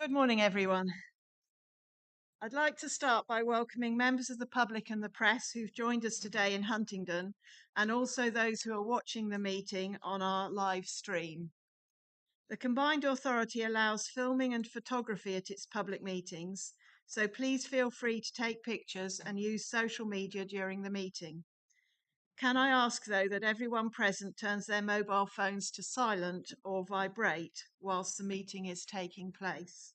Good morning, everyone. I'd like to start by welcoming members of the public and the press who've joined us today in Huntingdon, and also those who are watching the meeting on our live stream. The combined authority allows filming and photography at its public meetings, so please feel free to take pictures and use social media during the meeting. Can I ask, though, that everyone present turns their mobile phones to silent or vibrate whilst the meeting is taking place?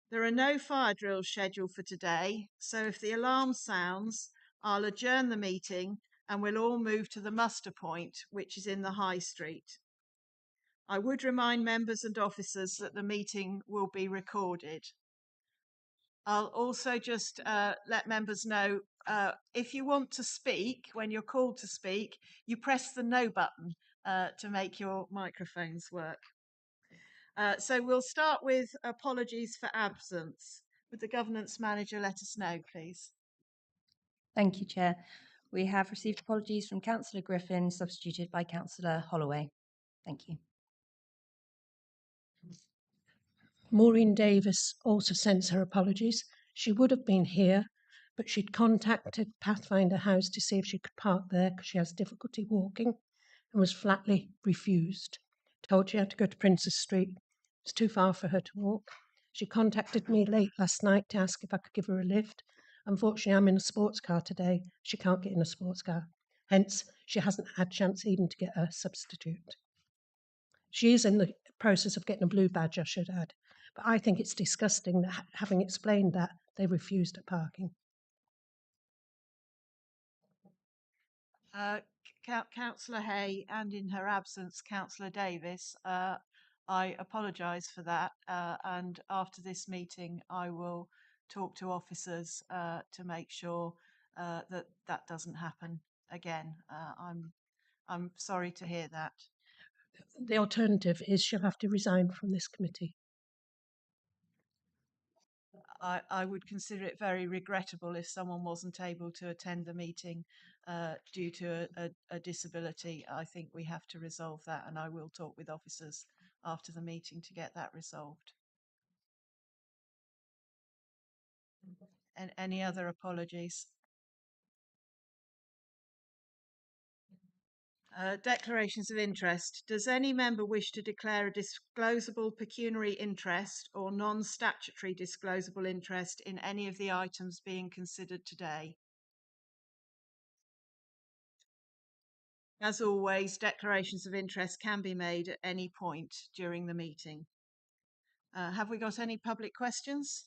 There are no fire drills scheduled for today, so if the alarm sounds, I'll adjourn the meeting and we'll all move to the muster point, which is in the High Street. I would remind members and officers that the meeting will be recorded. I'll also just let members know if you want to speak, when you're called to speak, you press the no button to make your microphones work. So we'll start with apologies for absence. Would the governance manager let us know, please? Thank you, Chair. We have received apologies from Councillor Griffin, substituted by Councillor Holloway. Thank you. Maureen Davis also sends her apologies. She would have been here, but she'd contacted Pathfinder House to see if she could park there because she has difficulty walking and was flatly refused. Told she had to go to Princess Street. It's too far for her to walk. She contacted me late last night to ask if I could give her a lift. Unfortunately, I'm in a sports car today. She can't get in a sports car. Hence, she hasn't had a chance even to get a substitute. She is in the process of getting a blue badge, I should add. But I think it's disgusting that, having explained that, they refused a parking. Councillor Hay, and in her absence, Councillor Davis, I apologise for that. And after this meeting, I will talk to officers to make sure that that doesn't happen again. I'm sorry to hear that. The alternative is she'll have to resign from this committee. I would consider it very regrettable if someone wasn't able to attend the meeting due to a disability. I think we have to resolve that, and I will talk with officers after the meeting to get that resolved. And any other apologies? Declarations of interest. Does any member wish to declare a disclosable pecuniary interest or non-statutory disclosable interest in any of the items being considered today? As always, declarations of interest can be made at any point during the meeting. Have we got any public questions?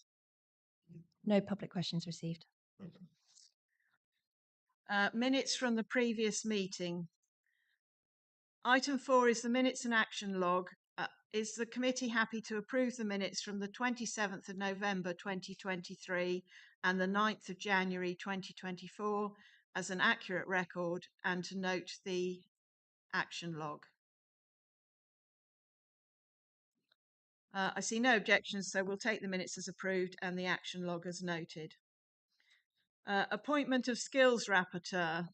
No public questions received. Minutes from the previous meeting. Item 4 is the minutes and action log. Is the committee happy to approve the minutes from the 27th of November 2023 and the 9th of January 2024 as an accurate record, and to note the action log? I see no objections, so we'll take the minutes as approved and the action log as noted. Appointment of skills rapporteur.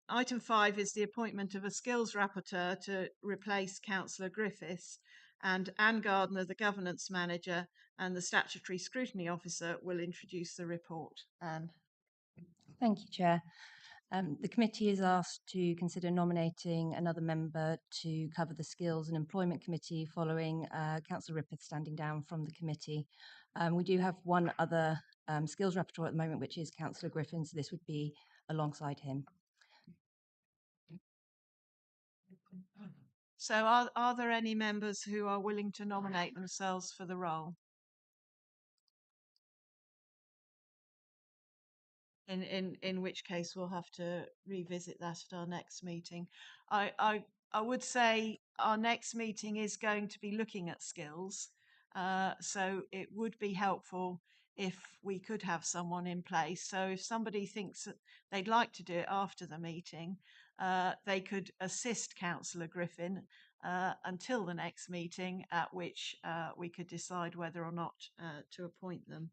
Item 5 is the appointment of a skills rapporteur to replace Councillor Griffiths, and Anne Gardner, the governance manager, and the statutory scrutiny officer will introduce the report. Anne. Thank you, Chair. The committee is asked to consider nominating another member to cover the Skills and Employment Committee following Councillor Rippeth standing down from the committee. We do have one other skills rapporteur at the moment, which is Councillor Griffin, so this would be alongside him. So are there any members who are willing to nominate themselves for the role? In which case we'll have to revisit that at our next meeting. I would say our next meeting is going to be looking at skills, so it would be helpful if we could have someone in place. So if somebody thinks that they'd like to do it after the meeting, they could assist Councillor Griffin until the next meeting, at which we could decide whether or not to appoint them.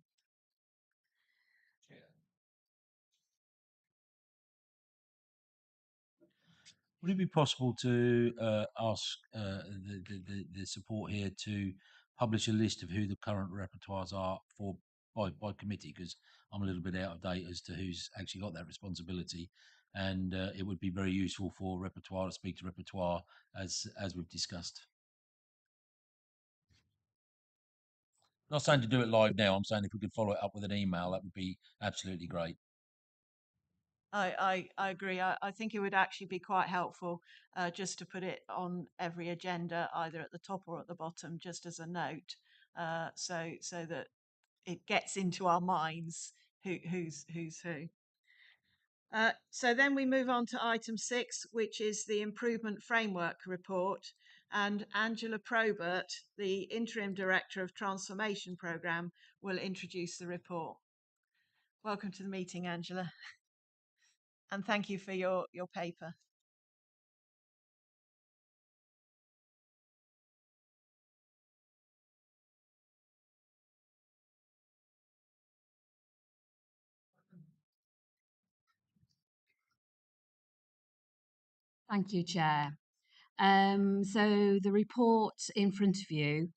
Would it be possible to ask the support here to publish a list of who the current repertoires are for by committee? Because I'm a little bit out of date as to who's actually got that responsibility, and it would be very useful for repertoire to speak to repertoire as we've discussed. Not saying to do it live now. I'm saying if we could follow it up with an email, that would be absolutely great. I agree. I think it would actually be quite helpful just to put it on every agenda, either at the top or at the bottom, just as a note, so that it gets into our minds who's who. So then we move on to item 6, which is the Improvement Framework Report. And Angela Probert, the Interim Director of Transformation Programme, will introduce the report. Welcome to the meeting, Angela. And thank you for your paper. Thank you, Chair. So the report in front of you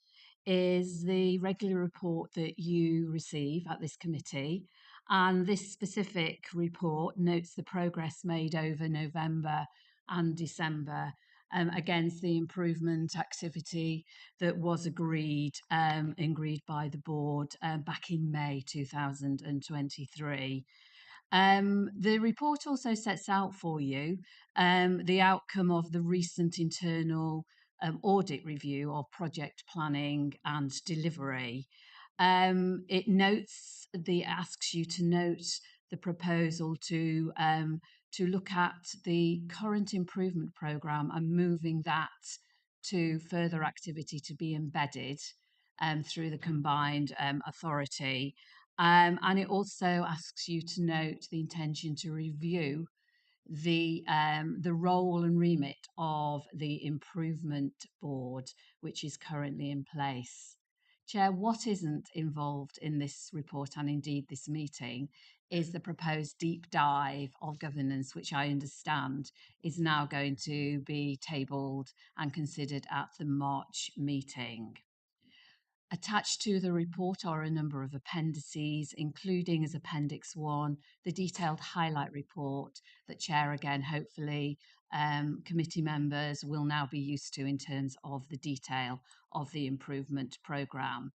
is the regular report that you receive at this committee. And this specific report notes the progress made over November and December against the improvement activity that was agreed by the board back in May 2023. The report also sets out for you the outcome of the recent internal audit review of project planning and delivery. It asks you to note the proposal to look at the current improvement programme and moving that to further activity to be embedded through the combined authority. And it also asks you to note the intention to review the role and remit of the improvement board, which is currently in place. Chair, what isn't involved in this report and indeed this meeting is the proposed deep dive of governance, which I understand is now going to be tabled and considered at the March meeting. Attached to the report are a number of appendices, including as Appendix 1, the detailed highlight report that Chair, again, hopefully committee members will now be used to in terms of the detail of the improvement programme.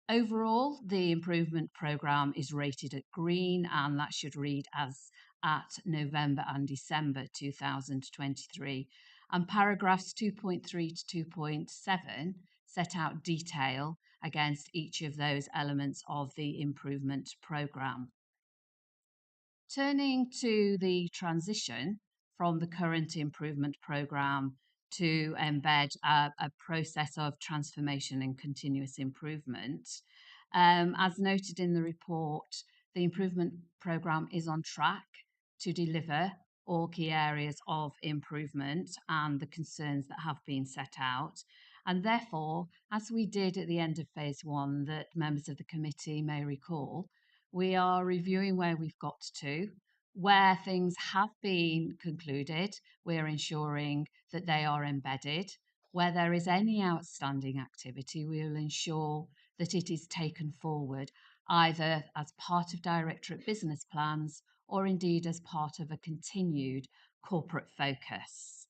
Overall, the improvement programme is rated at green, and that should read as at November and December 2023. And paragraphs 2.3 to 2.7 set out detail against each of those elements of the improvement programme. Turning to the transition from the current improvement programme to embed a process of transformation and continuous improvement. As noted in the report, the improvement programme is on track to deliver all key areas of improvement and the concerns that have been set out. And therefore, as we did at the end of phase 1, that members of the committee may recall, we are reviewing where we've got to. Where things have been concluded, we're ensuring that they are embedded. Where there is any outstanding activity, we will ensure that it is taken forward, either as part of Directorate business plans or indeed as part of a continued corporate focus.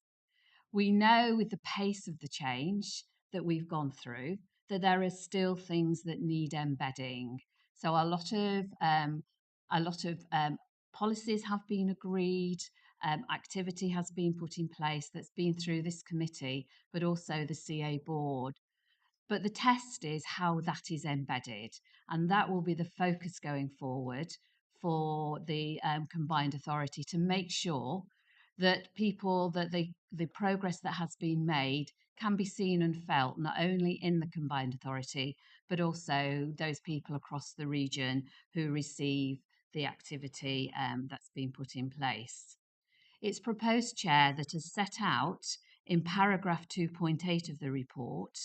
We know with the pace of the change that we've gone through that there are still things that need embedding. So a lot of policies have been agreed, activity has been put in place that's been through this committee, but also the CA board. But the test is how that is embedded, and that will be the focus going forward for the combined authority to make sure that the progress that has been made can be seen and felt not only in the combined authority, but also those people across the region who receive the activity that's been put in place. It's proposed, Chair, that as set out in paragraph 2.8 of the report,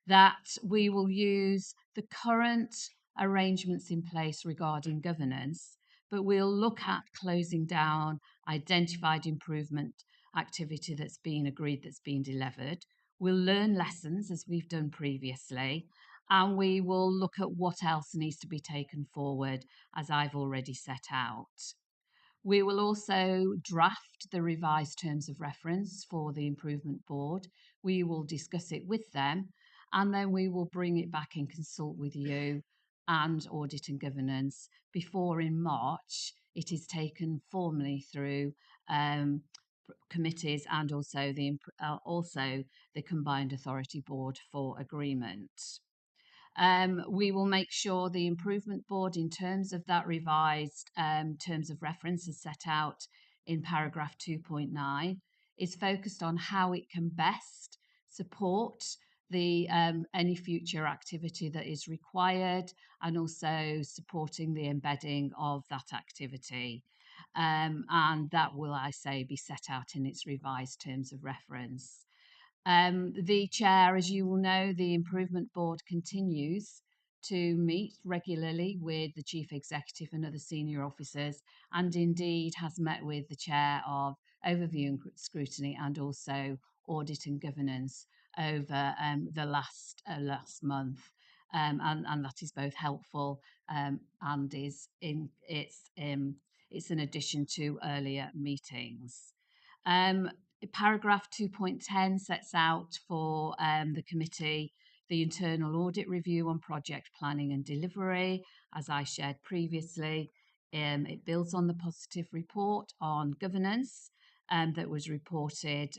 that we will use the current arrangements in place regarding governance, but we'll look at closing down identified improvement activity that's been agreed, that's been delivered. We'll learn lessons as we've done previously, and we will look at what else needs to be taken forward, as I've already set out. We will also draft the revised terms of reference for the improvement board. We will discuss it with them, and then we will bring it back and consult with you and audit and governance before in March it is taken formally through committees and also the combined authority board for agreement. We will make sure the improvement board, in terms of that revised terms of reference as set out in paragraph 2.9, is focused on how it can best support the any future activity that is required, and also supporting the embedding of that activity. And that will, I say, be set out in its revised terms of reference. The chair, as you will know, the improvement board continues to meet regularly with the chief executive and other senior officers, and indeed has met with the chair of overview and scrutiny and also audit and governance over the last month. And that is both helpful and is in it's an addition to earlier meetings. Paragraph 2.10 sets out for the committee the internal audit review on project planning and delivery, as I shared previously. It builds on the positive report on governance that was reported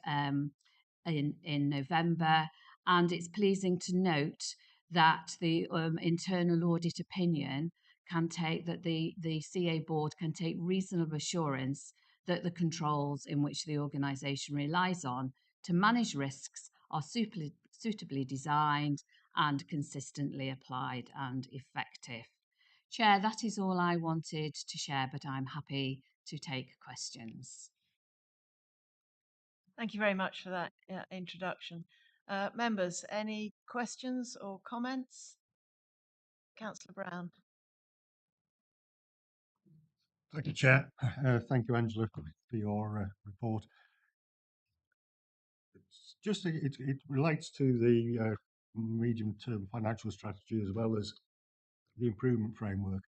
in November, and it's pleasing to note that the internal audit opinion can take that the CA board can take reasonable assurance that the controls in which the organisation relies on to manage risks are suitably designed and consistently applied and effective. Chair, that is all I wanted to share, but I'm happy to take questions. Thank you very much for that introduction. Members, any questions or comments? Councillor Brown. Thank you, Chair. Thank you, Angela, for your report. It's just it relates to the medium-term financial strategy as well as the improvement framework.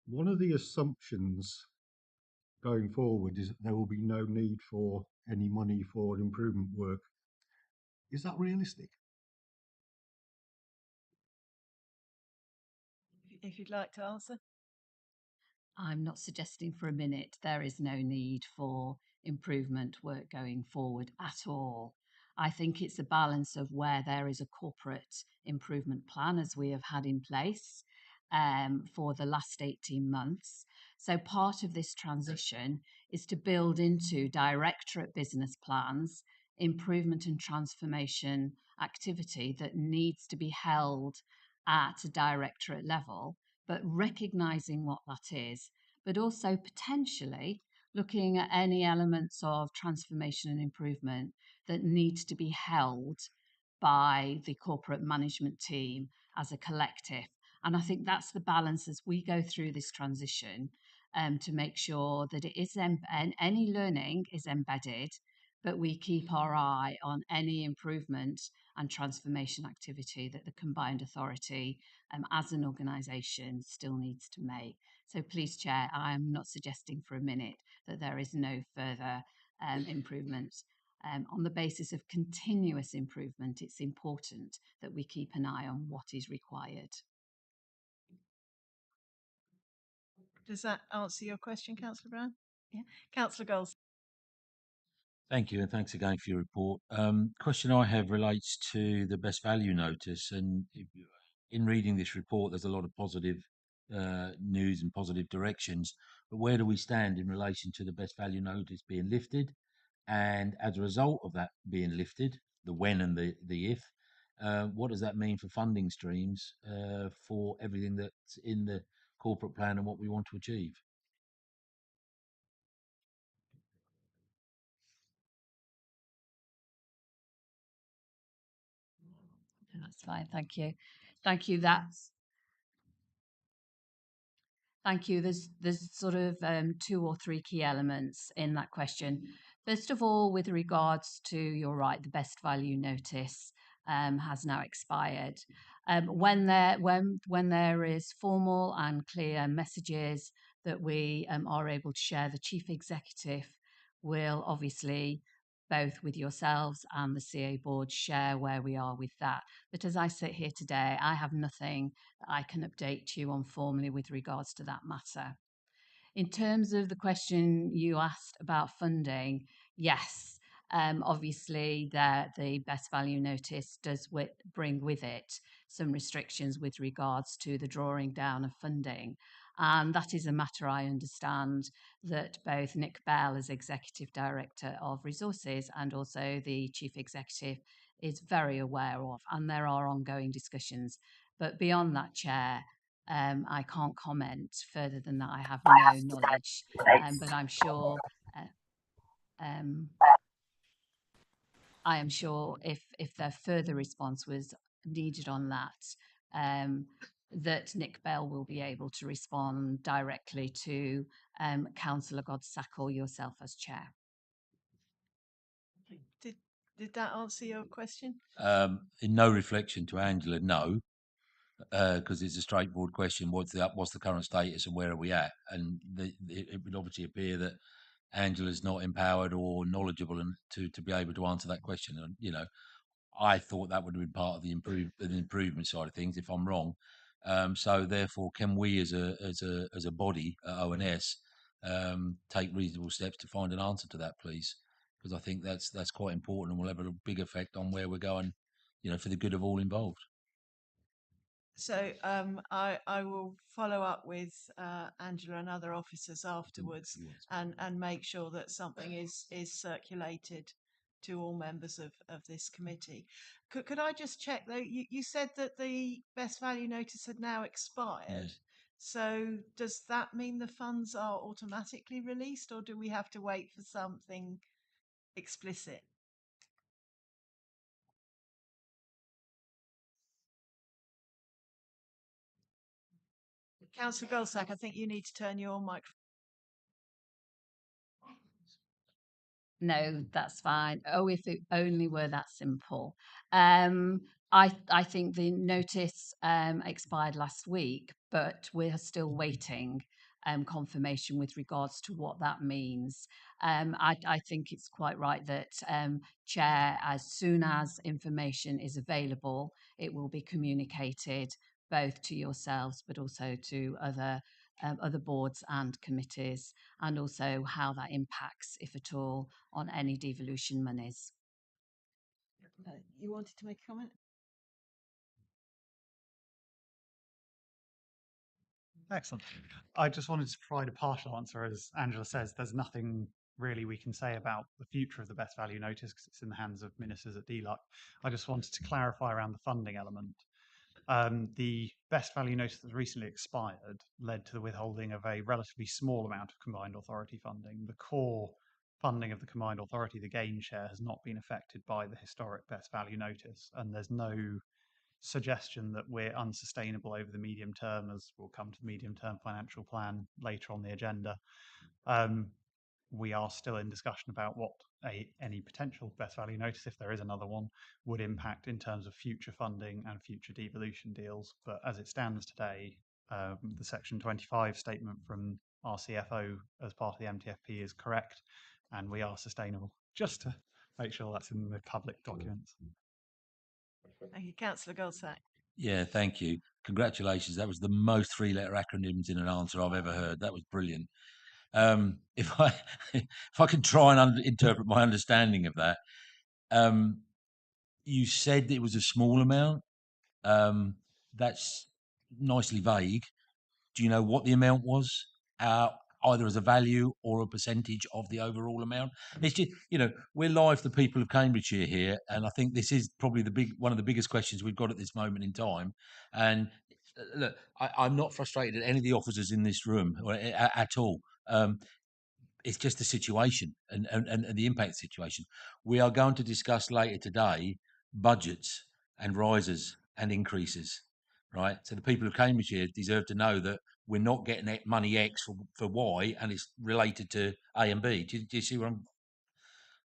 One of the assumptions going forward is that there will be no need for any money for improvement work. Is that realistic? If you'd like to answer. I'm not suggesting for a minute there is no need for improvement work going forward at all. I think it's a balance of where there is a corporate improvement plan, as we have had in place for the last 18 months. So part of this transition is to build into directorate business plans improvement and transformation activity that needs to be held at a directorate level, but recognizing what that is, but also potentially looking at any elements of transformation and improvement that needs to be held by the corporate management team as a collective. And I think that's the balance as we go through this transition, to make sure that it is any learning is embedded, but we keep our eye on any improvement and transformation activity that the combined authority as an organisation still needs to make. So please, Chair, I am not suggesting for a minute that there is no further improvement. On the basis of continuous improvement, it's important that we keep an eye on what is required. Does that answer your question, Councillor Brown? Yeah. Councillor Gold. Thank you, and thanks again for your report. Question I have relates to the best value notice, and in reading this report, there's a lot of positive news and positive directions, but where do we stand in relation to the best value notice being lifted? And as a result of that being lifted, the when and the if, what does that mean for funding streams for everything that's in the corporate plan and what we want to achieve? That's fine. Thank you. Thank you. Thank you. There's sort of 2 or 3 key elements in that question. First of all, with regards to, you're right, the best value notice has now expired. When there is formal and clear messages that we are able to share, the chief executive will obviously, both with yourselves and the CA board, share where we are with that. But as I sit here today, I have nothing that I can update you on formally with regards to that matter. In terms of the question you asked about funding, yes, obviously the best value notice does bring with it some restrictions with regards to the drawing down of funding. And that is a matter I understand that both Nick Bell, as Executive Director of Resources, and also the Chief Executive is very aware of, and there are ongoing discussions. But beyond that, Chair, I can't comment further than that. I have no knowledge, but I am sure if there further response was needed on that, that Nick Bell will be able to respond directly to Councillor Godsack or yourself as chair. Did that answer your question? In no reflection to Angela, no, because it's a straightforward question. What's the current status and where are we at? And it would obviously appear that Angela's not empowered or knowledgeable to be able to answer that question. And I thought that would have been part of the improvement side of things. If I'm wrong, so therefore, can we as a body at ONS take reasonable steps to find an answer to that, please? Because I think that's quite important and will have a big effect on where we're going, for the good of all involved. So I will follow up with Angela and other officers afterwards and make sure that something is circulated to all members of this committee. Could I just check though? You said that the best value notice had now expired. Yes. So does that mean the funds are automatically released, or do we have to wait for something explicit? Councillor Goldsack, I think you need to turn your microphone. No, that's fine. Oh, if it only were that simple. I think the notice expired last week, but we're still waiting confirmation with regards to what that means. I think it's quite right that Chair, as soon as information is available, it will be communicated both to yourselves but also to other boards and committees, and also how that impacts, if at all, on any devolution monies. You wanted to make a comment? Excellent. I just wanted to provide a partial answer. As Angela says, there's nothing really we can say about the future of the best value notice because it's in the hands of ministers at DLUC. I just wanted to clarify around the funding element. The best value notice that recently expired led to the withholding of a relatively small amount of combined authority funding. The core funding of the combined authority, the gain share, has not been affected by the historic best value notice, and there's no suggestion that we're unsustainable over the medium term, as we'll come to the medium term financial plan later on the agenda. We are still in discussion about what any potential best value notice, if there is another one, would impact in terms of future funding and future devolution deals. But as it stands today, the Section 25 statement from our CFO as part of the MTFP is correct, and we are sustainable. Just to make sure that's in the public documents. Thank you, Councillor Goldsack. Yeah, thank you. Congratulations. That was the most three-letter acronyms in an answer I've ever heard. That was brilliant. If I can try and interpret my understanding of that, you said it was a small amount. That's nicely vague. Do you know what the amount was, either as a value or a percentage of the overall amount? It's just, we're live, the people of Cambridgeshire here, and I think this is probably one of the biggest questions we've got at this moment in time. And look, I'm not frustrated at any of the officers in this room at all. It's just the situation and the impact situation. We are going to discuss later today budgets and rises and increases, right? So the people of Cambridgeshire deserve to know that we're not getting money X for Y, and it's related to A and B. Do you see what I'm?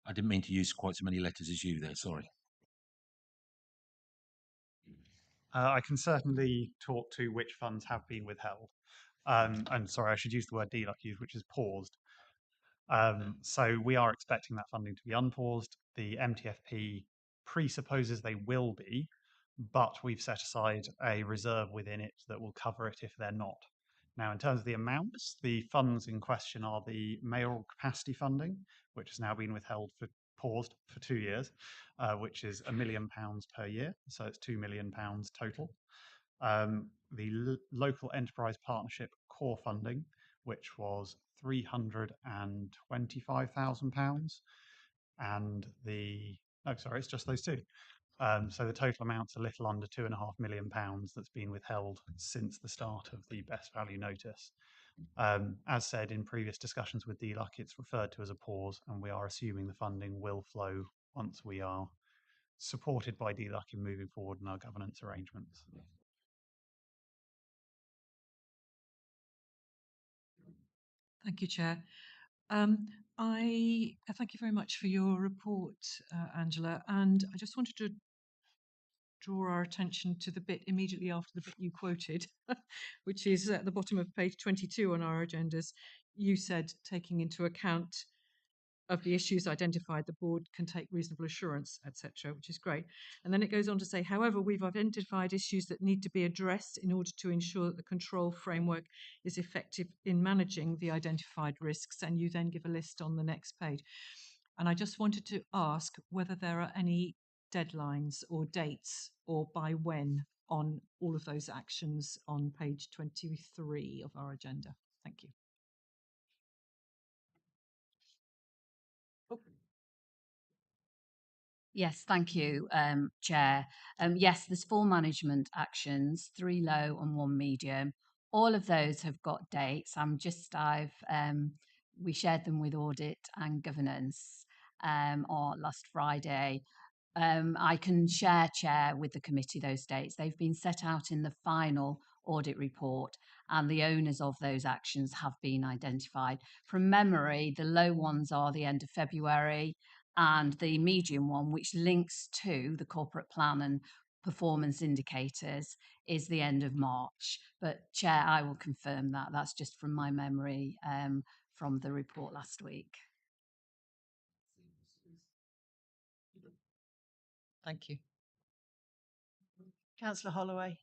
I didn't mean to use quite so many letters as you there, sorry. I can certainly talk to which funds have been withheld. And sorry, I should use the word DLUC used, which is paused. So we are expecting that funding to be unpaused. The MTFP presupposes they will be, but we've set aside a reserve within it that will cover it if they're not. Now, in terms of the amounts, the funds in question are the mayoral capacity funding, which has now been paused for 2 years, which is £1 million per year. So it's £2 million total. The local enterprise partnership core funding, which was £325,000, and it's just those two. So the total amount's a little under £2.5 million that's been withheld since the start of the best value notice. As said in previous discussions with DLUC, it's referred to as a pause, and we are assuming the funding will flow once we are supported by DLUC in moving forward in our governance arrangements. Thank you, Chair. I thank you very much for your report, Angela, and I just wanted to draw our attention to the bit immediately after the bit you quoted, which is at the bottom of page 22 on our agendas. You said, taking into account of the issues identified, the board can take reasonable assurance, etc., which is great. And then it goes on to say, however, we've identified issues that need to be addressed in order to ensure that the control framework is effective in managing the identified risks. And you then give a list on the next page. And I just wanted to ask whether there are any deadlines or dates or by when on all of those actions on page 23 of our agenda. Thank you. Yes, thank you, Chair. Yes, there's 4 management actions, 3 low and 1 medium. All of those have got dates. We shared them with audit and governance or last Friday. I can share, Chair, with the committee those dates. They've been set out in the final audit report, and the owners of those actions have been identified. From memory, the low ones are the end of February, and the medium one, which links to the corporate plan and performance indicators, is the end of March. But Chair, I will confirm that. That's just from my memory from the report last week. Thank you. Councillor Holloway.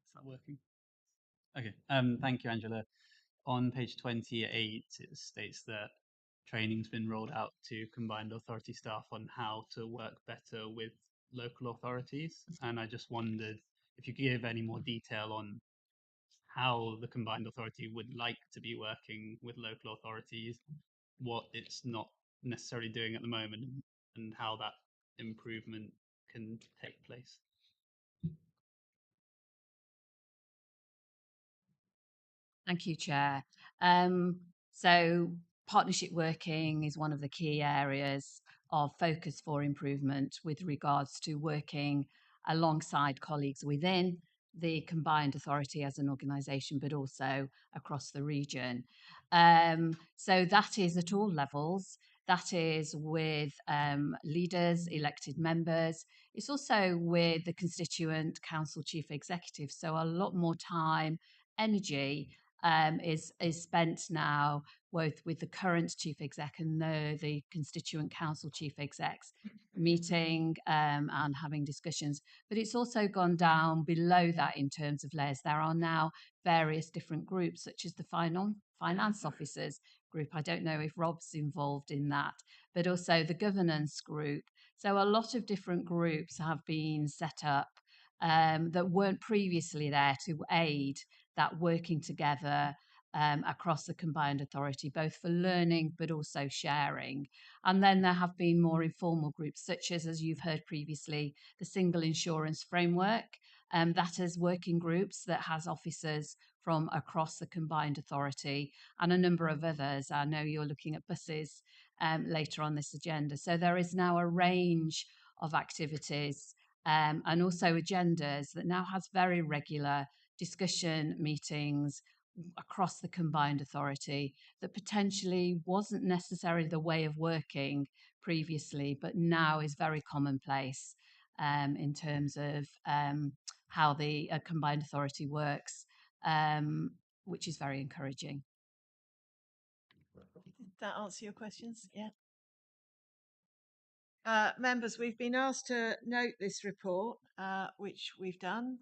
Is that working? Okay. Thank you, Angela. On page 28, it states that training's been rolled out to combined authority staff on how to work better with local authorities. And I just wondered if you could give any more detail on how the combined authority would like to be working with local authorities, what it's not necessarily doing at the moment, and how that improvement can take place. Thank you, Chair. So partnership working is one of the key areas of focus for improvement with regards to working alongside colleagues within the combined authority as an organisation, but also across the region. So that is at all levels. That is with leaders, elected members. It's also with the constituent council chief executive. So a lot more time, energy is spent now both with the current chief exec and the constituent council chief execs meeting and having discussions. But it's also gone down below that in terms of layers. There are now various different groups, such as the finance officers group. I don't know if Rob's involved in that, but also the governance group. So a lot of different groups have been set up that weren't previously there to aid that working together across the combined authority, both for learning but also sharing. And then there have been more informal groups, such as you've heard previously, the single insurance framework. That is working groups that has officers from across the combined authority and a number of others. I know you're looking at buses later on this agenda. So there is now a range of activities and also agendas that now has very regular discussion meetings across the combined authority that potentially wasn't necessarily the way of working previously, but now is very commonplace in terms of how the combined authority works, which is very encouraging. Did that answer your questions? Yeah. Members, we've been asked to note this report, which we've done,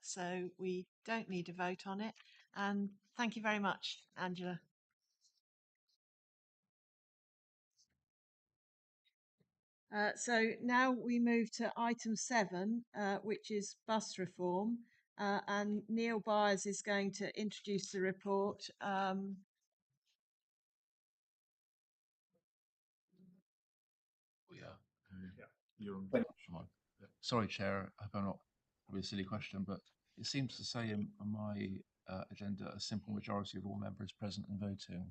so we don't need a vote on it. And thank you very much, Angela. So now we move to item 7, which is bus reform. And Neil Byers is going to introduce the report. Sorry, Chair, I hope I'm not probably a silly question, but it seems to say in my agenda a simple majority of all members present and voting.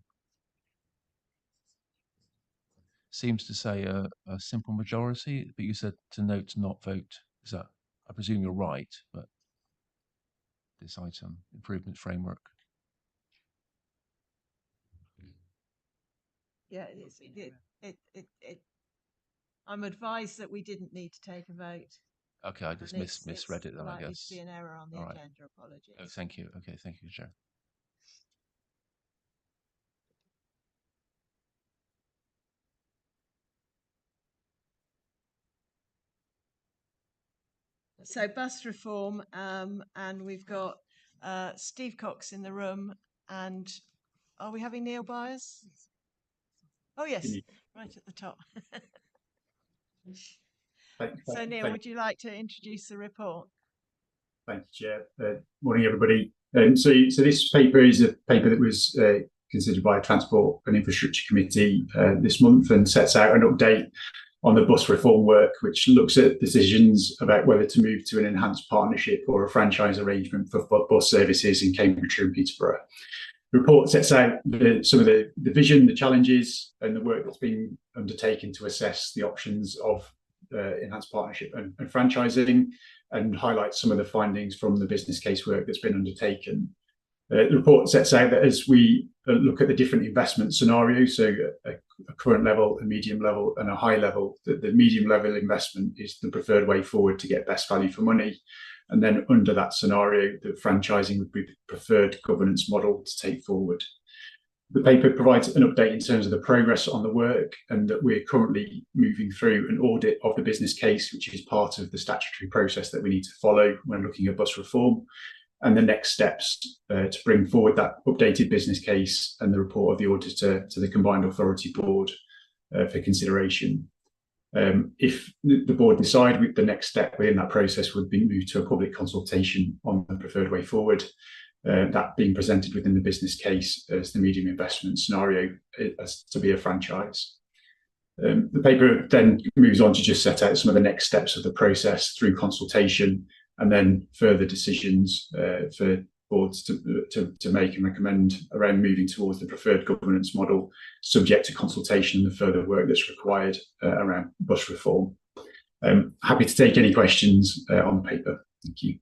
Seems to say a simple majority, but you said to note not vote. Is that, I presume you're right, but this item, improvement framework. Yeah, I'm advised that we didn't need to take a vote. Okay, I just misread it then, I guess. To be an error on the All right. agenda. Apologies. Oh, thank you. Okay, thank you, Chair. So bus reform, and we've got Steve Cox in the room, and are we having Neil Byers? Oh yes, right at the top. So Neil, would you like to introduce the report? Thank you, Chair. Morning, everybody. So this paper is a paper that was considered by Transport and Infrastructure Committee this month and sets out an update on the bus reform work, which looks at decisions about whether to move to an enhanced partnership or a franchise arrangement for bus services in Cambridgeshire and Peterborough. The report sets out some of the vision, the challenges, and the work that's been undertaken to assess the options of enhanced partnership and franchising, and highlights some of the findings from the business case work that's been undertaken. The report sets out that as we look at the different investment scenarios, so a current level, a medium level, and a high level, that the medium level investment is the preferred way forward to get best value for money. And then under that scenario, the franchising would be the preferred governance model to take forward. The paper provides an update in terms of the progress on the work, and that we're currently moving through an audit of the business case, which is part of the statutory process that we need to follow when looking at bus reform, and the next steps to bring forward that updated business case and the report of the auditor to the Combined Authority Board for consideration. If the board decide, the next step within that process would be moved to a public consultation on the preferred way forward, that being presented within the business case as the medium investment scenario as to be a franchise. The paper then moves on to just set out some of the next steps of the process through consultation, and then further decisions for boards to make and recommend around moving towards the preferred governance model, subject to consultation and the further work that's required around bus reform. Happy to take any questions on the paper. Thank you.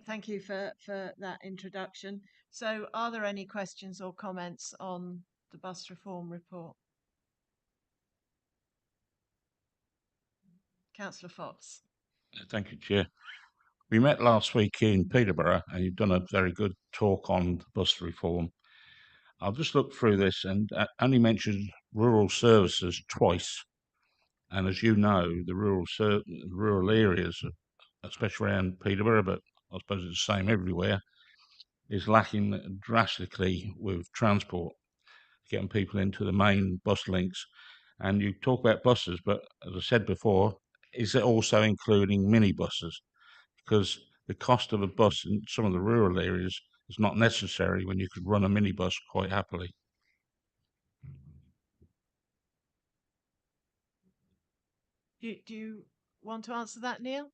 Thank you for that introduction. So are there any questions or comments on the bus reform report? Councillor Fox. Thank you, Chair. We met last week in Peterborough, and you've done a very good talk on bus reform. I've just looked through this and only mentioned rural services twice. And as you know, the rural areas, especially around Peterborough, but I suppose it's the same everywhere, is lacking drastically with transport, getting people into the main bus links. And you talk about buses, but as I said before, is it also including minibuses? Because the cost of a bus in some of the rural areas is not necessary when you could run a minibus quite happily. Do you want to answer that, Neil?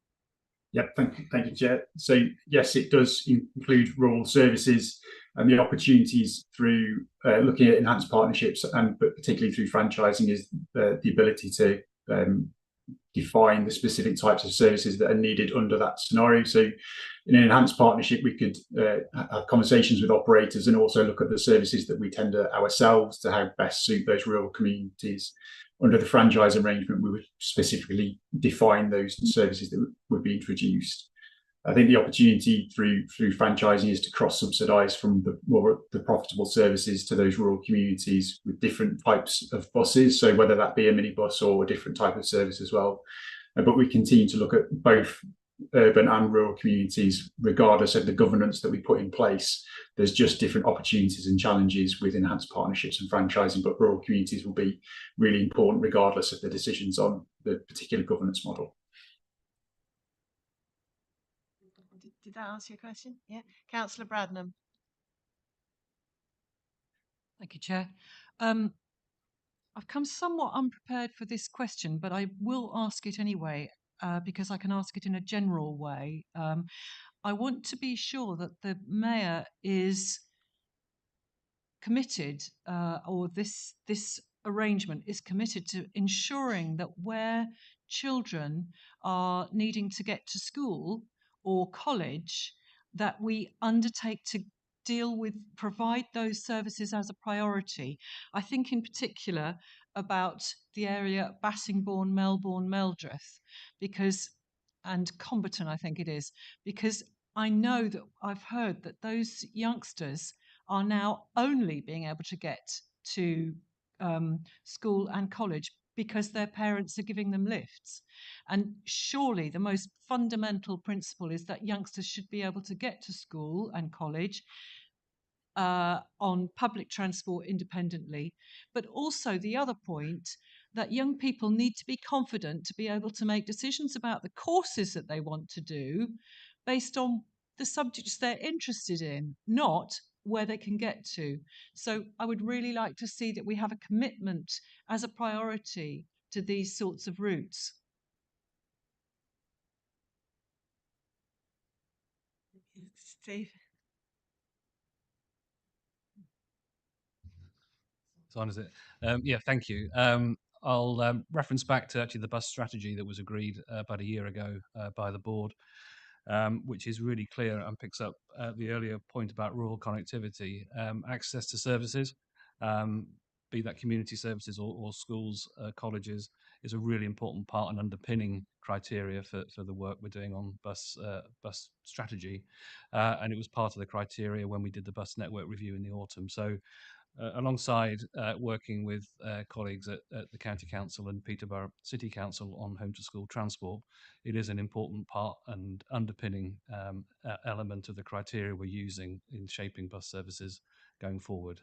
Yeah, thank you, Chair. So yes, it does include rural services and the opportunities through looking at enhanced partnerships, and but particularly through franchising, is the ability to define the specific types of services that are needed under that scenario. So in an enhanced partnership, we could have conversations with operators and also look at the services that we tender ourselves to how best suit those rural communities. Under the franchise arrangement, we would specifically define those services that would be introduced. I think the opportunity through franchising is to cross-subsidise from the profitable services to those rural communities with different types of buses. So whether that be a minibus or a different type of service as well. But we continue to look at both urban and rural communities, regardless of the governance that we put in place. There's just different opportunities and challenges with enhanced partnerships and franchising, but rural communities will be really important regardless of the decisions on the particular governance model. Did that answer your question? Yeah. Councillor Bradnam. Thank you, Chair. I've come somewhat unprepared for this question, but I will ask it anyway, because I can ask it in a general way. I want to be sure that the Mayor is committed, or this arrangement is committed to ensuring that where children are needing to get to school or college, that we undertake to provide those services as a priority. I think in particular about the area Bassingbourn, Melbourne, Meldreth, and Comberton, I think it is, because I know that I've heard that those youngsters are now only being able to get to school and college because their parents are giving them lifts. And surely the most fundamental principle is that youngsters should be able to get to school and college on public transport independently. But also the other point, that young people need to be confident to be able to make decisions about the courses that they want to do based on the subjects they're interested in, not where they can get to. So I would really like to see that we have a commitment as a priority to these sorts of routes. Steve. So on is it? Yeah, thank you. I'll reference back to actually the bus strategy that was agreed about a year ago by the board, which is really clear and picks up the earlier point about rural connectivity, access to services, be that community services or schools, colleges, is a really important part and underpinning criteria for the work we're doing on bus strategy. And it was part of the criteria when we did the bus network review in the autumn. So alongside working with colleagues at the County Council and Peterborough City Council on home to school transport, it is an important part and underpinning element of the criteria we're using in shaping bus services going forward.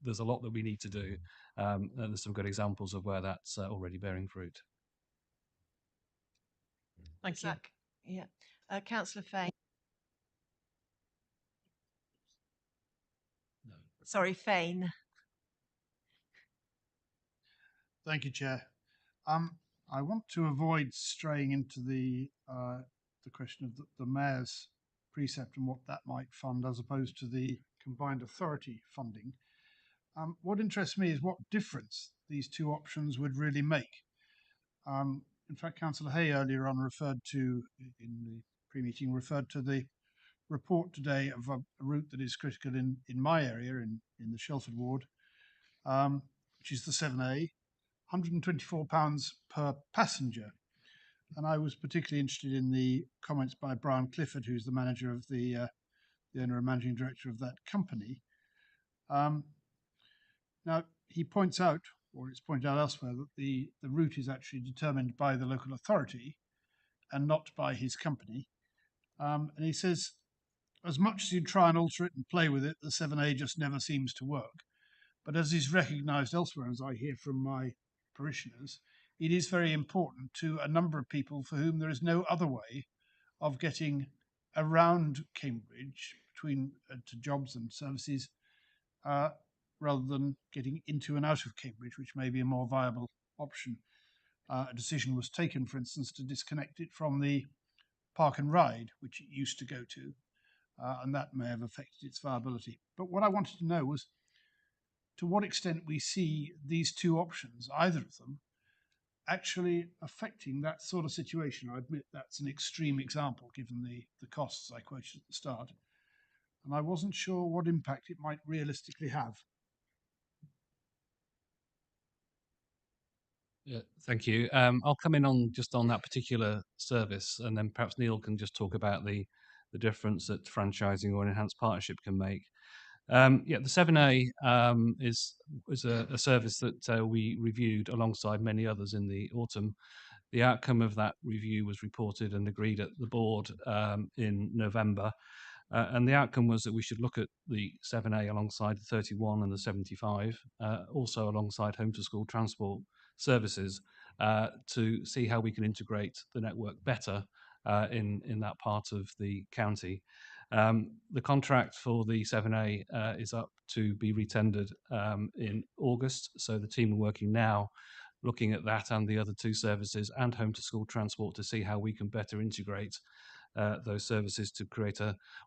There's a lot that we need to do, and there's some good examples of where that's already bearing fruit. Thank you. Yeah. Councillor Fane. No. Sorry, Fane. Thank you, Chair. I want to avoid straying into the question of the Mayor's precept and what that might fund as opposed to the combined authority funding. What interests me is what difference these two options would really make. In fact, Councillor Hay earlier on in the pre-meeting, referred to the report today of a route that is critical in my area, in the Shelford ward, which is the 7A, £124 per passenger. And I was particularly interested in the comments by Brian Clifford, who's the manager of the owner and managing director of that company. Now, he points out, or it's pointed out elsewhere, that the route is actually determined by the local authority and not by his company. And he says, as much as you try and alter it and play with it, the 7A just never seems to work. But as is recognised elsewhere, as I hear from my parishioners, it is very important to a number of people for whom there is no other way of getting around Cambridge between to jobs and services rather than getting into and out of Cambridge, which may be a more viable option. A decision was taken, for instance, to disconnect it from the park and ride, which it used to go to, and that may have affected its viability. But what I wanted to know was to what extent we see these two options, either of them, actually affecting that sort of situation. I admit that's an extreme example given the costs I quoted at the start. And I wasn't sure what impact it might realistically have. Yeah, thank you. I'll come in on just on that particular service, and then perhaps Neil can just talk about the difference that franchising or an enhanced partnership can make. Yeah, the 7A is a service that we reviewed alongside many others in the autumn. The outcome of that review was reported and agreed at the board in November. And the outcome was that we should look at the 7A alongside the 31 and the 75, also alongside home to school transport services, to see how we can integrate the network better in that part of the county. The contract for the 7A is up to be retendered in August, so the team are working now looking at that and the other two services and home to school transport to see how we can better integrate those services to create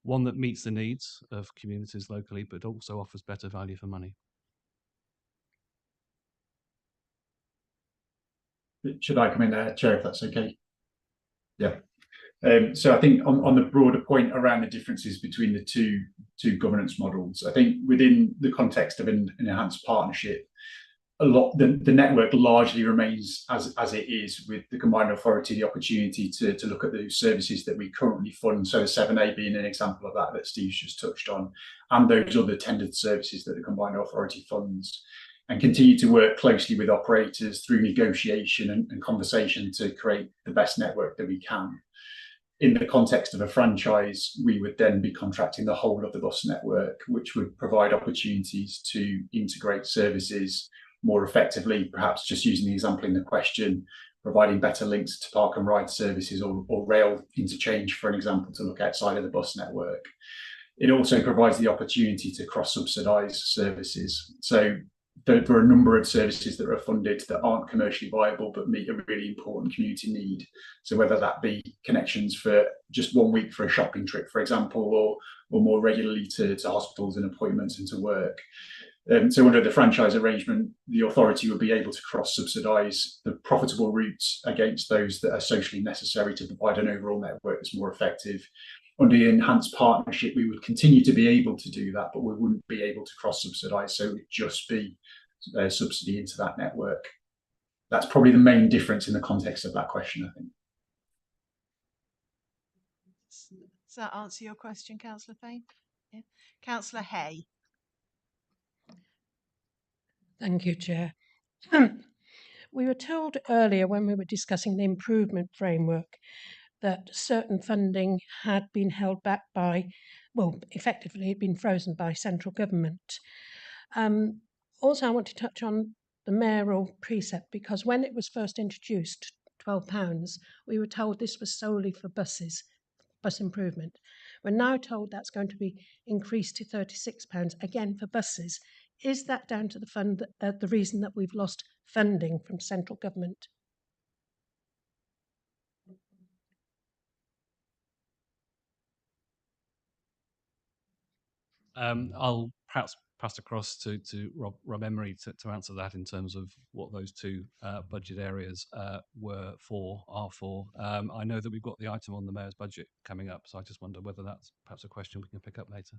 one that meets the needs of communities locally, but also offers better value for money. Should I come in there, Chair, if that's okay? Yeah. So I think on the broader point around the differences between the two governance models, I think within the context of an enhanced partnership, the network largely remains as it is, with the combined authority the opportunity to look at those services that we currently fund, so 7A being an example of that Steve's just touched on, and those other tendered services that the combined authority funds, and continue to work closely with operators through negotiation and conversation to create the best network that we can. In the context of a franchise, we would then be contracting the whole of the bus network, which would provide opportunities to integrate services more effectively, perhaps just using the example in the question, providing better links to park and ride services or rail interchange, for an example, to look outside of the bus network. It also provides the opportunity to cross-subsidise services. So there are a number of services that are funded that aren't commercially viable but meet a really important community need. So whether that be connections for just 1 week for a shopping trip, for example, or more regularly to hospitals and appointments and to work. So under the franchise arrangement, the authority will be able to cross-subsidise the profitable routes against those that are socially necessary to provide an overall network that's more effective. Under the enhanced partnership, we would continue to be able to do that, but we wouldn't be able to cross-subsidise, so it would just be a subsidy into that network. That's probably the main difference in the context of that question, I think. Does that answer your question, Councillor Fane? Yeah. Councillor Hay. Thank you, Chair. We were told earlier when we were discussing the improvement framework that certain funding had been held back by, well, effectively had been frozen by central government. Also, I want to touch on the mayoral precept, because when it was first introduced, £12, we were told this was solely for buses, bus improvement. We're now told that's going to be increased to £36, again for buses. Is that down to the reason that we've lost funding from central government? I'll perhaps pass across to Rob Emery to answer that in terms of what those two budget areas are for. I know that we've got the item on the Mayor's budget coming up, so I just wonder whether that's perhaps a question we can pick up later.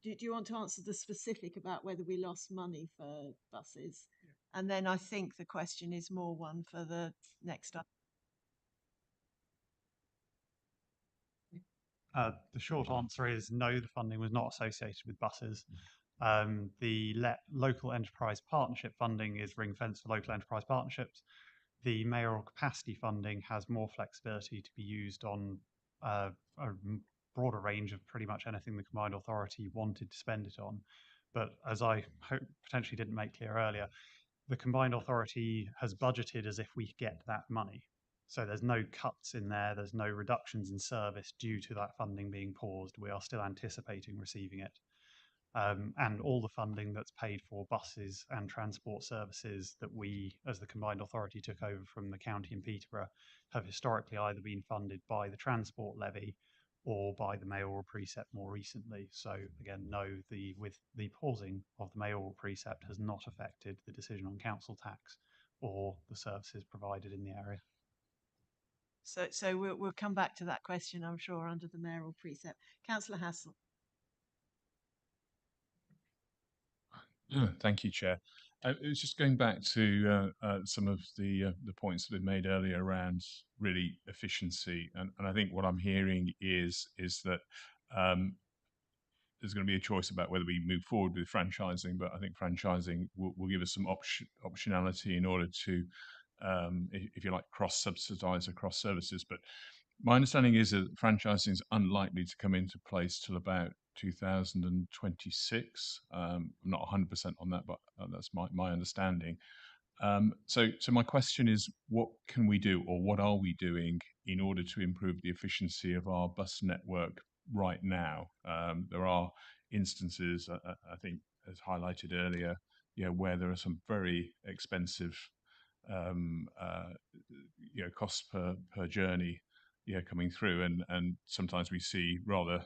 Do you want to answer the specific about whether we lost money for buses? Yeah. And then I think the question is more one for the next item. The short answer is no, the funding was not associated with buses. The local enterprise partnership funding is ring-fenced for local enterprise partnerships. The mayoral capacity funding has more flexibility to be used on a broader range of pretty much anything the combined authority wanted to spend it on. But as I hope potentially didn't make clear earlier, the combined authority has budgeted as if we get that money. So there's no cuts in there, there's no reductions in service due to that funding being paused. We are still anticipating receiving it. And all the funding that's paid for buses and transport services that we, as the combined authority, took over from the county in Peterborough, have historically either been funded by the transport levy or by the mayoral precept more recently. So again, no, with the pausing of the mayoral precept has not affected the decision on council tax or the services provided in the area. So we'll come back to that question, I'm sure, under the mayoral precept. Councillor Hassel. Thank you, Chair. It was just going back to some of the points that have been made earlier around really efficiency, and I think what I'm hearing is that there's going to be a choice about whether we move forward with franchising, but I think franchising will give us some optionality in order to, if you like, cross-subsidise across services. But my understanding is that franchising is unlikely to come into place till about 2026. I'm not 100% on that, but that's my understanding. So my question is, what can we do, or what are we doing in order to improve the efficiency of our bus network right now? There are instances, I think, as highlighted earlier, where there are some very expensive, costs per journey, coming through, and sometimes we see rather,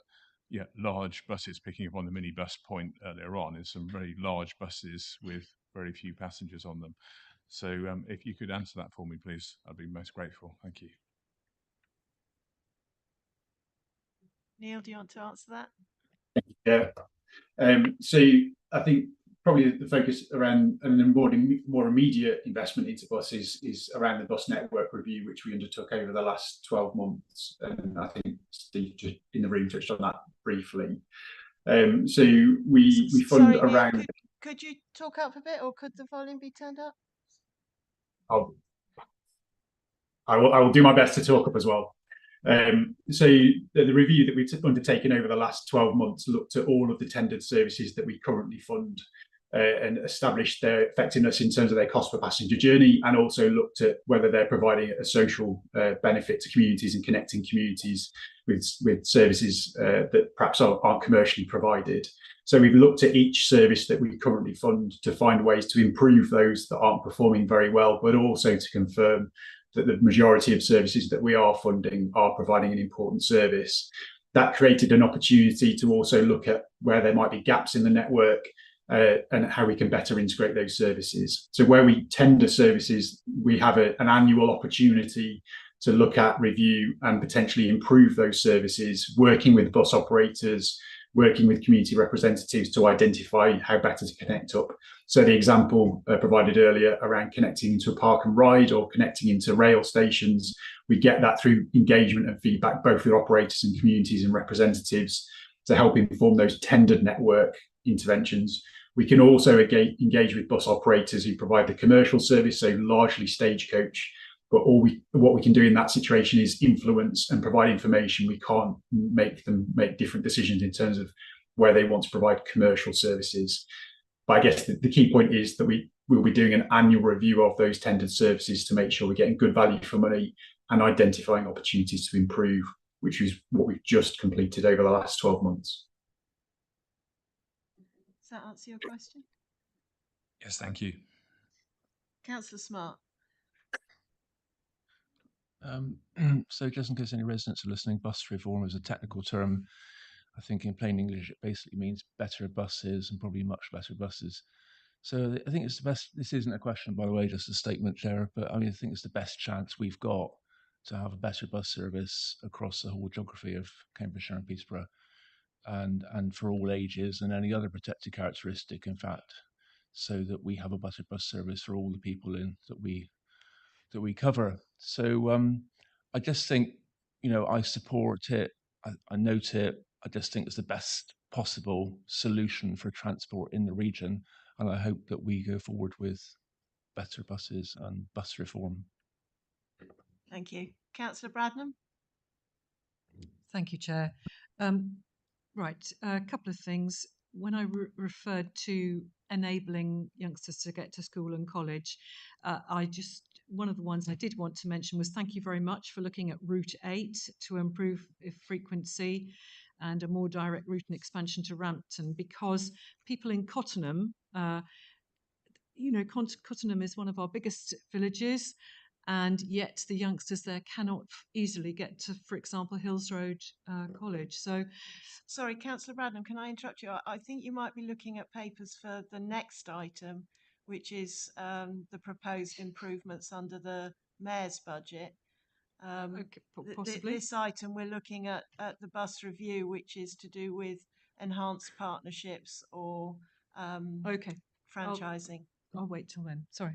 large buses picking up on the minibus point earlier on. Is some very large buses with very few passengers on them. So if you could answer that for me, please, I'd be most grateful. Thank you. Neil, do you want to answer that? Yeah. So I think probably the focus around an more immediate investment into buses is around the bus network review, which we undertook over the last 12 months. And I think Steve just in the room touched on that briefly. So we fund Sorry, around. Neil, could you talk up a bit, or could the volume be turned up? I will do my best to talk up as well. So the review that we've undertaken over the last 12 months looked at all of the tendered services that we currently fund and established their effectiveness in terms of their cost per passenger journey, and also looked at whether they're providing a social benefit to communities and connecting communities with services that perhaps aren't commercially provided. So we've looked at each service that we currently fund to find ways to improve those that aren't performing very well, but also to confirm that the majority of services that we are funding are providing an important service. That created an opportunity to also look at where there might be gaps in the network and how we can better integrate those services. So where we tender services, we have an annual opportunity to look at, review, and potentially improve those services, working with bus operators, working with community representatives to identify how better to connect up. So the example provided earlier around connecting into a park and ride or connecting into rail stations, we get that through engagement and feedback, both with operators and communities and representatives, to help inform those tendered network interventions. We can also engage with bus operators who provide the commercial service, so largely Stagecoach. But what we can do in that situation is influence and provide information. We can't make them make different decisions in terms of where they want to provide commercial services. But I guess the key point is that we'll be doing an annual review of those tendered services to make sure we're getting good value for money and identifying opportunities to improve, which is what we've just completed over the last 12 months. Does that answer your question? Yes, thank you. Councillor Smart. So just in case any residents are listening, bus reform is a technical term. I think in plain English, it basically means better buses and probably much better buses. So I think it's the best, this isn't a question, by the way, just a statement, Chair, but I mean, I think it's the best chance we've got to have a better bus service across the whole geography of Cambridgeshire and Peterborough, and for all ages and any other protected characteristic, in fact, so that we have a better bus service for all the people that we cover. So I just think, I support it. I note it. I just think it's the best possible solution for transport in the region, and I hope that we go forward with better buses and bus reform. Thank you. Councillor Bradnam. Thank you, Chair. Right, a couple of things. When I referred to enabling youngsters to get to school and college, one of the ones I did want to mention was thank you very much for looking at Route 8 to improve frequency and a more direct route and expansion to Rampton, because people in Cottenham, Cottenham is one of our biggest villages, and yet the youngsters there cannot easily get to, for example, Hills Road College. So, sorry, Councillor Bradham, can I interrupt you? I think you might be looking at papers for the next item, which is the proposed improvements under the Mayor's budget. okay, possibly. This item, we're looking at the bus review, which is to do with enhanced partnerships or Okay, franchising. I'll wait till then. Sorry.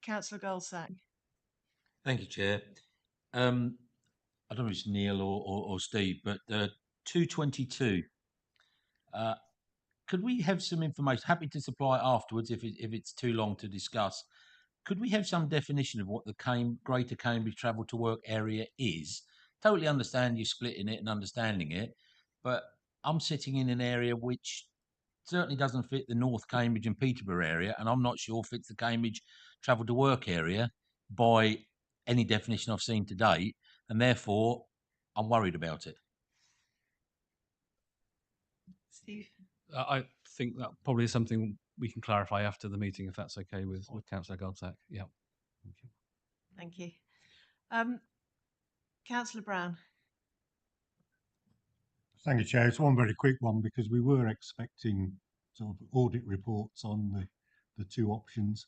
Councillor Goldsack. Thank you, Chair. I don't know if it's Neil or Steve, but 222. Could we have some information? Happy to supply afterwards if it's too long to discuss. Could we have some definition of what the Greater Cambridge Travel to Work area is? Totally understand you splitting it and understanding it, but I'm sitting in an area which certainly doesn't fit the North Cambridge and Peterborough area, and I'm not sure fits the Cambridge Travel to Work area by any definition I've seen to date, and therefore I'm worried about it. Steve? I think that probably is something we can clarify after the meeting, if that's okay with Councillor Goldsack. Yeah. Thank you. Councillor Brown. Thank you, Chair. It's one very quick one because we were expecting sort of audit reports on the two options,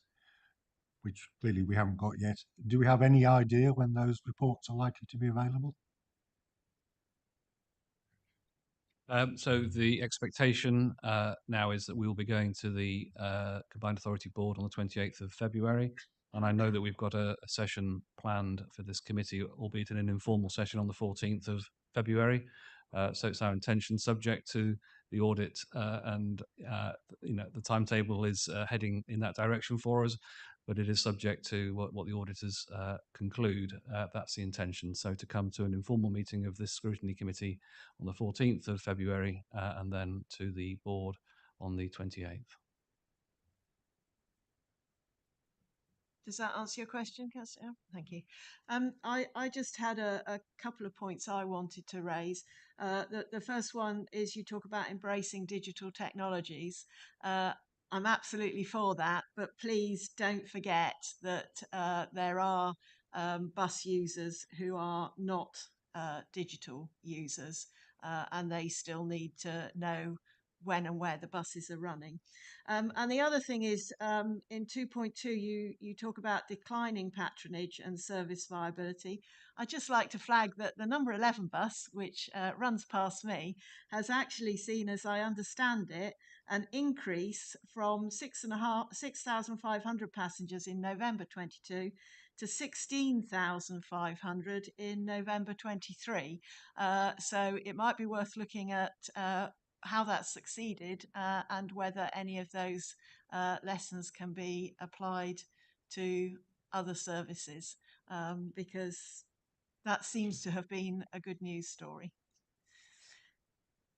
which clearly we haven't got yet. Do we have any idea when those reports are likely to be available? So the expectation now is that we will be going to the Combined Authority Board on the 28th of February. And I know that we've got a session planned for this committee, albeit in an informal session on the 14th of February. So it's our intention, subject to the audit and the timetable is heading in that direction for us, but it is subject to what the auditors conclude. That's the intention. So to come to an informal meeting of this scrutiny committee on the 14th of February and then to the board on the 28th. Does that answer your question, Councillor? Thank you. I just had a couple of points I wanted to raise. The first one is you talk about embracing digital technologies. I'm absolutely for that, but please don't forget that there are bus users who are not digital users, and they still need to know when and where the buses are running. And the other thing is in 2.2, you talk about declining patronage and service viability. I'd just like to flag that the number 11 bus, which runs past me, has actually seen, as I understand it, an increase from 6,500 passengers in November 22 to 16,500 in November 23. So it might be worth looking at how that's succeeded and whether any of those lessons can be applied to other services, because that seems to have been a good news story.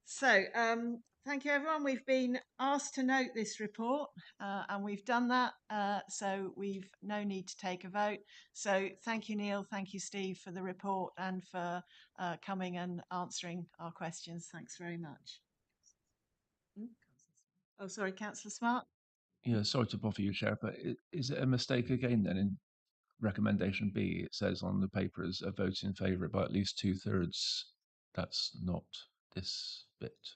So thank you, everyone. We've been asked to note this report and we've done that. So we've no need to take a vote. So thank you, Neil. Thank you, Steve, for the report and for coming and answering our questions. Thanks very much. Oh, sorry, Councillor Smart. Yeah, sorry to bother you, Chair, but is it a mistake again then in recommendation B? It says on the papers a vote in favour by at least 2/3. That's not this bit.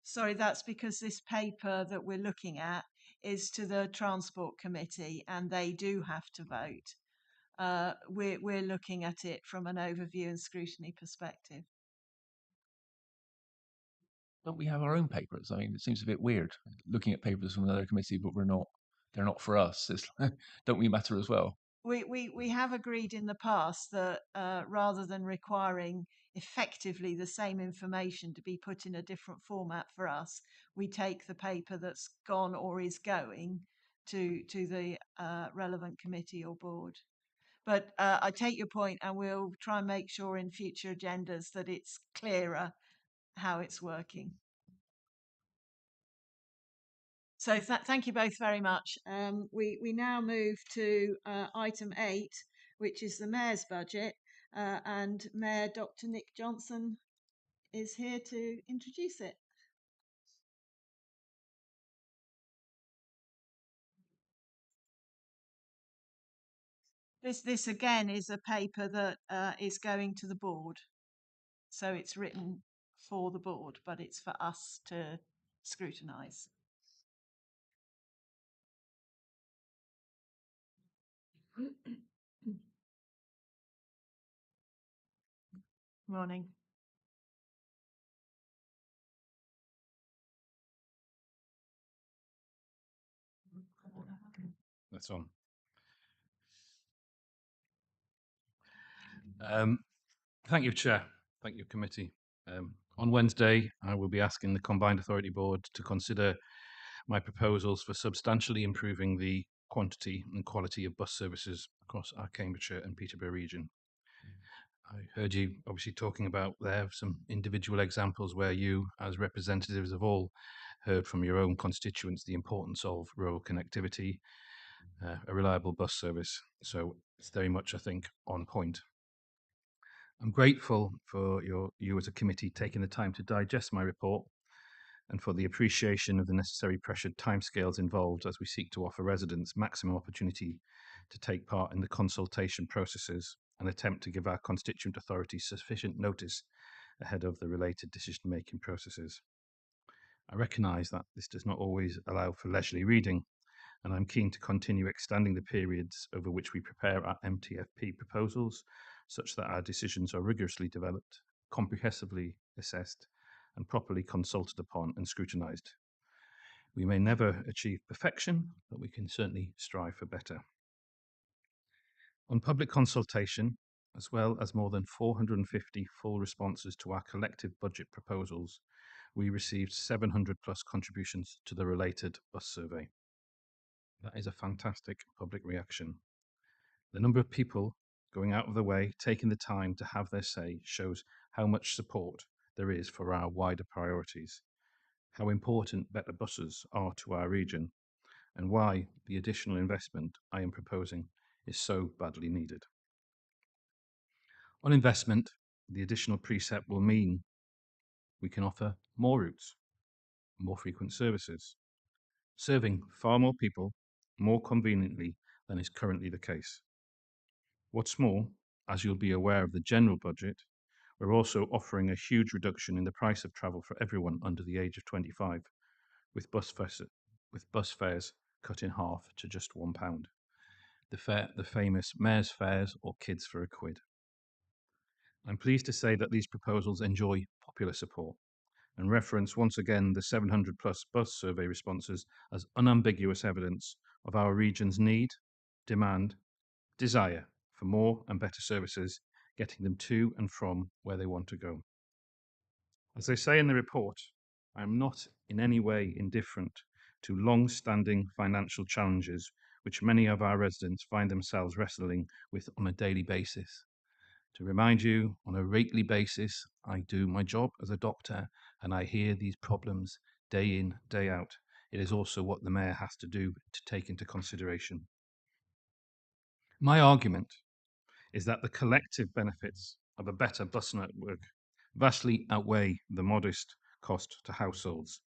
Sorry, that's because this paper that we're looking at is to the Transport Committee and they do have to vote. We're looking at it from an overview and scrutiny perspective. Don't we have our own papers? I mean, it seems a bit weird looking at papers from another committee, but we're not. They're not for us. It's like, don't we matter as well? We have agreed in the past that rather than requiring effectively the same information to be put in a different format for us, we take the paper that's gone or is going to the relevant committee or board. But I take your point and we'll try and make sure in future agendas that it's clearer how it's working. So thank you both very much. We now move to item 8, which is the Mayor's budget, and Mayor Dr. Nick Johnson is here to introduce it. This again is a paper that is going to the board. So it's written for the board, but it's for us to scrutinise. Morning. That's on. Thank you, Chair. Thank you, Committee. On Wednesday, I will be asking the Combined Authority Board to consider my proposals for substantially improving the quantity and quality of bus services across our Cambridgeshire and Peterborough region. I heard you obviously talking about there some individual examples where you, as representatives of all, heard from your own constituents the importance of rural connectivity, a reliable bus service. So it's very much, I think, on point. I'm grateful for you as a committee taking the time to digest my report and for the appreciation of the necessary pressured timescales involved as we seek to offer residents maximum opportunity to take part in the consultation processes and attempt to give our constituent authorities sufficient notice ahead of the related decision-making processes. I recognise that this does not always allow for leisurely reading, and I'm keen to continue extending the periods over which we prepare our MTFP proposals such that our decisions are rigorously developed, comprehensively assessed, and properly consulted upon and scrutinised. We may never achieve perfection, but we can certainly strive for better. On public consultation, as well as more than 450 full responses to our collective budget proposals, we received 700 plus contributions to the related bus survey. That is a fantastic public reaction. The number of people going out of the way, taking the time to have their say, shows how much support there is for our wider priorities, how important better buses are to our region, and why the additional investment I am proposing is so badly needed. On investment, the additional precept will mean we can offer more routes, more frequent services, serving far more people more conveniently than is currently the case. What's more, as you'll be aware of the general budget, we're also offering a huge reduction in the price of travel for everyone under the age of 25, with bus fares cut in half to just £1. The famous Mayor's Fares or Kids for a Quid. I'm pleased to say that these proposals enjoy popular support and reference once again the 700 plus bus survey responses as unambiguous evidence of our region's need, demand, desire for more and better services, getting them to and from where they want to go. As they say in the report, I am not in any way indifferent to long-standing financial challenges which many of our residents find themselves wrestling with on a daily basis. To remind you, on a weekly basis, I do my job as a doctor and I hear these problems day in, day out. It is also what the Mayor has to do to take into consideration. My argument is that the collective benefits of a better bus network vastly outweigh the modest cost to households,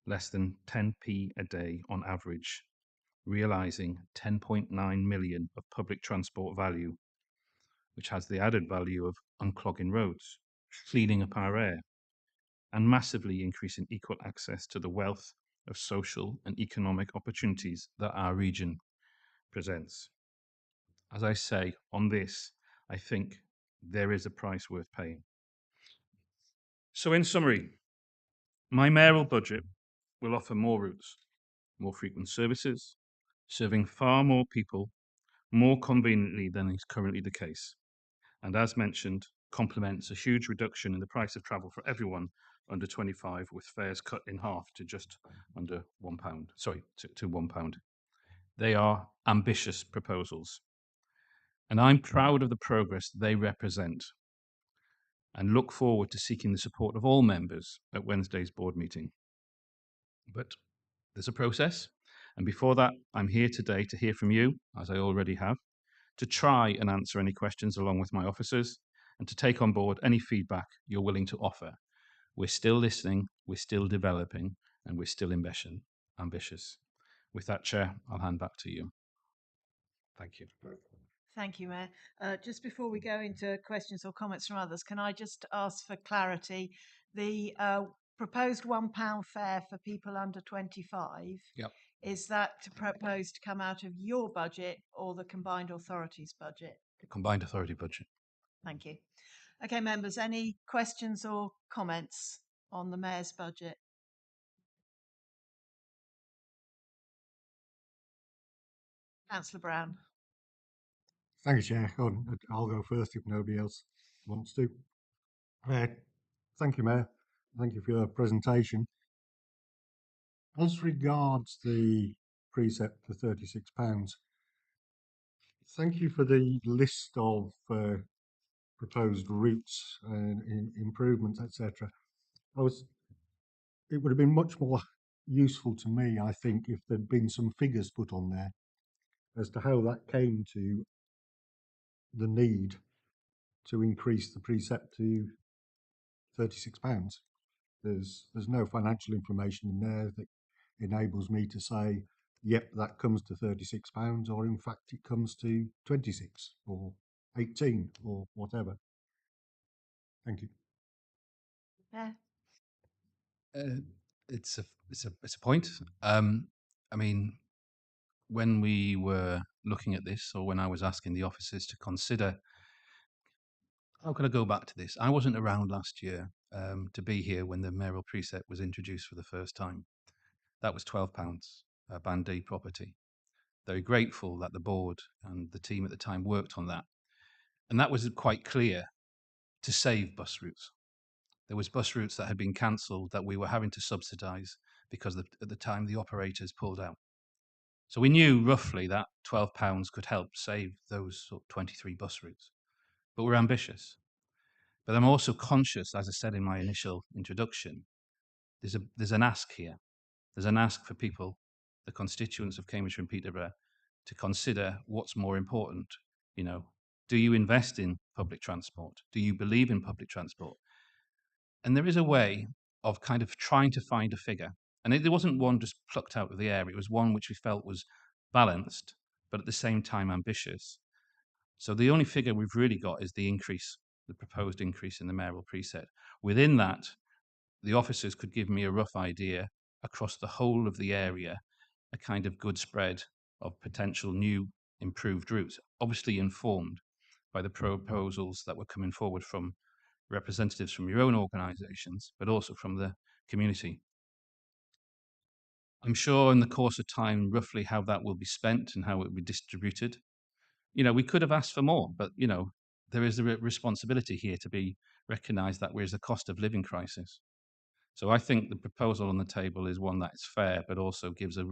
less than 10p a day on average, realising 10.9 million of public transport value, which has the added value of unclogging roads, cleaning up our air, and massively increasing equal access to the wealth of social and economic opportunities that our region presents. As I say, on this, I think there is a price worth paying. So in summary, my mayoral budget will offer more routes, more frequent services, serving far more people more conveniently than is currently the case. And as mentioned, complements a huge reduction in the price of travel for everyone under 25, with fares cut in half to just under £1. Sorry, to £1. They are ambitious proposals. And I'm proud of the progress they represent and look forward to seeking the support of all members at Wednesday's board meeting. But there's a process, and before that, I'm here today to hear from you, as I already have, to try and answer any questions along with my officers, and to take on board any feedback you're willing to offer. We're still listening, we're still developing, and we're still ambitious. With that, Chair, I'll hand back to you. Thank you. Thank you, Mayor. Just before we go into questions or comments from others, can I just ask for clarity? The proposed £1 fare for people under 25, Yep. is that proposed to come out of your budget or the combined authorities budget? Combined authority budget. Thank you. Okay, members, any questions or comments on the Mayor's budget? Councillor Brown. Thank you, Chair. I'll go first if nobody else wants to. Thank you, Mayor. Thank you for your presentation. As regards the precept for £36, thank you for the list of proposed routes and improvements, etc. It would have been much more useful to me, I think, if there'd been some figures put on there as to how that came to the need to increase the precept to £36. There's no financial information in there that enables me to say, yep, that comes to £36, or in fact it comes to 26 or 18 or whatever. Thank you. Yeah. It's a point. I mean, when we were looking at this, or when I was asking the officers to consider, how can I go back to this? I wasn't around last year to be here when the mayoral precept was introduced for the first time. That was £12, Band D property. Very grateful that the board and the team at the time worked on that. And that was quite clear to save bus routes. There was bus routes that had been cancelled that we were having to subsidise because at the time the operators pulled out. So we knew roughly that £12 could help save those 23 bus routes. But we're ambitious. But I'm also conscious, as I said in my initial introduction, there's an ask here. There's an ask for people, the constituents of Cambridge and Peterborough, to consider what's more important. You know, do you invest in public transport? Do you believe in public transport? And there is a way of kind of trying to find a figure. And there wasn't one just plucked out of the air. It was one which we felt was balanced, but at the same time ambitious. So the only figure we've really got is the increase, the proposed increase in the mayoral precept. Within that, the officers could give me a rough idea across the whole of the area, a kind of good spread of potential new improved routes, obviously informed by the proposals that were coming forward from representatives from your own organisations, but also from the community. I'm sure in the course of time, roughly how that will be spent and how it will be distributed. You know, we could have asked for more, but, you know, there is a responsibility here to be recognised that there is a cost of living crisis. So I think the proposal on the table is one that is fair, but also gives a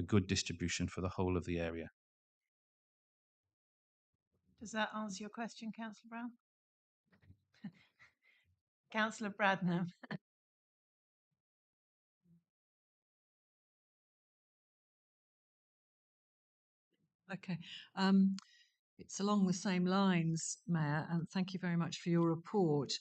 good distribution for the whole of the area. Does that answer your question, Councillor Brown? Councillor Bradnam. Okay. It's along the same lines, Mayor, and thank you very much for your report.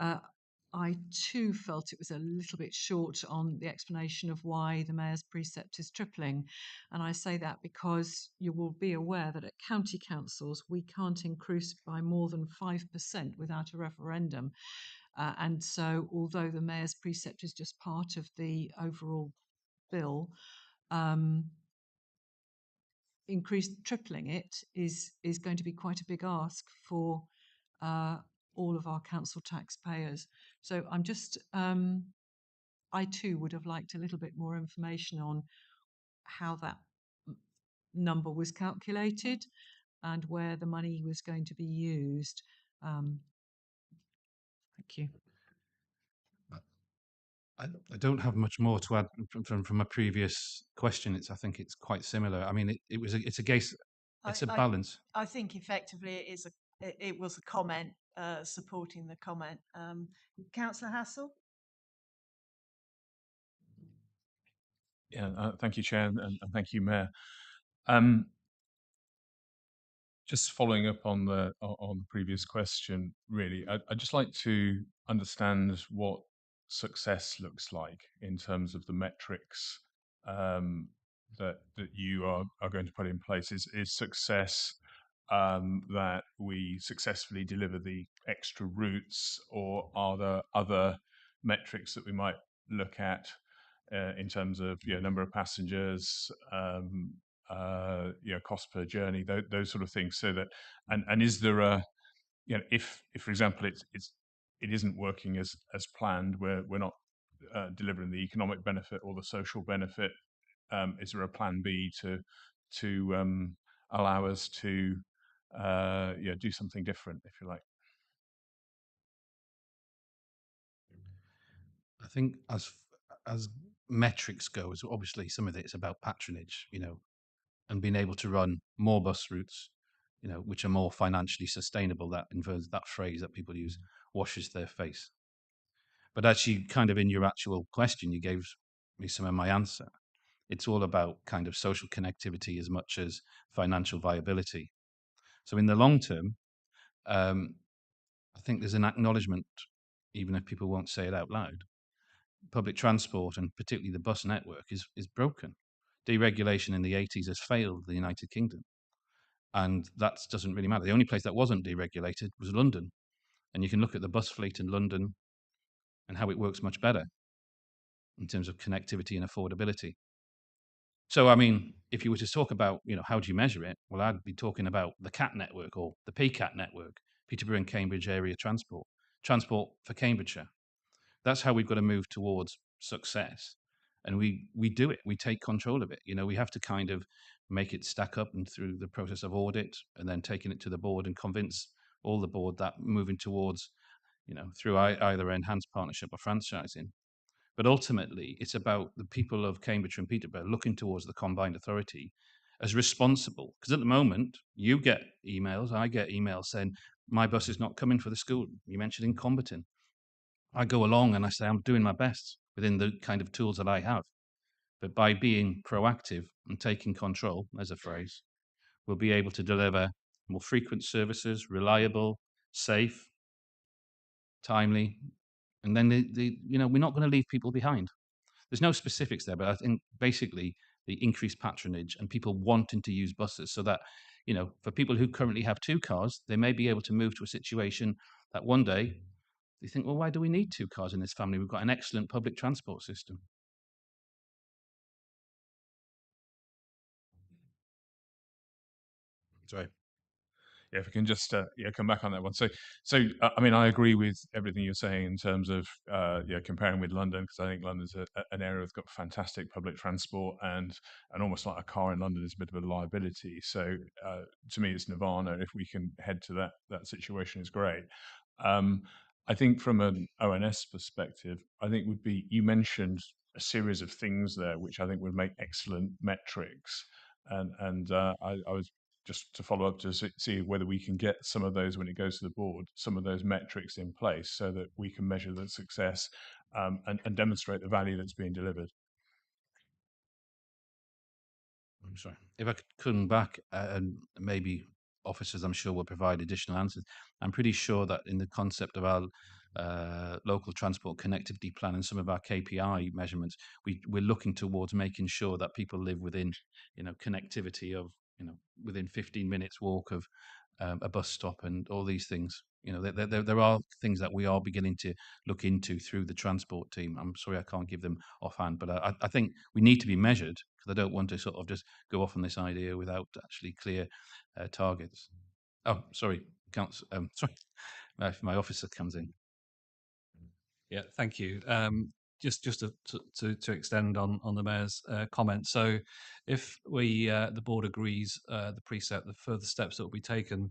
I too felt it was a little bit short on the explanation of why the Mayor's precept is tripling. And I say that because you will be aware that at county councils, we can't increase by more than 5% without a referendum. And so although the Mayor's precept is just part of the overall bill, tripling it is going to be quite a big ask for all of our council taxpayers. So I'm just, I too would have liked a little bit more information on how that number was calculated and where the money was going to be used. Thank you. I don't have much more to add from a previous question. I think it's quite similar. I mean, it's a case, it's a balance. I think effectively it was a comment supporting the comment. Councillor Hassel. Yeah, thank you, Chair, and thank you, Mayor. Just following up on the previous question, really, I'd just like to understand what success looks like in terms of the metrics that you are going to put in place. Is success that we successfully deliver the extra routes, or are there other metrics that we might look at in terms of number of passengers, cost per journey, those sort of things, so that and is there a if for example it isn't working as planned, we're not delivering the economic benefit or the social benefit, is there a plan B to allow us to do something different, if you like? I think as metrics go, is obviously some of it is about patronage, and being able to run more bus routes, which are more financially sustainable. That inverts that phrase that people use, washes their face. But actually, kind of in your actual question, you gave me some of my answer. It's all about kind of social connectivity as much as financial viability. So in the long term, I think there's an acknowledgement, even if people won't say it out loud, public transport and particularly the bus network is broken. Deregulation in the 80s has failed the United Kingdom, and that doesn't really matter. The only place that wasn't deregulated was London, and you can look at the bus fleet in London and how it works much better in terms of connectivity and affordability. So, I mean, if you were to talk about, how do you measure it? Well, I'd be talking about the CAT network or the PCAT network, Peterborough and Cambridge Area Transport, transport for Cambridgeshire. That's how we've got to move towards success. And we do it. We take control of it. We have to kind of make it stack up, and through the process of audit and then taking it to the board and convince all the board that moving towards, through either enhanced partnership or franchising. But ultimately, it's about the people of Cambridge and Peterborough looking towards the combined authority as responsible. Because at the moment, you get emails, I get emails saying, my bus is not coming for the school. You mentioned incompetent. I go along and I say, I'm doing my best within the kind of tools that I have. But by being proactive and taking control, as a phrase, we'll be able to deliver more frequent services, reliable, safe, timely, and then we're not going to leave people behind. There's no specifics there, but I think basically the increased patronage and people wanting to use buses, so that for people who currently have two cars, they may be able to move to a situation that one day they think, well, why do we need two cars in this family? We've got an excellent public transport system. Sorry. Yeah, if we can just come back on that one. So I mean, I agree with everything you're saying in terms of comparing with London, because I think London's an area that's got fantastic public transport, and almost like a car in London is a bit of a liability. So to me, it's nirvana. If we can head to that situation, is great. I think from an ONS perspective, I think you mentioned a series of things there which I think would make excellent metrics, and I was just to follow up to see whether we can get some of those when it goes to the board, some of those metrics in place, so that we can measure the success and demonstrate the value that's being delivered. I'm sorry. If I could come back, and maybe officers, I'm sure, will provide additional answers. I'm pretty sure that in the concept of our local transport connectivity plan and some of our KPI measurements, we're looking towards making sure that people live within, connectivity of, within 15 minutes walk of a bus stop and all these things. There are things that we are beginning to look into through the transport team. I'm sorry I can't give them offhand, but I think we need to be measured, because I don't want to sort of just go off on this idea without actually clear targets. Oh, sorry, sorry, if my officer comes in. Yeah, thank you. Just to extend on the mayor's comment. So, if the board agrees the precept, the further steps that will be taken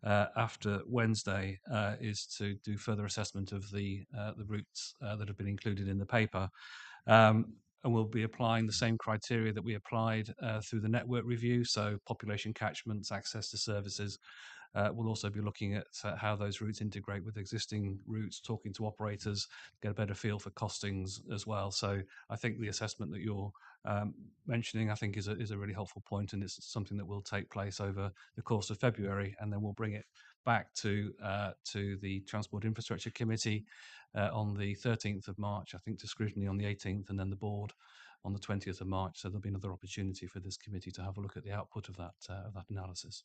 after Wednesday is to do further assessment of the routes that have been included in the paper. And we'll be applying the same criteria that we applied through the network review. So population catchments, access to services. We'll also be looking at how those routes integrate with existing routes, talking to operators, get a better feel for costings as well. So I think the assessment that you're mentioning, I think, is a really helpful point, and it's something that will take place over the course of February, and then we'll bring it back to the Transport Infrastructure Committee on the 13th of March, I think, to scrutiny on the 18th, and then the board on the 20th of March. So there'll be another opportunity for this committee to have a look at the output of that analysis.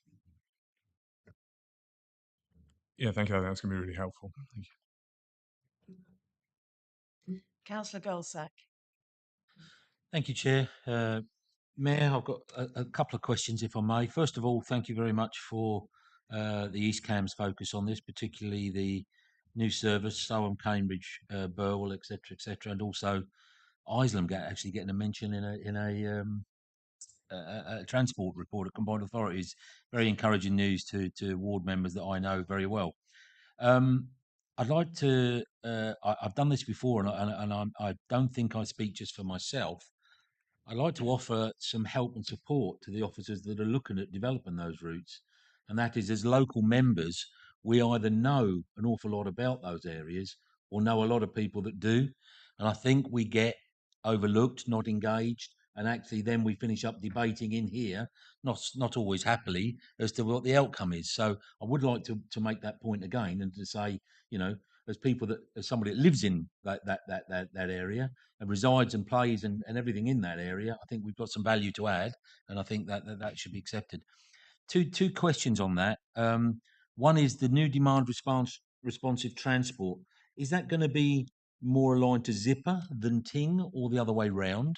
Yeah, thank you. I think that's going to be really helpful. Thank you. Councillor Goldsack. Thank you, Chair. Mayor, I've got a couple of questions, if I may. First of all, thank you very much for the East Cams focus on this, particularly the new service, Soham, Cambridge, Burwell, etc., and also Isleham actually getting a mention in a transport report at Combined Authorities. Very encouraging news to ward members that I know very well. I'd like to. I've done this before, I don't think I speak just for myself. I'd like to offer some help and support to the officers that are looking at developing those routes. And that is, as local members, we either know an awful lot about those areas or know a lot of people that do. And I think we get overlooked, not engaged, and actually then we finish up debating in here, not always happily, as to what the outcome is. So I would like to make that point again and to say, you know, as somebody that lives in that area and resides and plays and everything in that area, I think we've got some value to add, and I think that should be accepted. Two questions on that. One is the new responsive transport. Is that going to be more aligned to Zipper than Ting, or the other way round?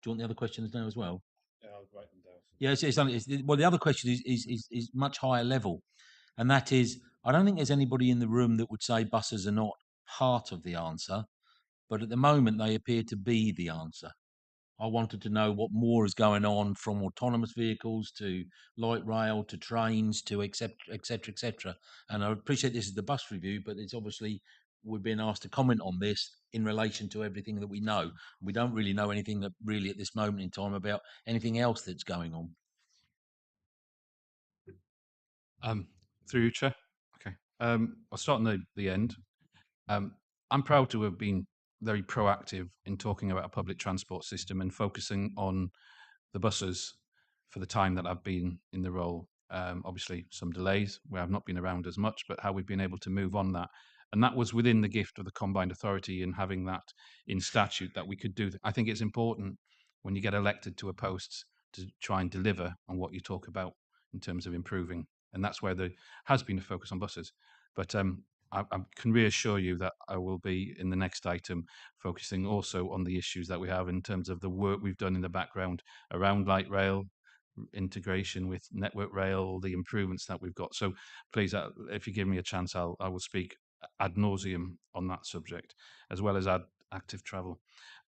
Do you want the other questions now as well? Yeah, I'll write them down. Yeah, well, the other question is much higher level, and that is, I don't think there's anybody in the room that would say buses are not part of the answer, but at the moment they appear to be the answer. I wanted to know what more is going on, from autonomous vehicles to light rail to trains to et cetera. And I appreciate this is the bus review, but it's obviously we're being asked to comment on this in relation to everything that we know. We don't really know anything that really at this moment in time about anything else that's going on. Through you, Chair. Okay. I'll start on the end. I'm proud to have been very proactive in talking about a public transport system and focusing on the buses for the time that I've been in the role. Obviously, some delays where I've not been around as much, but how we've been able to move on that. And that was within the gift of the combined authority in having that in statute that we could do. I think it's important when you get elected to a post to try and deliver on what you talk about in terms of improving. And that's where there has been a focus on buses. But I can reassure you that I will be in the next item focusing also on the issues that we have in terms of the work we've done in the background around light rail, integration with network rail, the improvements that we've got. So please, if you give me a chance, I will speak ad nauseum on that subject, as well as active travel.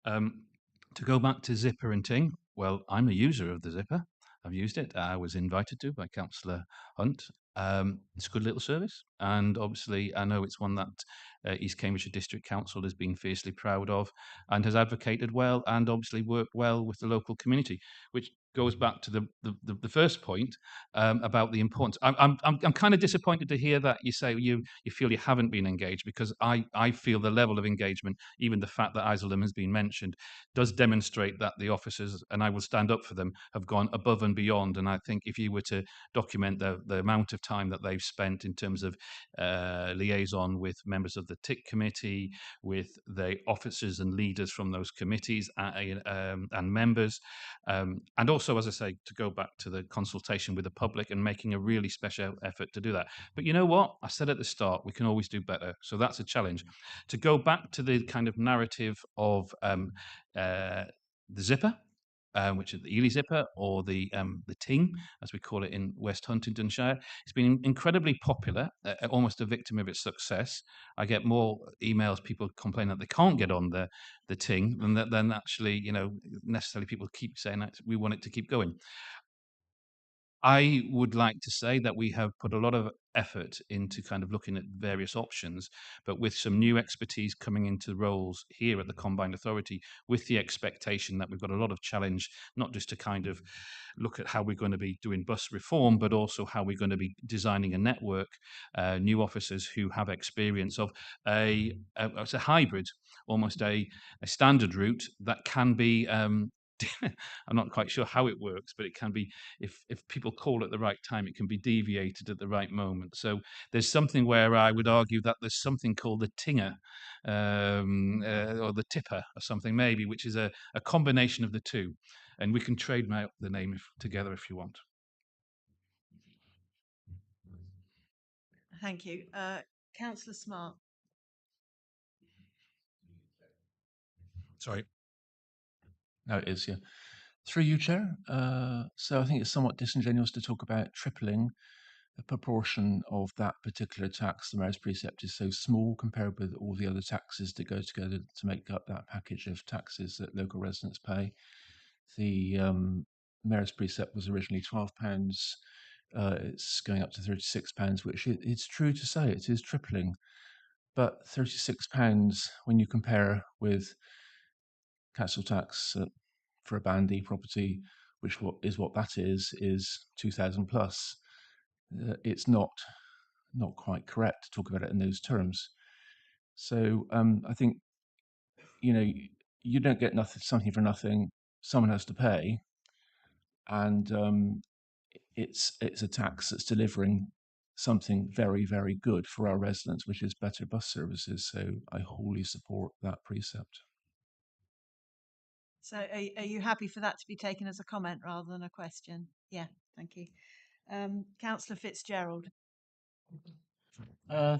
To go back to Zipper and Ting, well, I'm a user of the Zipper. I've used it. I was invited to by Councillor Hunt. It's a good little service, and obviously I know it's one that East Cambridgeshire District Council has been fiercely proud of and has advocated well, and obviously worked well with the local community, which goes back to the first point about the importance. I'm kind of disappointed to hear that you say you feel you haven't been engaged, because I feel the level of engagement, even the fact that Isleham has been mentioned, does demonstrate that the officers, and I will stand up for them, have gone above and beyond. And I think if you were to document the amount of time that they've spent in terms of liaison with members of the TIC committee, with the officers and leaders from those committees and members, and also, as I say, to go back to the consultation with the public and making a really special effort to do that. But you know what? I said at the start, we can always do better. So that's a challenge. To go back to the kind of narrative of the Zipper, which is the Ely Zipper, or the Ting, as we call it in West Huntingdonshire. It's been incredibly popular, almost a victim of its success. I get more emails, people complain that they can't get on the Ting than actually, necessarily people keep saying that we want it to keep going. I would like to say that we have put a lot of effort into kind of looking at various options, but with some new expertise coming into roles here at the Combined Authority, with the expectation that we've got a lot of challenge, not just to kind of look at how we're going to be doing bus reform, but also how we're going to be designing a network, new officers who have experience of it's a hybrid, almost a standard route that can be I'm not quite sure how it works, but it can be, if people call at the right time, it can be deviated at the right moment. So there's something where I would argue that there's something called the Tinger or the Tipper or something maybe, which is a combination of the two. And we can trademark the name together if you want. Thank you. Councillor Smart. Sorry. No, it is, yeah. Through you, Chair. So I think it's somewhat disingenuous to talk about tripling the proportion of that particular tax. The mayor's precept is so small compared with all the other taxes that go together to make up that package of taxes that local residents pay. The mayor's precept was originally £12. It's going up to £36, which it's true to say it is tripling. But £36, when you compare with council tax for a Band E property, which is what that is 2,000 plus. It's not quite correct to talk about it in those terms. So I think you don't get something for nothing. Someone has to pay, and it's a tax that's delivering something very, very good for our residents, which is better bus services. So I wholly support that precept. So are you happy for that to be taken as a comment rather than a question? Yeah, thank you. Councillor Fitzgerald.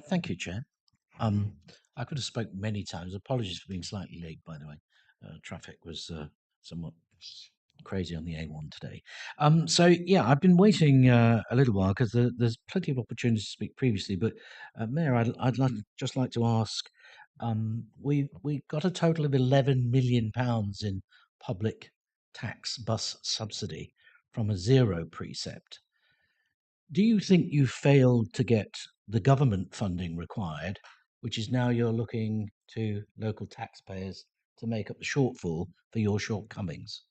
Thank you, Chair. I could have spoken many times. Apologies for being slightly late, by the way. Traffic was somewhat crazy on the A1 today. So yeah, I've been waiting a little while because there's plenty of opportunities to speak previously. But Mayor, I'd just like to ask. We got a total of £11 million in public tax bus subsidy from a zero precept. Do you think you failed to get the government funding required, which is now you're looking to local taxpayers to make up the shortfall for your shortcomings?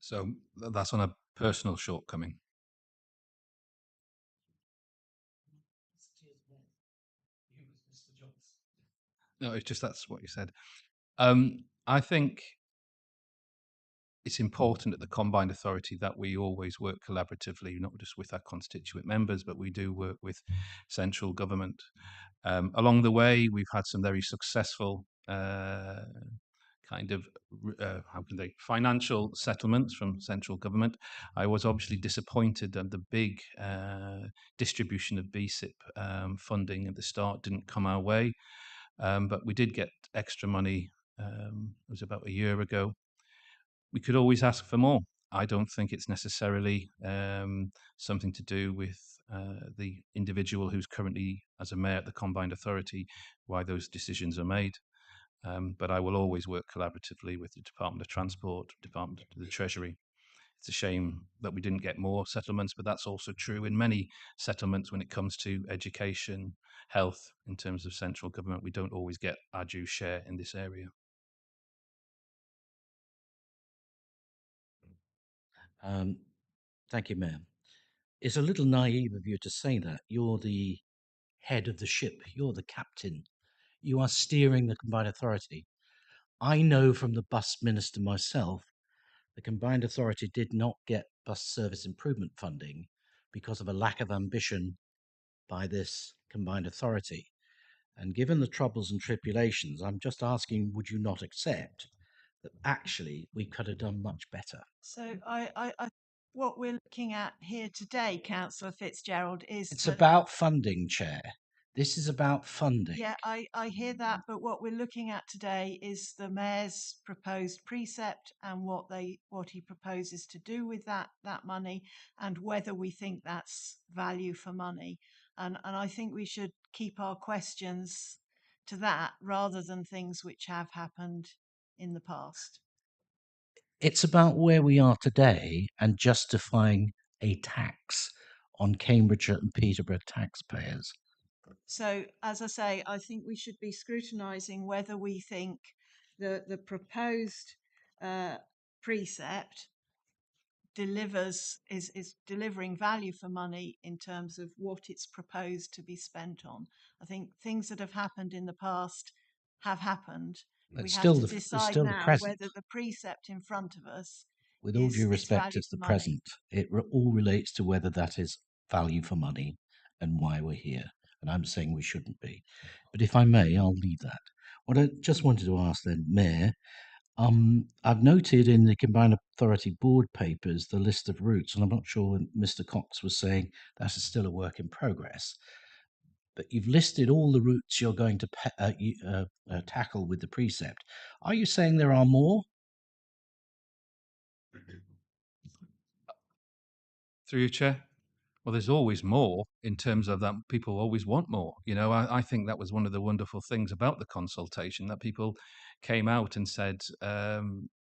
So that's on a personal shortcoming. No, it's just that's what you said. I think it's important at the combined authority that we always work collaboratively, not just with our constituent members, but we do work with central government. Along the way, we've had some very successful financial settlements from central government. I was obviously disappointed that the big distribution of BSIP funding at the start didn't come our way, but we did get extra money. It was about a year ago. We could always ask for more. I don't think it's necessarily something to do with the individual who's currently as a mayor at the combined authority, why those decisions are made. But I will always work collaboratively with the Department of Transport, Department of the Treasury. It's a shame that we didn't get more settlements, but that's also true in many settlements when it comes to education, health, in terms of central government. We don't always get our due share in this area. Thank you, Mayor. It's a little naive of you to say that. You're the head of the ship. You're the captain. You are steering the combined authority. I know from the bus minister myself, the combined authority did not get bus service improvement funding because of a lack of ambition by this combined authority. And given the troubles and tribulations, I'm just asking, would you not accept that actually we could have done much better? So what we're looking at here today, Councillor Fitzgerald, is It's that about funding, Chair. This is about funding. yeah, I hear that, but what we're looking at today is the mayor's proposed precept and what he proposes to do with that money, and whether we think that's value for money. And I think we should keep our questions to that rather than things which have happened in the past. It's about where we are today and justifying a tax on Cambridgeshire and Peterborough taxpayers. So, as I say, I think we should be scrutinising whether we think the proposed precept is delivering value for money in terms of what it's proposed to be spent on. I think things that have happened in the past have happened. We have to decide now whether the precept in front of us with all due respect, value it's the for money. present. It all relates to whether that is value for money and why we're here. And I'm saying we shouldn't be. But if I may, I'll leave that. What I just wanted to ask then, Mayor, I've noted in the Combined Authority board papers the list of routes, and I'm not sure when Mr. Cox was saying that is still a work in progress. But you've listed all the routes you're going to tackle with the precept. Are you saying there are more? Through your chair. Well, there's always more in terms of that. People always want more. You know, I think that was one of the wonderful things about the consultation, that people came out and said,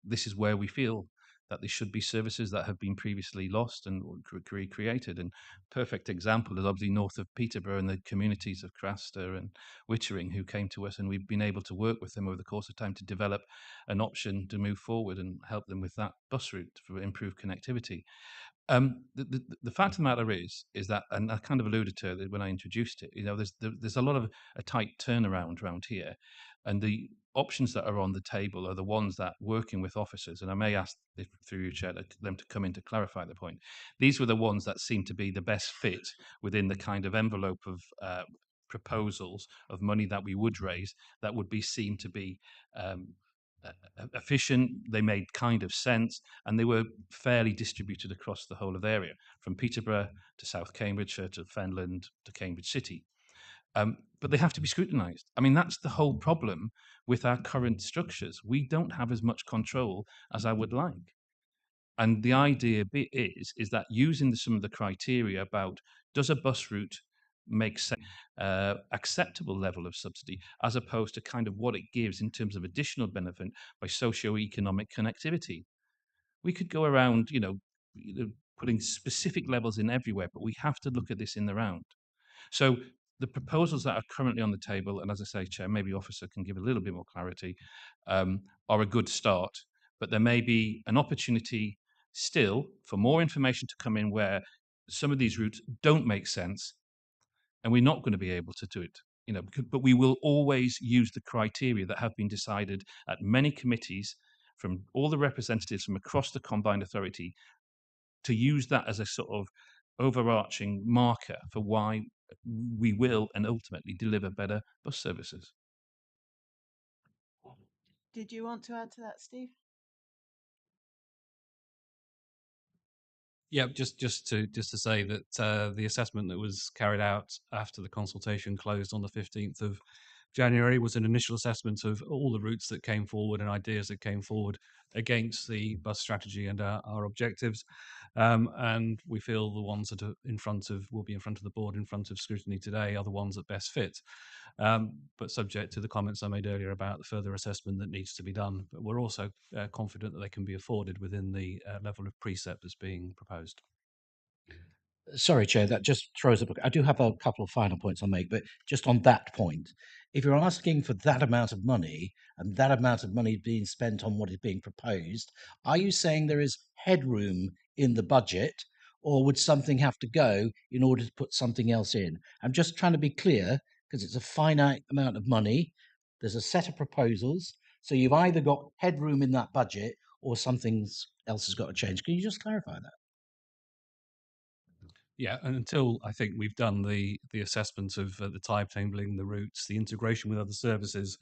this is where we feel that there should be services that have been previously lost and recreated. And perfect example is obviously north of Peterborough and the communities of Craster and Wittering who came to us, and we've been able to work with them over the course of time to develop an option to move forward and help them with that bus route for improved connectivity. The fact of the matter is that, and I kind of alluded to it when I introduced it. You know, there's a lot of a tight turnaround around here, and the options that are on the table are the ones that working with officers. And I may ask if, through your chair, them to come in to clarify the point. These were the ones that seem to be the best fit within the kind of envelope of proposals of money that we would raise that would be seen to be um, efficient. They made kind of sense, and they were fairly distributed across the whole of the area, from Peterborough to South Cambridgeshire to Fenland to Cambridge City. But they have to be scrutinised. I mean, that's the whole problem with our current structures. We don't have as much control as I would like. And the idea is that using some of the criteria about, does a bus route make sense, acceptable level of subsidy, as opposed to kind of what it gives in terms of additional benefit by socio-economic connectivity. We could go around, putting specific levels in everywhere, but we have to look at this in the round. So the proposals that are currently on the table, and as I say, Chair, maybe Officer can give a little bit more clarity, are a good start. But there may be an opportunity still for more information to come in where some of these routes don't make sense, and we're not going to be able to do it. But we will always use the criteria that have been decided at many committees from all the representatives from across the combined authority, to use that as a sort of overarching marker for why we will and ultimately deliver better bus services. Did you want to add to that, Steve? Yeah, just to say that the assessment that was carried out after the consultation closed on the 15th of January was an initial assessment of all the routes that came forward and ideas that came forward against the bus strategy and our objectives. And we feel the ones that are will be in front of the board, in front of scrutiny today, are the ones that best fit. But subject to the comments I made earlier about the further assessment that needs to be done. But we're also confident that they can be afforded within the level of precept that's being proposed. Sorry, Chair, that just throws up. I do have a couple of final points I'll make, but just on that point, if you're asking for that amount of money and that amount of money being spent on what is being proposed, are you saying there is headroom in the budget, or would something have to go in order to put something else in? I'm just trying to be clear because it's a finite amount of money. There's a set of proposals. So you've either got headroom in that budget or something else has got to change. Can you just clarify that? Yeah, and until I think we've done the assessment of the timetabling, the routes, the integration with other services,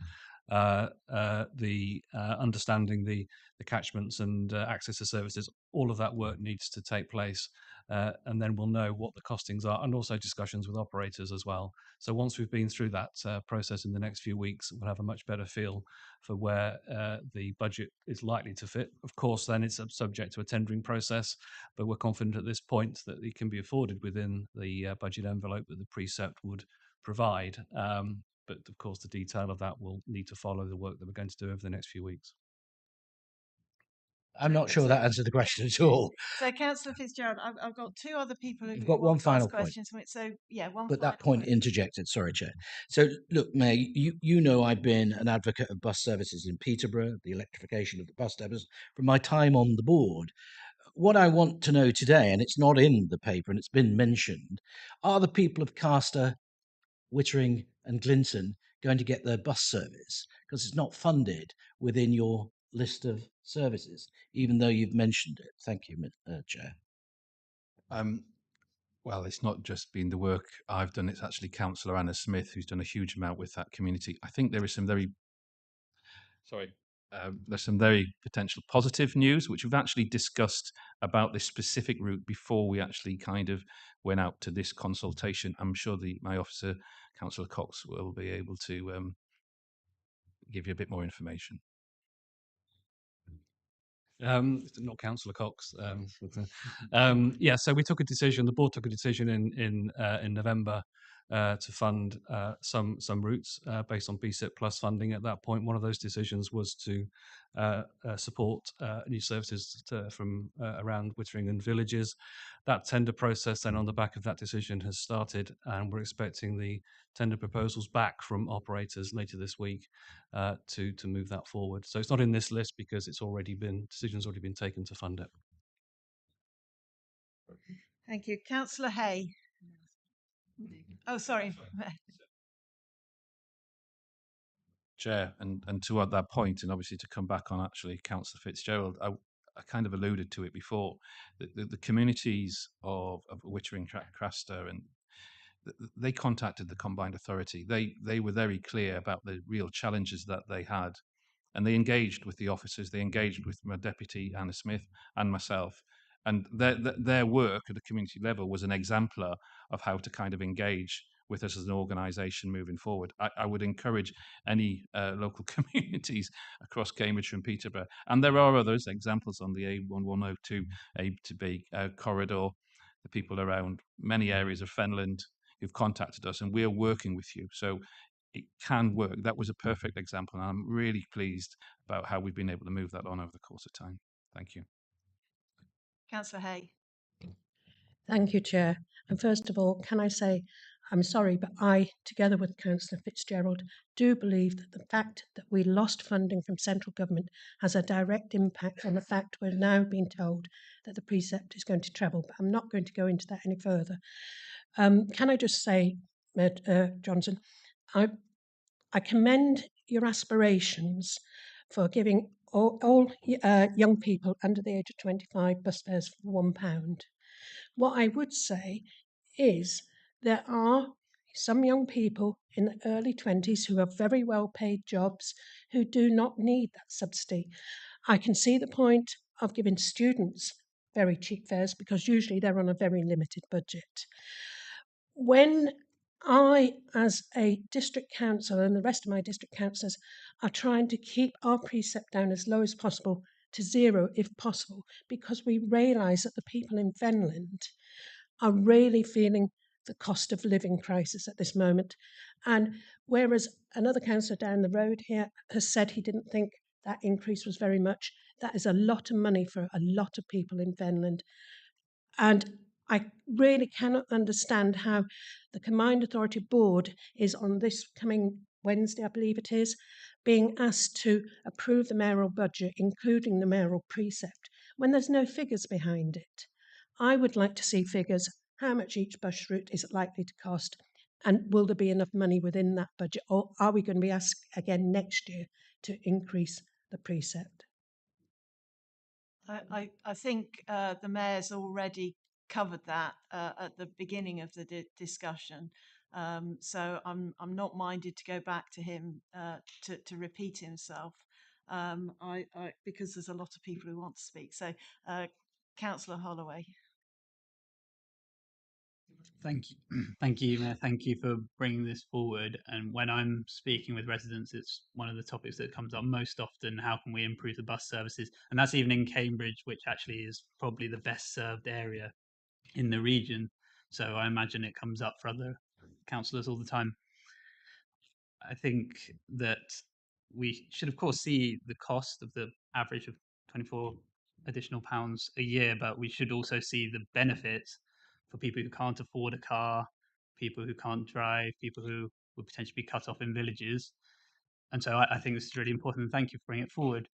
the understanding the catchments and access to services, all of that work needs to take place, and then we'll know what the costings are, and also discussions with operators as well. So once we've been through that process in the next few weeks, we'll have a much better feel for where the budget is likely to fit. Of course, then it's subject to a tendering process, but we're confident at this point that it can be afforded within the budget envelope that the precept would provide. But of course, the detail of that will need to follow the work that we're going to do over the next few weeks. I'm not sure that answered the question at all. So, Councillor Fitzgerald, I've got two other people who You've got want one to ask final point. questions. So, yeah, one. But final that point interjected. Sorry, Chair. So, look, Mayor, you know I've been an advocate of bus services in Peterborough, the electrification of the bus depots, from my time on the board. What I want to know today, and it's not in the paper and it's been mentioned, are the people of Caster, Wittering and Glinton going to get their bus service? Because it's not funded within your list of services, even though you've mentioned it. Thank you, Chair. Well, it's not just been the work I've done, it's actually Councillor Anna Smith who's done a huge amount with that community. I think there is some very... Sorry. there's some very potential positive news, which we've actually discussed about this specific route before we actually kind of went out to this consultation. I'm sure my officer, Councillor Cox, will be able to give you a bit more information. Not Councillor Cox. Yeah, so we took a decision. The board took a decision in November to fund some routes based on BSIP plus funding. At that point, one of those decisions was to support new services from around Witteringen villages. That tender process, then on the back of that decision, has started, and we're expecting the tender proposals back from operators later this week to move that forward. So it's not in this list because decisions already been taken to fund it. Thank you. Councillor Hay. Oh, sorry. Chair, and to that point, and obviously to come back on actually Councillor Fitzgerald, I kind of alluded to it before, the communities of Wittering, Craster, and they contacted the combined authority. They were very clear about the real challenges that they had, and they engaged with the officers. They engaged with my deputy Anna Smith and myself, and their work at the community level was an exemplar of how to kind of engage with us as an organisation moving forward. I would encourage any local communities across Cambridge and Peterborough, and there are others, examples on the A1102 A to B corridor, the people around many areas of Fenland who've contacted us, and we're working with you. So it can work. That was a perfect example, and I'm really pleased about how we've been able to move that on over the course of time. Thank you. Councillor Hay. Thank you, Chair. And first of all, can I say, I'm sorry, but I, together with Councillor Fitzgerald, do believe that the fact that we lost funding from central government has a direct impact on the fact we're now being told that the precept is going to treble. But I'm not going to go into that any further. Can I just say, Johnson, I commend your aspirations for giving all young people under the age of 25 bus fares for £1. What I would say is there are some young people in the early 20s who have very well paid jobs who do not need that subsidy. I can see the point of giving students very cheap fares because usually they're on a very limited budget. When I, as a district councillor, and the rest of my district councillors are trying to keep our precept down as low as possible to zero if possible, because we realise that the people in Fenland are really feeling the cost of living crisis at this moment. And whereas another councillor down the road here has said he didn't think that increase was very much, that is a lot of money for a lot of people in Fenland. And I really cannot understand how the Combined Authority Board is on this coming Wednesday, I believe it is, being asked to approve the mayoral budget, including the mayoral precept, when there's no figures behind it. I would like to see figures, how much each bus route is likely to cost, and will there be enough money within that budget, or are we going to be asked again next year to increase the precept? I think the mayor's already covered that at the beginning of the discussion. So I'm not minded to go back to him to repeat himself. Because there's a lot of people who want to speak. So, Councillor Holloway. Thank you, thank you, Mayor. Thank you for bringing this forward. And when I'm speaking with residents, it's one of the topics that comes up most often. How can we improve the bus services? And that's even in Cambridge, which actually is probably the best served area in the region. So I imagine it comes up for other councillors all the time. I think that we should, of course, see the cost of the average of 24 additional pounds a year, but we should also see the benefits for people who can't afford a car, people who can't drive, people who would potentially be cut off in villages. And so I think this is really important. And thank you for bringing it forward.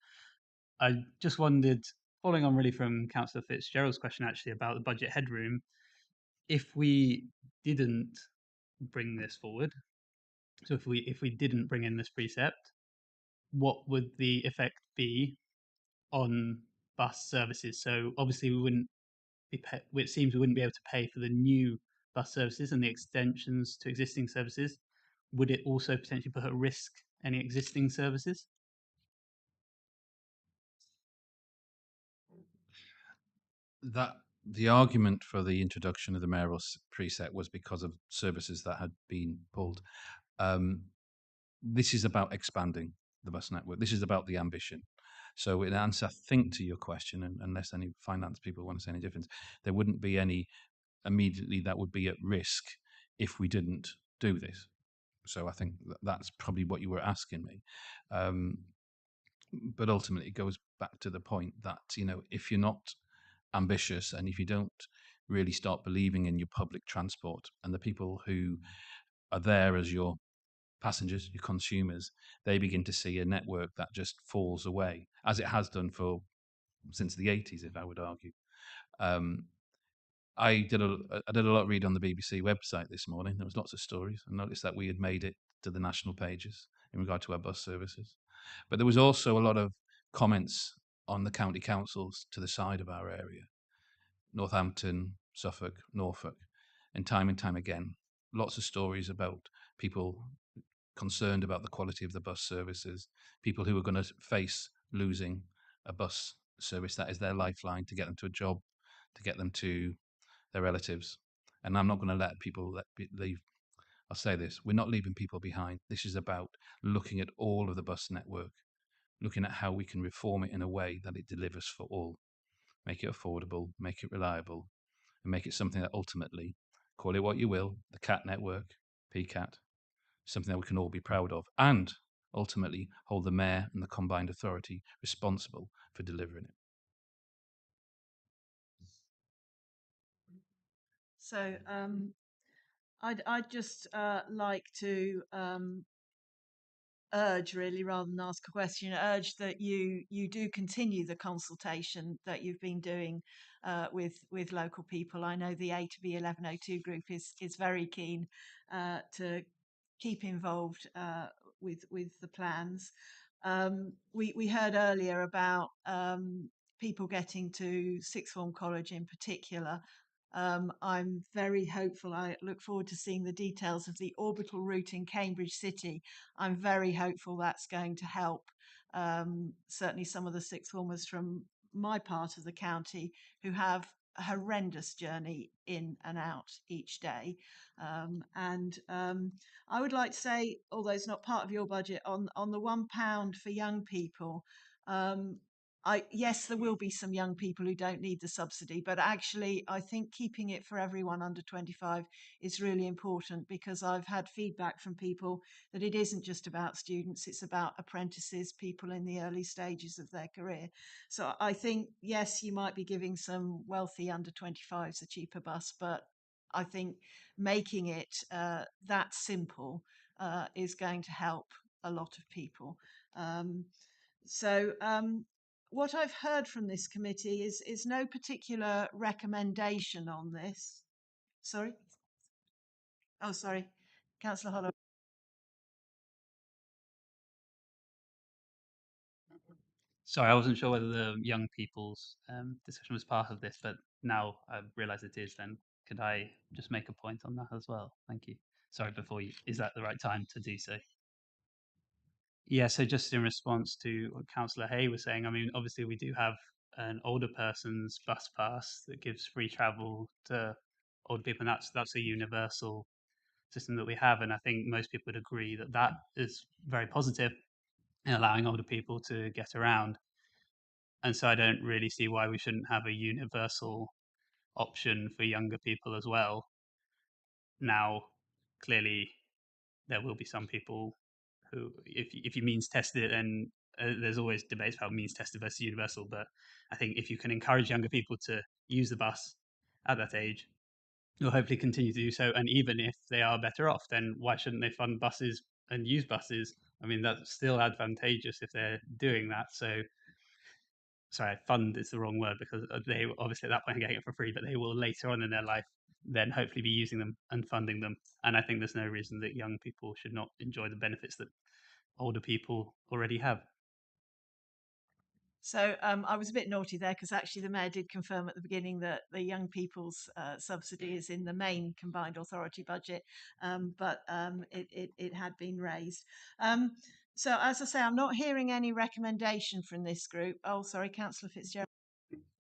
I just wondered, following on really from Councillor Fitzgerald's question actually about the budget headroom, if we didn't bring this forward, so if we didn't bring in this precept, what would the effect be on bus services? So obviously we wouldn't be it seems we wouldn't be able to pay for the new bus services and the extensions to existing services. Would it also potentially put at risk any existing services? that the argument for the introduction of the mayoral preset was because of services that had been pulled. This is about expanding the bus network. This is about the ambition. So in answer, I think, to your question, and unless any finance people want to say any difference, there wouldn't be any immediately that would be at risk if we didn't do this. So I think that's probably what you were asking me. But ultimately, it goes back to the point that, if you're not ambitious and if you don't really start believing in your public transport and the people who are there as your passengers, your consumers, they begin to see a network that just falls away, as it has done since the 80s, if I would argue. I did a lot of read on the BBC website this morning. There was lots of stories. I noticed that we had made it to the national pages in regard to our bus services. But there was also a lot of comments on the county councils to the side of our area, Northampton, Suffolk, Norfolk, and time again, lots of stories about people concerned about the quality of the bus services, people who are going to face losing a bus service that is their lifeline to get them to a job, to get them to their relatives. And I'm not going to let people leave. I'll say this, we're not leaving people behind. This is about looking at all of the bus network, looking at how we can reform it in a way that it delivers for all. Make it affordable, make it reliable, and make it something that ultimately, call it what you will, the CAT network, PCAT, something that we can all be proud of, and ultimately hold the mayor and the combined authority responsible for delivering it. So I'd just like to urge, really, rather than ask a question, urge that you do continue the consultation that you've been doing with local people. I know the A to B 1102 group is very keen to keep involved with the plans. We heard earlier about people getting to sixth form college in particular. I'm very hopeful. I look forward to seeing the details of the orbital route in Cambridge City. I'm very hopeful that's going to help certainly some of the sixth formers from my part of the county who have a horrendous journey in and out each day. I would like to say, although it's not part of your budget, on the £1 for young people, yes, there will be some young people who don't need the subsidy, but actually I think keeping it for everyone under 25 is really important, because I've had feedback from people that it isn't just about students, it's about apprentices, people in the early stages of their career. So I think, yes, you might be giving some wealthy under 25s a cheaper bus, but I think making it that simple is going to help a lot of people. What I've heard from this committee is no particular recommendation on this. Sorry? Oh, sorry. Councillor Holloway. Sorry, I wasn't sure whether the young people's discussion was part of this, but now I realise it is. Then could I just make a point on that as well? Thank you. Sorry, is that the right time to do so? Yeah, so just in response to what Councillor Hay was saying, I mean, obviously we do have an older person's bus pass that gives free travel to older people, and that's a universal system that we have, and I think most people would agree that that is very positive in allowing older people to get around. And so I don't really see why we shouldn't have a universal option for younger people as well. Now, clearly, there will be some people who, if you means tested it, then there's always debates about means tested versus universal. But I think if you can encourage younger people to use the bus at that age, you'll hopefully continue to do so. And even if they are better off, then why shouldn't they fund buses and use buses? I mean, that's still advantageous if they're doing that. So, sorry, fund is the wrong word, because they obviously at that point are getting it for free, but they will later on in their life then hopefully be using them and funding them. And I think there's no reason that young people should not enjoy the benefits that older people already have. So I was a bit naughty there, because actually the Mayor did confirm at the beginning that the young people's subsidy is in the main combined authority budget, but it had been raised. So as I say, I'm not hearing any recommendation from this group. Oh, sorry, Councillor Fitzgerald.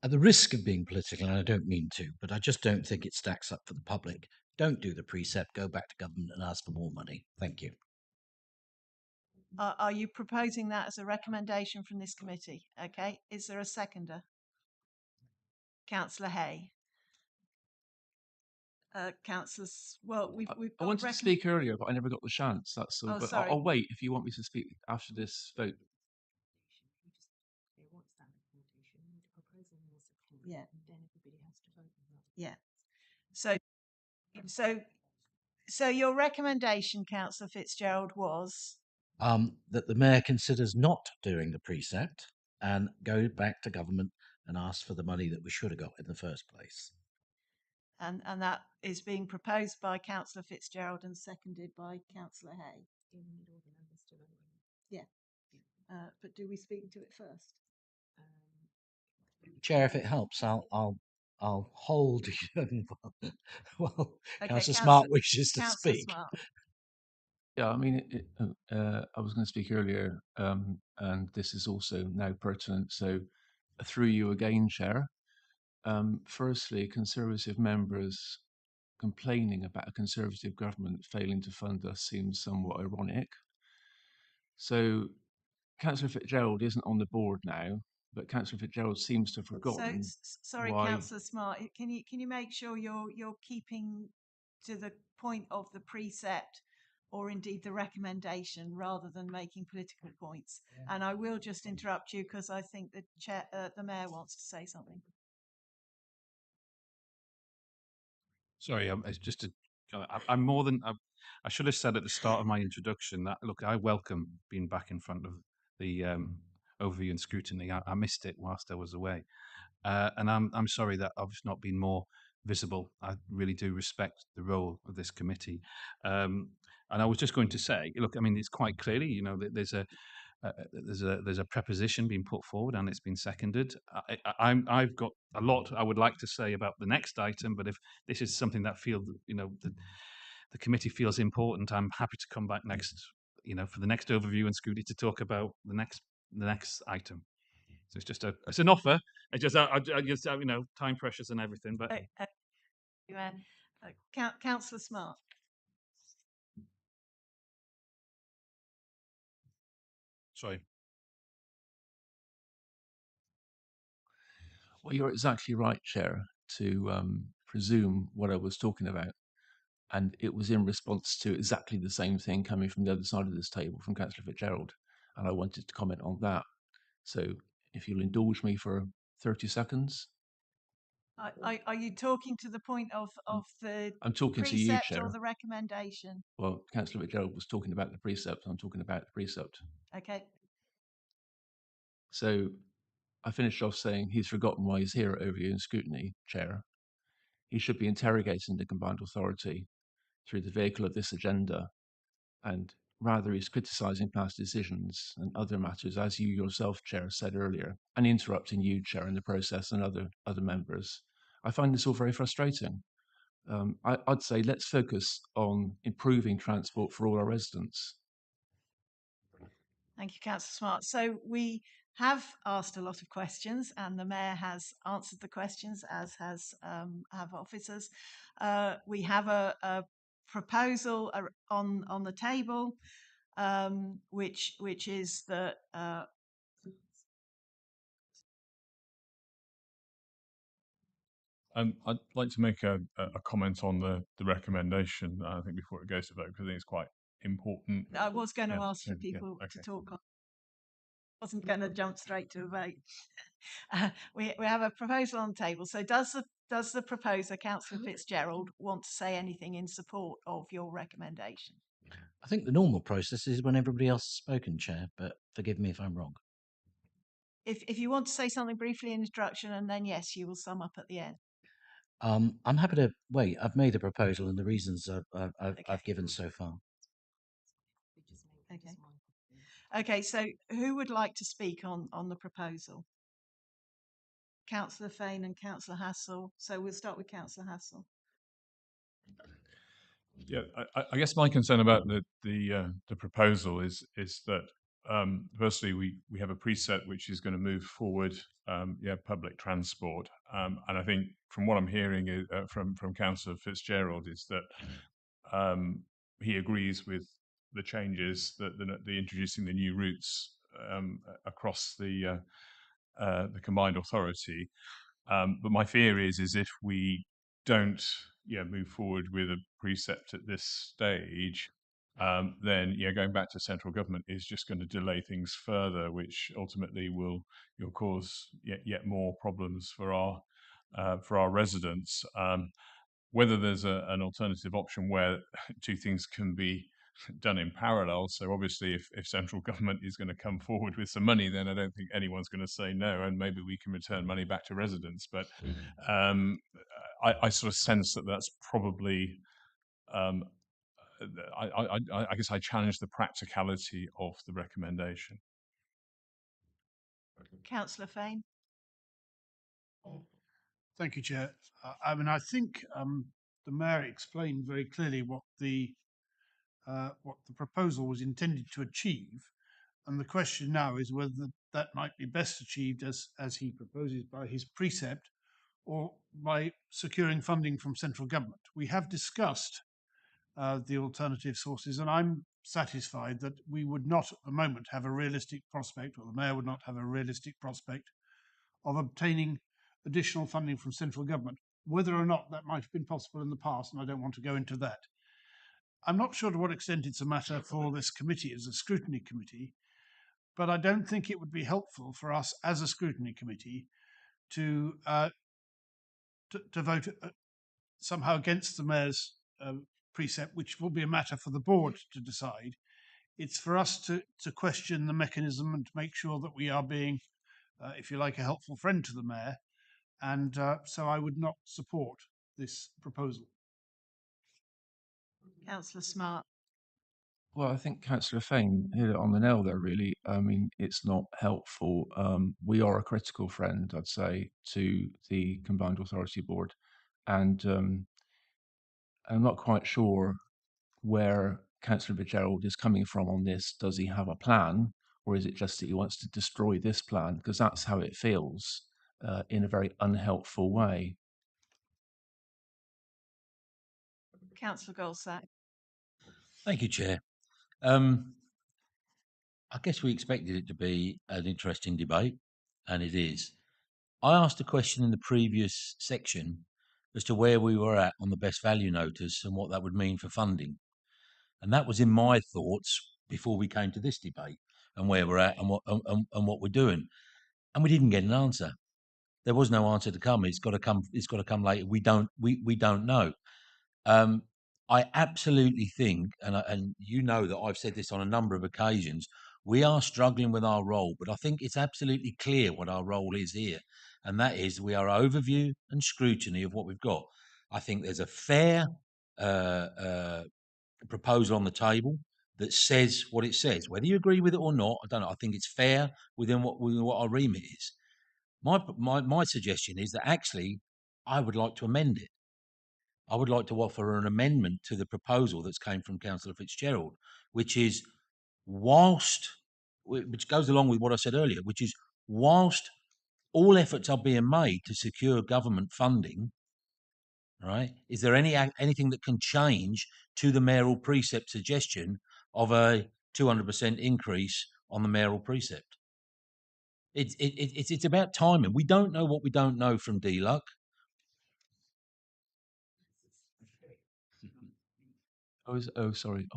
At the risk of being political, and I don't mean to, but I just don't think it stacks up for the public. Don't do the precept, go back to government and ask for more money. Thank you. Are you proposing that as a recommendation from this committee? Okay. Is there a seconder? Councillor Hay. Councillors, well, we've I got wanted to speak earlier, but I never got the chance. That's all. Oh, But sorry. I'll wait if you want me to speak after this vote. Yeah. Yeah. So your recommendation, Councillor Fitzgerald, was That the mayor considers not doing the precept and go back to government and ask for the money that we should have got in the first place. and that is being proposed by Councillor Fitzgerald and seconded by Councillor Hay. Yeah. But do we speak to it first? Chair, if it helps, I'll hold. Well, Okay, Councillor Smart wishes to Councillor speak. Smart. Yeah, I mean, I was going to speak earlier, and this is also now pertinent. So, through you again, Chair. Firstly, Conservative members complaining about a Conservative government failing to fund us seems somewhat ironic. So, Councillor Fitzgerald isn't on the board now, but Councillor Fitzgerald seems to have forgotten Sorry, why. Councillor Smart. Can you make sure you're keeping to the point of the precept, or indeed the recommendation, rather than making political points? And I will just interrupt you because I think the mayor wants to say something. Sorry, it's just I'm more than I should have said at the start of my introduction that look, I welcome being back in front of the overview and scrutiny. I missed it whilst I was away, and I'm sorry that I've not been more visible. I really do respect the role of this committee, and I was just going to say, look, I mean, it's quite clearly, you know, that there's a preposition being put forward and it's been seconded. I've got a lot I would like to say about the next item, but if this is something that the committee feels important, I'm happy to come back next, for the next overview and scrutiny to talk about the next item. So it's an offer. It's just I just time pressures and everything, but. Councillor Smart. Sorry. Well, you're exactly right, Chair, to presume what I was talking about. And it was in response to exactly the same thing coming from the other side of this table from Councillor Fitzgerald. And I wanted to comment on that. So if you'll indulge me for 30 seconds. Are you talking to the point of the I'm talking precept to you, Chair. or the recommendation? Well, Councillor Fitzgerald was talking about the precept. I'm talking about the precept. Okay. So I finished off saying he's forgotten why he's here at Overview and Scrutiny, Chair. He should be interrogating the combined authority through the vehicle of this agenda, and rather he's criticising past decisions and other matters, as you yourself, Chair, said earlier, and interrupting you, Chair, in the process and other members. I find this all very frustrating. I'd say let's focus on improving transport for all our residents. Thank you, Councillor Smart. So we have asked a lot of questions, and the mayor has answered the questions, as have officers. We have a proposal on the table, which is that. I'd like to make a comment on the recommendation, I think, before it goes to vote, because I think it's quite important. I was going to ask for people to talk on. I wasn't going to jump straight to a vote. We have a proposal on the table. So does the proposer, Councillor Fitzgerald, want to say anything in support of your recommendation? I think the normal process is when everybody else has spoken, Chair, but forgive me if I'm wrong. If you want to say something briefly in introduction, and then yes, you will sum up at the end. I'm happy to wait. I've made the proposal and the reasons I've given so far. Okay. Okay, so who would like to speak on the proposal? Councillor Fane and Councillor Hassel. So we'll start with Councillor Hassel. Yeah, I guess my concern about the proposal is that firstly, we have a precept which is going to move forward, public transport, and I think from what I'm hearing from Councillor Fitzgerald is that he agrees with the changes that the introducing the new routes across the combined authority. But my fear is if we don't move forward with a precept at this stage, then going back to central government is just going to delay things further, which ultimately will cause yet more problems for our residents. Whether there's an alternative option where two things can be done in parallel. So obviously, if central government is going to come forward with some money, then I don't think anyone's going to say no, and maybe we can return money back to residents. But I sort of sense that that's probably. I guess I challenge the practicality of the recommendation. Councillor Fane. Thank you, Chair. I mean, I think the Mayor explained very clearly what the proposal was intended to achieve, and the question now is whether that might be best achieved as he proposes by his precept, or by securing funding from central government. We have discussed the alternative sources, and I'm satisfied that we would not at the moment have a realistic prospect, or the Mayor would not have a realistic prospect of obtaining additional funding from central government. Whether or not that might have been possible in the past, and I don't want to go into that. I'm not sure to what extent it's a matter for this committee as a scrutiny committee, but I don't think it would be helpful for us as a scrutiny committee to vote somehow against the Mayor's precept, which will be a matter for the board to decide. It's for us to question the mechanism and to make sure that we are being, if you like, a helpful friend to the Mayor. And so I would not support this proposal. Councillor Smart. Well, I think Councillor Fane hit it on the nail there, really. I mean, it's not helpful. We are a critical friend, I'd say, to the Combined Authority Board. And I'm not quite sure where Councillor Fitzgerald is coming from on this. Does he have a plan? Or is it just that he wants to destroy this plan? Because that's how it feels in a very unhelpful way. Councillor Goldsack. Thank you, Chair. I guess we expected it to be an interesting debate, and it is. I asked a question in the previous section as to where we were at on the best value notice and what that would mean for funding. And that was in my thoughts before we came to this debate and where we're at and what we're doing. And we didn't get an answer. There was no answer to come. It's got to come. It's got to come later. We don't know. I absolutely think, and you know that I've said this on a number of occasions, we are struggling with our role, but I think it's absolutely clear what our role is here, and that is we are overview and scrutiny of what we've got. I think there's a fair proposal on the table that says what it says. Whether you agree with it or not, I don't know. I think it's fair within what our remit is. My suggestion is that actually I would like to amend it. I would like to offer an amendment to the proposal that's came from Councillor Fitzgerald, which is which goes along with what I said earlier, which is whilst all efforts are being made to secure government funding, right? Is there anything that can change to the mayoral precept suggestion of a 200% increase on the mayoral precept? It's about timing. We don't know what we don't know from DLUC. Sorry. Sorry.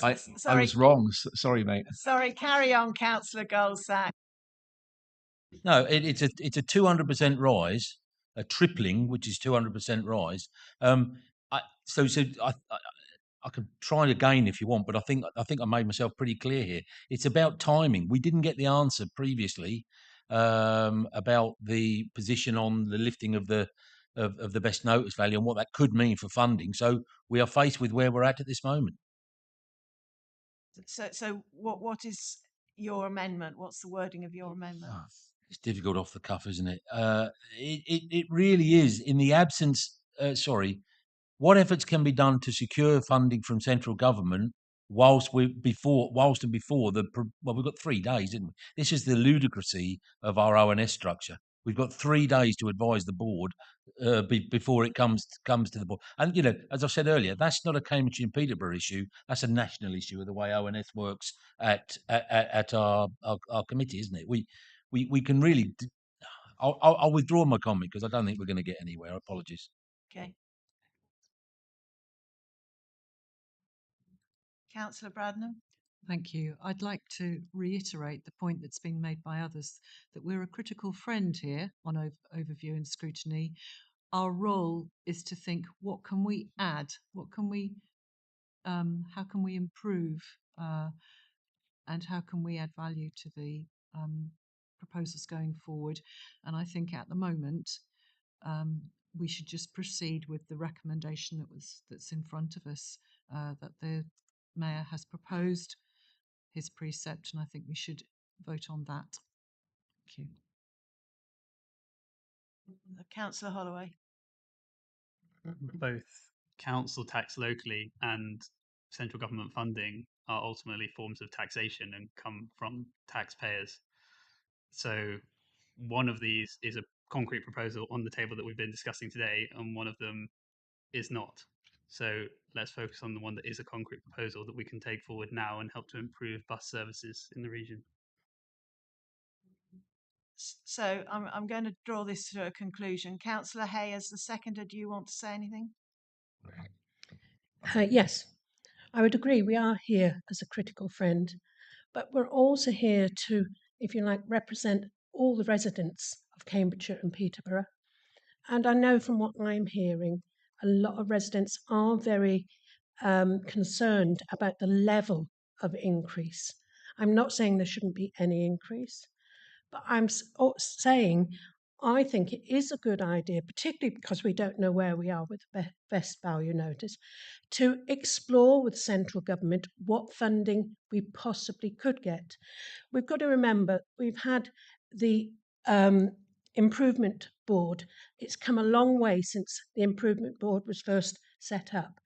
I was wrong. Sorry, mate. Sorry, carry on, Councillor Goldsack. No, it's a 200% rise, a tripling, which is 200% rise. I could try again if you want, but I think I made myself pretty clear here. It's about timing. We didn't get the answer previously about the position on the lifting of the best notice value and what that could mean for funding. So we are faced with where we're at this moment. So what is your amendment? What's the wording of your amendment? It's difficult off the cuff, isn't it? It really is. In the absence, what efforts can be done to secure funding from central government whilst and before we've got 3 days, didn't we? This is the ludicrousy of our ONS structure. We've got 3 days to advise the board before it comes to the board. And as I said earlier, that's not a Cambridge and Peterborough issue. That's a national issue of the way ONS works at our committee, isn't it? We can really. I'll withdraw my comment because I don't think we're going to get anywhere. Apologies. Okay. Councillor Bradnam. Thank you. I'd like to reiterate the point that's been made by others, that we're a critical friend here on overview and scrutiny. Our role is to think, what can we add? What can we, how can we improve? And how can we add value to the proposals going forward? And I think at the moment, we should just proceed with the recommendation that's in front of us, that the Mayor has proposed his precept, and I think we should vote on that. Thank you. Councillor Holloway. Both council tax locally and central government funding are ultimately forms of taxation and come from taxpayers. So one of these is a concrete proposal on the table that we've been discussing today, and one of them is not. So let's focus on the one that is a concrete proposal that we can take forward now and help to improve bus services in the region. So I'm going to draw this to a conclusion. Councillor Hay, as the seconder, do you want to say anything? Yes, I would agree. We are here as a critical friend, but we're also here to, if you like, represent all the residents of Cambridgeshire and Peterborough. And I know from what I'm hearing, a lot of residents are very concerned about the level of increase. I'm not saying there shouldn't be any increase, but I'm saying I think it is a good idea, particularly because we don't know where we are with the best value notice, to explore with central government what funding we possibly could get. We've got to remember we've had the Improvement Board. It's come a long way since the Improvement Board was first set up.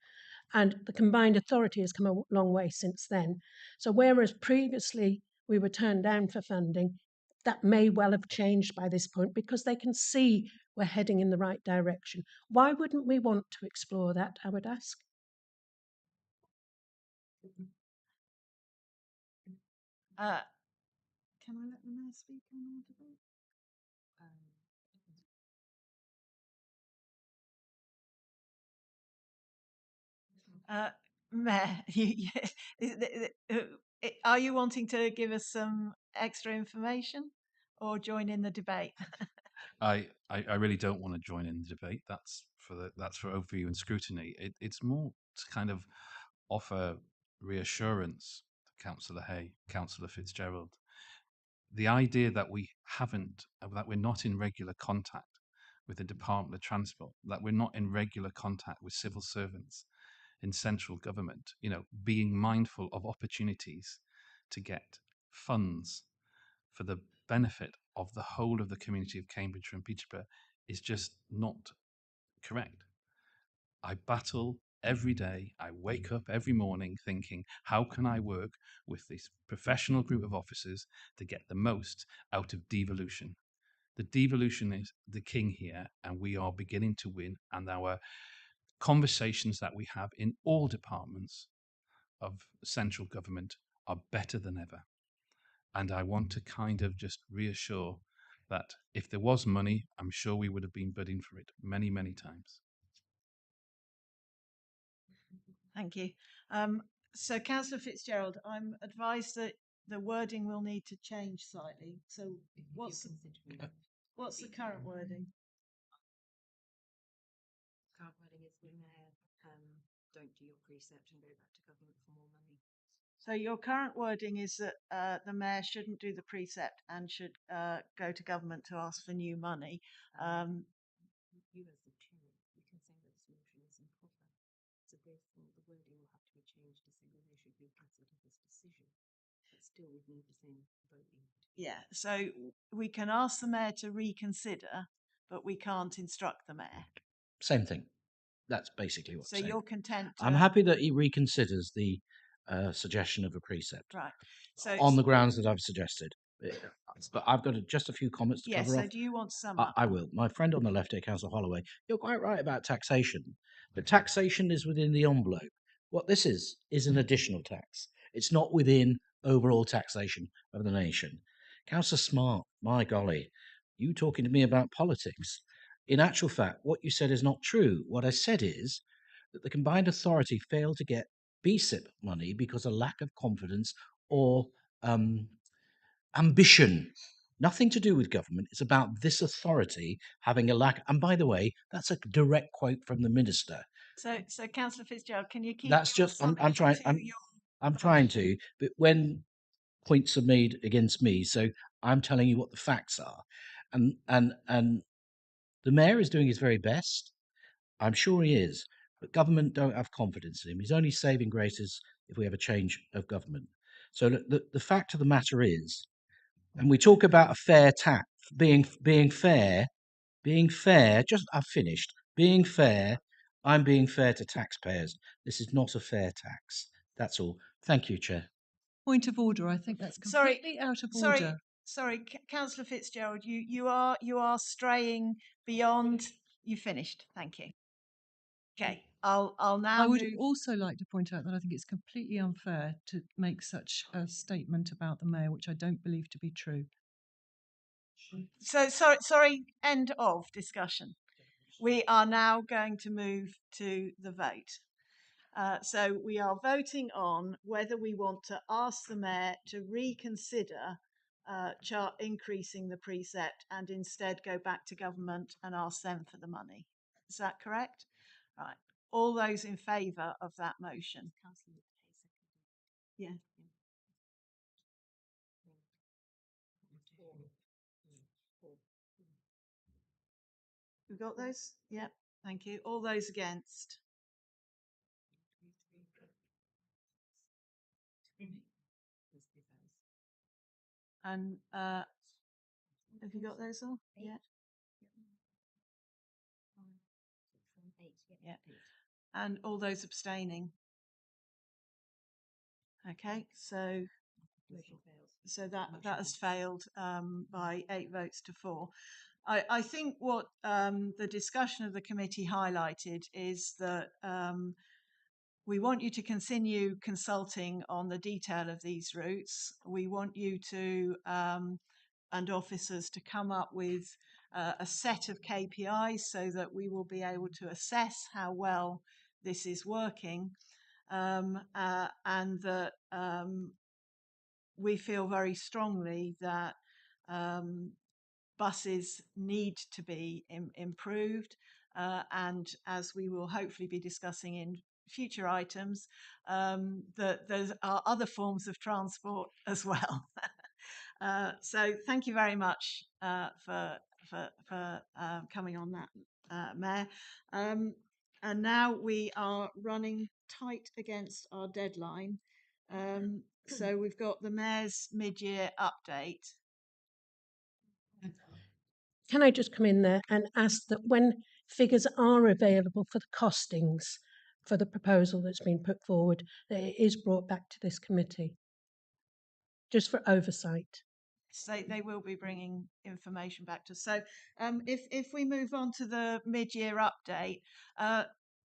And the combined authority has come a long way since then. So whereas previously we were turned down for funding, that may well have changed by this point because they can see we're heading in the right direction. Why wouldn't we want to explore that, I would ask? Can I let the Mayor speak on all of it? Mayor, are you wanting to give us some extra information or join in the debate? I really don't want to join in the debate. That's for overview and scrutiny. It's more to kind of offer reassurance to Councillor Hay, Councillor Fitzgerald. The idea that that we're not in regular contact with the Department of Transport, that we're not in regular contact with civil servants in central government, being mindful of opportunities to get funds for the benefit of the whole of the community of Cambridge and Peterborough is just not correct. I battle every day. I wake up every morning thinking, how can I work with this professional group of officers to get the most out of devolution? The devolution is the king here, and we are beginning to win. And our conversations that we have in all departments of central government are better than ever. And I want to kind of just reassure that if there was money, I'm sure we would have been bidding for it many, many times. Thank you. So, Councillor Fitzgerald, I'm advised that the wording will need to change slightly. So, what's the current wording? Current wording is the Mayor don't do your precept and go back to government for more money. So your current wording is that the Mayor shouldn't do the precept and should go to government to ask for new money. You as the chair, you can say that this motion is improper. So therefore the wording will have to be changed to say the Mayor should reconsider this decision. But still we'd need the same voting. Yeah, so we can ask the Mayor to reconsider, but we can't instruct the Mayor. Same thing. That's basically what So I'm saying. you're content I'm happy that he reconsiders the suggestion of a precept Right. So on the grounds that I've suggested. But I've got just a few comments to yes. cover So off. do you want to sum up? I will. My friend on the left here, Councillor Holloway, you're quite right about taxation, but taxation is within the envelope. What this is an additional tax. It's not within overall taxation of the nation. Councillor Smart, my golly, you talking to me about politics. In actual fact, what you said is not true. What I said is that the combined authority failed to get BSIP money because of lack of confidence or ambition. Nothing to do with government. It's about this authority having a lack. And by the way, that's a direct quote from the minister. So Councillor Fitzgerald, can you keep? That's just. I'm trying. I'm trying to. But when points are made against me, so I'm telling you what the facts are, and the mayor is doing his very best. I'm sure he is, but government don't have confidence in him. He's only saving graces if we have a change of government. So the fact of the matter is, and we talk about a fair tax being fair. Just I've finished. Being fair, I'm being fair to taxpayers. This is not a fair tax. That's all. Thank you, Chair. Point of order. I think that's completely out of order. Sorry, Councillor Fitzgerald, you are straying beyond. You finished. Thank you. Okay, I'll now. I would also like to point out that I think it's completely unfair to make such a statement about the mayor, which I don't believe to be true. So sorry. End of discussion. We are now going to move to the vote. So we are voting on whether we want to ask the mayor to reconsider increasing the precept and instead go back to government and ask them for the money. Is that correct? Right. All those in favour of that motion? Yeah. We've got those? Yeah. Thank you. All those against? And have you got those all? Yeah. Yeah. And all those abstaining? Okay, so that has failed by 8 votes to 4. I think what the discussion of the committee highlighted is that we want you to continue consulting on the detail of these routes. We want you to and officers to come up with a set of KPIs so that we will be able to assess how well this is working, and that we feel very strongly that buses need to be improved, and as we will hopefully be discussing in future items, that there are other forms of transport as well. So thank you very much for coming on that, Mayor. And now we are running tight against our deadline. So we've got the Mayor's mid-year update. Can I just come in there and ask that when figures are available for the costings for the proposal that's been put forward, that it is brought back to this committee, just for oversight? So they will be bringing information back to us. So if we move on to the mid-year update,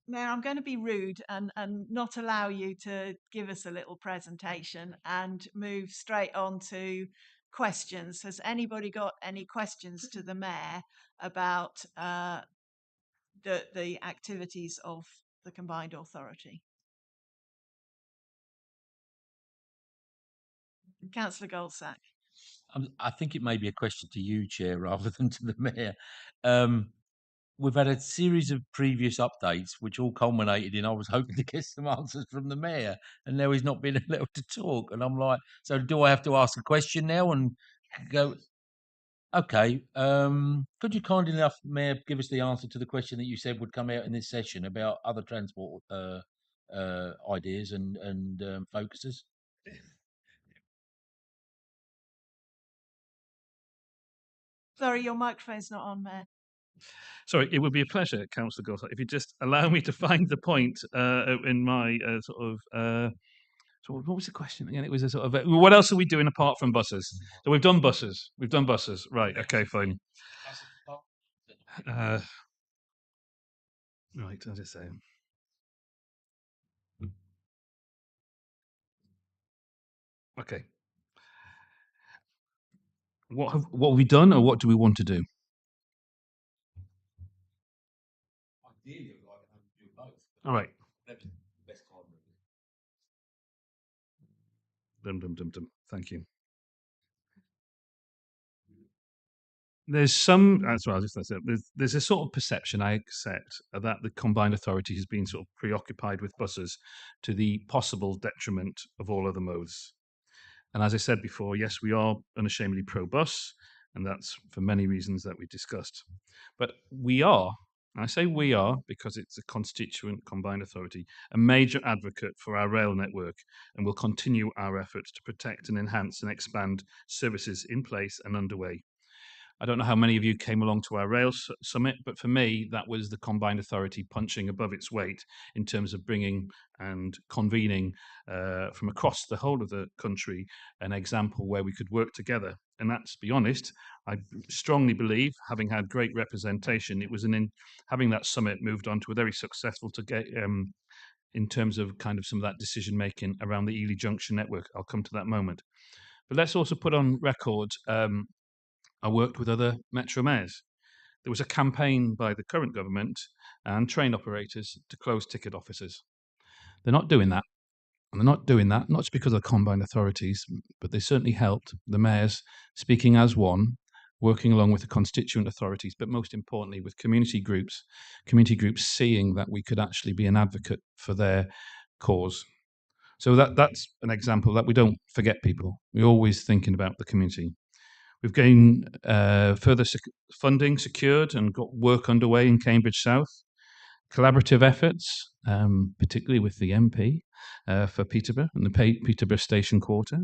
Mayor, I'm going to be rude and not allow you to give us a little presentation and move straight on to questions. Has anybody got any questions to the Mayor about the activities of the combined authority? Councillor Goldsack. I think it may be a question to you, Chair, rather than to the Mayor. We've had a series of previous updates, which all culminated in I was hoping to get some answers from the Mayor, and now he's not been allowed to talk. And I'm like, so do I have to ask a question now and go? Okay. Could you kindly enough, Mayor, give us the answer to the question that you said would come out in this session about other transport ideas and focuses? Sorry, your microphone's not on, Mayor. Sorry, it would be a pleasure, Councillor Gossett, if you just allow me to find the point in my So what was the question again? It was a sort of what else are we doing apart from buses? So we've done buses. We've done buses. Right. Okay. Fine. Right. I'll just say. Okay. What have we done, or what do we want to do? All right. Dum dum dum dum. Thank you. There's some, as well, just that's it. There's a sort of perception, I accept, that the combined authority has been sort of preoccupied with buses to the possible detriment of all other modes. And as I said before, yes, we are unashamedly pro-bus, and that's for many reasons that we discussed. But we are, and I say we are because it's a constituent combined authority, a major advocate for our rail network, and will continue our efforts to protect and enhance and expand services in place and underway. I don't know how many of you came along to our rail summit, but for me, that was the combined authority punching above its weight in terms of bringing and convening from across the whole of the country an example where we could work together. And that's, to be honest, I strongly believe, having had great representation, it was having that summit moved on to a very successful to get in terms of kind of some of that decision making around the Ely Junction network. I'll come to that moment. But let's also put on record. I worked with other metro mayors. There was a campaign by the current government and train operators to close ticket offices. They're not doing that. And they're not doing that, not just because of the combined authorities, but they certainly helped the mayors speaking as one, working along with the constituent authorities, but most importantly with community groups seeing that we could actually be an advocate for their cause. So that's an example that we don't forget people. We're always thinking about the community. We've gained further funding secured and got work underway in Cambridge South. Collaborative efforts, particularly with the MP for Peterborough and the Peterborough Station Quarter.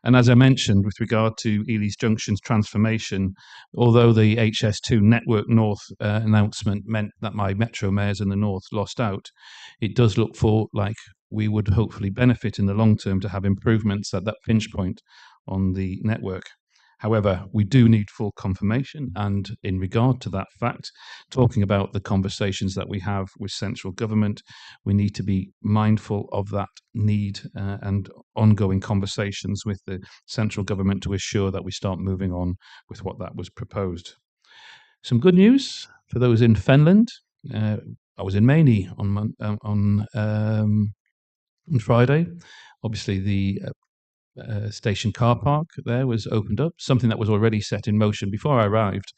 And as I mentioned, with regard to Ely Junction's transformation, although the HS2 Network North announcement meant that my metro mayors in the north lost out, it does look for like we would hopefully benefit in the long term to have improvements at that pinch point on the network. However, we do need full confirmation, and in regard to that fact, talking about the conversations that we have with central government, we need to be mindful of that need and ongoing conversations with the central government to assure that we start moving on with what that was proposed. Some good news for those in Fenland. I was in Maney on Friday. Obviously, the station car park there was opened up, something that was already set in motion before I arrived.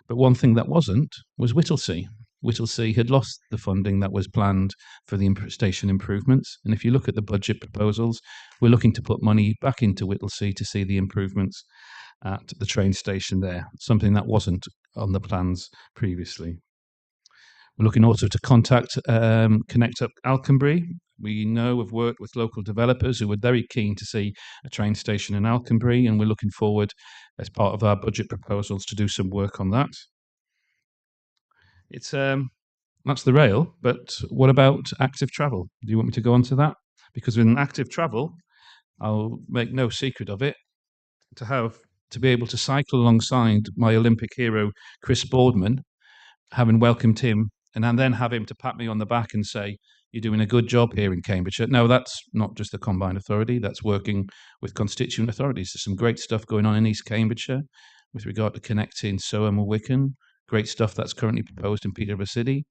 But one thing that wasn't was Whittlesea. Whittlesea had lost the funding that was planned for the station improvements. And if you look at the budget proposals, we're looking to put money back into Whittlesea to see the improvements at the train station there, something that wasn't on the plans previously. We're looking also to connect up Alconbury. We know we've worked with local developers who were very keen to see a train station in Alconbury, and we're looking forward, as part of our budget proposals, to do some work on that. It's that's the rail, but what about active travel? Do you want me to go on to that? Because in active travel, I'll make no secret of it, to be able to cycle alongside my Olympic hero, Chris Boardman, having welcomed him, and then have him to pat me on the back and say, "You're doing a good job here in Cambridgeshire." No, that's not just the combined authority, that's working with constituent authorities. There's some great stuff going on in East Cambridgeshire with regard to connecting Soham and Wycombe. Great stuff that's currently proposed in Peterborough City.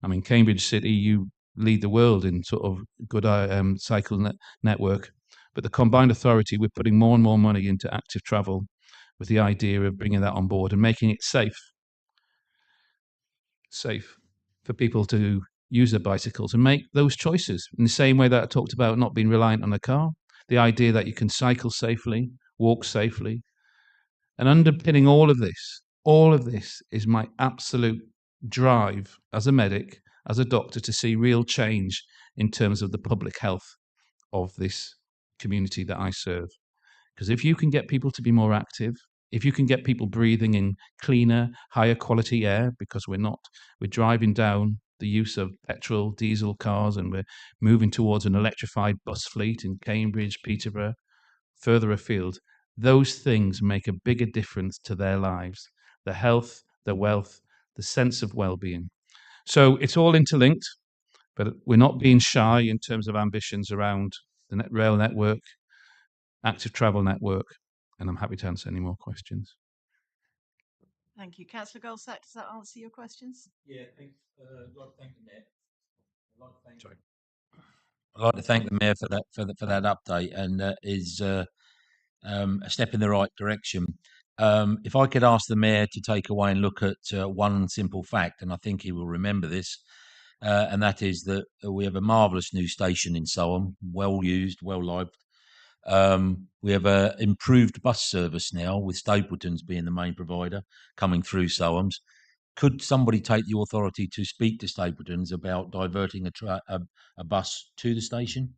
I mean, Cambridge City, you lead the world in sort of good cycle network. But the combined authority, we're putting more and more money into active travel with the idea of bringing that on board and making it safe for people to use their bicycles and make those choices in the same way that I talked about not being reliant on a car. The idea that you can cycle safely, walk safely, and underpinning all of this is my absolute drive as a medic, as a doctor, to see real change in terms of the public health of this community that I serve. Because if you can get people to be more active, if you can get people breathing in cleaner, higher quality air, because we're driving down the use of petrol, diesel cars, and we're moving towards an electrified bus fleet in Cambridge, Peterborough, further afield. Those things make a bigger difference to their lives, their health, their wealth, the sense of well-being. So it's all interlinked, but we're not being shy in terms of ambitions around the rail network, active travel network, and I'm happy to answer any more questions. Thank you. Councillor Goldsack, does that answer your questions? Yeah, thanks. I'd like to thank the Mayor. I'd like to thank the Mayor for that update, and is a step in the right direction. If I could ask the Mayor to take away and look at one simple fact, and I think he will remember this, and that is that we have a marvellous new station in Soham, well used, well lived. We have a improved bus service now, with Stapleton's being the main provider coming through Soham's. Could somebody take the authority to speak to Stapleton's about diverting a bus to the station,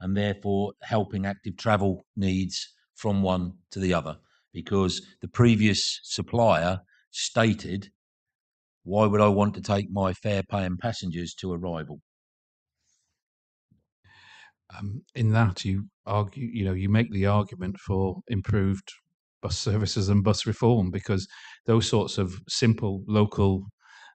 and therefore helping active travel needs from one to the other? Because the previous supplier stated, why would I want to take my fare-paying passengers to arrival? In that, you argue, you make the argument for improved bus services and bus reform, because those sorts of simple local,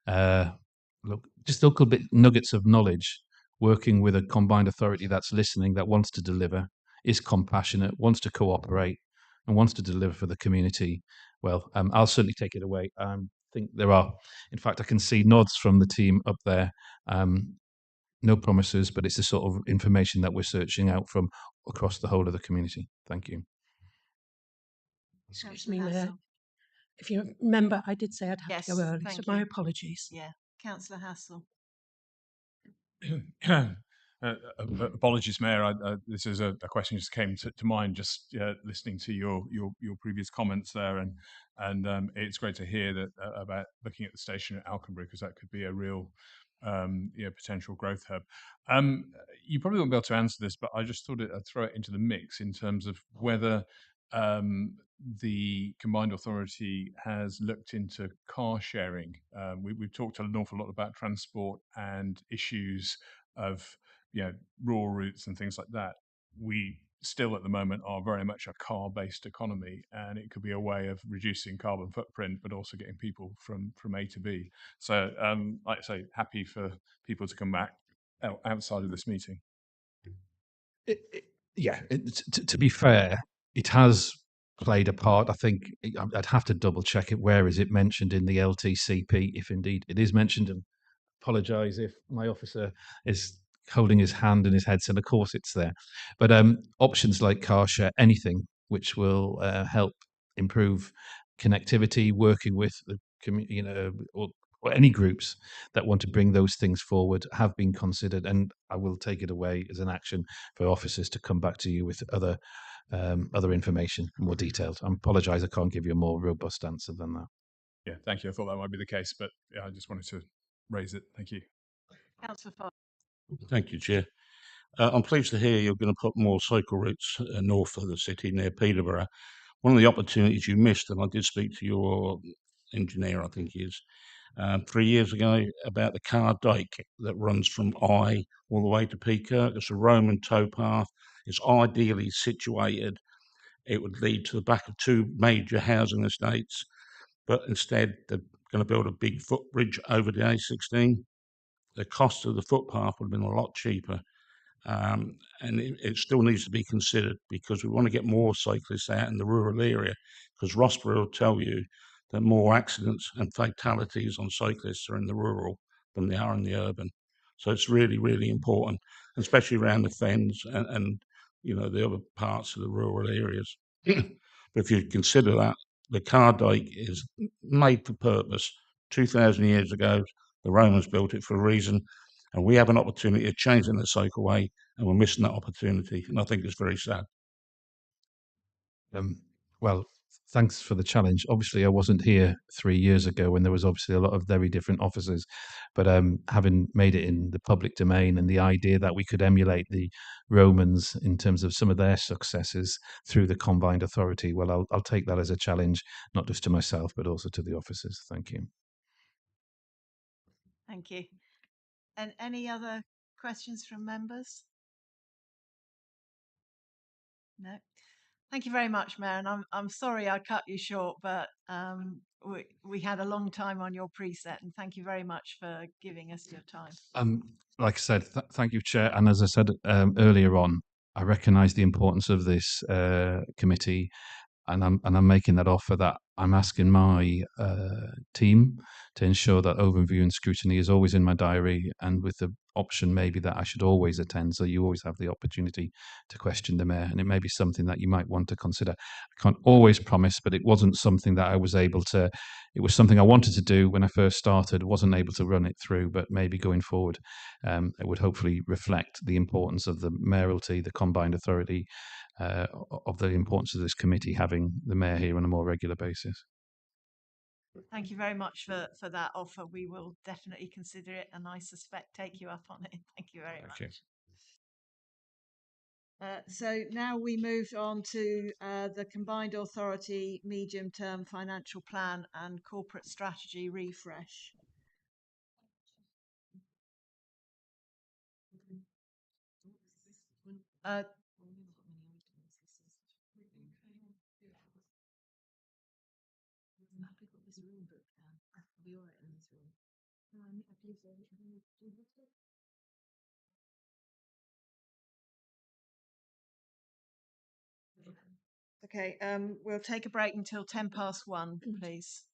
just local bit nuggets of knowledge, working with a combined authority that's listening, that wants to deliver, is compassionate, wants to cooperate, and wants to deliver for the community. Well, I'll certainly take it away. I think there are, in fact, I can see nods from the team up there. No promises, but it's the sort of information that we're searching out from across the whole of the community. Thank you. Excuse me, Mayor. If you remember, I did say I'd have to go early, so my apologies. Yeah, Councillor Hassel. Apologies, Mayor. This is a question just came to mind just listening to your previous comments there, and it's great to hear that about looking at the station at Alconbury, because that could be a real potential growth hub. You probably won't be able to answer this, but I just thought I'd throw it into the mix in terms of whether the combined authority has looked into car sharing. We've talked an awful lot about transport and issues of rural routes and things like that. We still at the moment are very much a car-based economy, and it could be a way of reducing carbon footprint, but also getting people from A to B. So, like I say, happy for people to come back outside of this meeting. To be fair, it has played a part. I think I'd have to double check it. Where is it mentioned in the LTCP, if indeed it is mentioned? And apologise if my officer is holding his hand in his head. So of course it's there. But options like car share, anything which will help improve connectivity, working with the community, or any groups that want to bring those things forward, have been considered, and I will take it away as an action for officers to come back to you with other information, more detailed. I apologise, I can't give you a more robust answer than that. Yeah, thank you. I thought that might be the case, but yeah, I just wanted to raise it. Thank you. Councillor Fox. Thank you, Chair. I'm pleased to hear you're going to put more cycle routes north of the city near Peterborough. One of the opportunities you missed, and I did speak to your engineer, I think he is, 3 years ago, about the car dike that runs from I all the way to Peakirk. It's a Roman towpath. It's ideally situated. It would lead to the back of two major housing estates, but instead they're going to build a big footbridge over the A16. The cost of the footpath would have been a lot cheaper. And it still needs to be considered, because we want to get more cyclists out in the rural area, because Rossborough will tell you that more accidents and fatalities on cyclists are in the rural than they are in the urban. So it's really, really important, especially around the fens and the other parts of the rural areas. But if you consider that, the car dike is made for purpose. 2,000 years ago, the Romans built it for a reason, and we have an opportunity of changing the cycleway, and we're missing that opportunity, and I think it's very sad. Well, thanks for the challenge. Obviously, I wasn't here 3 years ago when there was obviously a lot of very different officers, but having made it in the public domain, and the idea that we could emulate the Romans in terms of some of their successes through the combined authority, well, I'll take that as a challenge, not just to myself, but also to the officers. Thank you. Thank you. And any other questions from members? No. Thank you very much, Mayor. And I'm sorry I cut you short, but we had a long time on your preset, and thank you very much for giving us your time. Like I said, thank you, Chair. And as I said earlier on, I recognise the importance of this committee, and I'm making that offer that I'm asking my team to ensure that overview and scrutiny is always in my diary, and with the option maybe that I should always attend, so you always have the opportunity to question the mayor, and it may be something that you might want to consider. I can't always promise, but it wasn't something that I was able to. It was something I wanted to do when I first started, wasn't able to run it through, but maybe going forward, it would hopefully reflect the importance of the mayoralty, the combined authority, of the importance of this committee having the mayor here on a more regular basis. Thank you very much for that offer. We will definitely consider it, and I suspect take you up on it. Thank you very much. So now we move on to the Combined Authority Medium-Term Financial Plan and Corporate Strategy Refresh. Okay, we'll take a break until 1:10, please.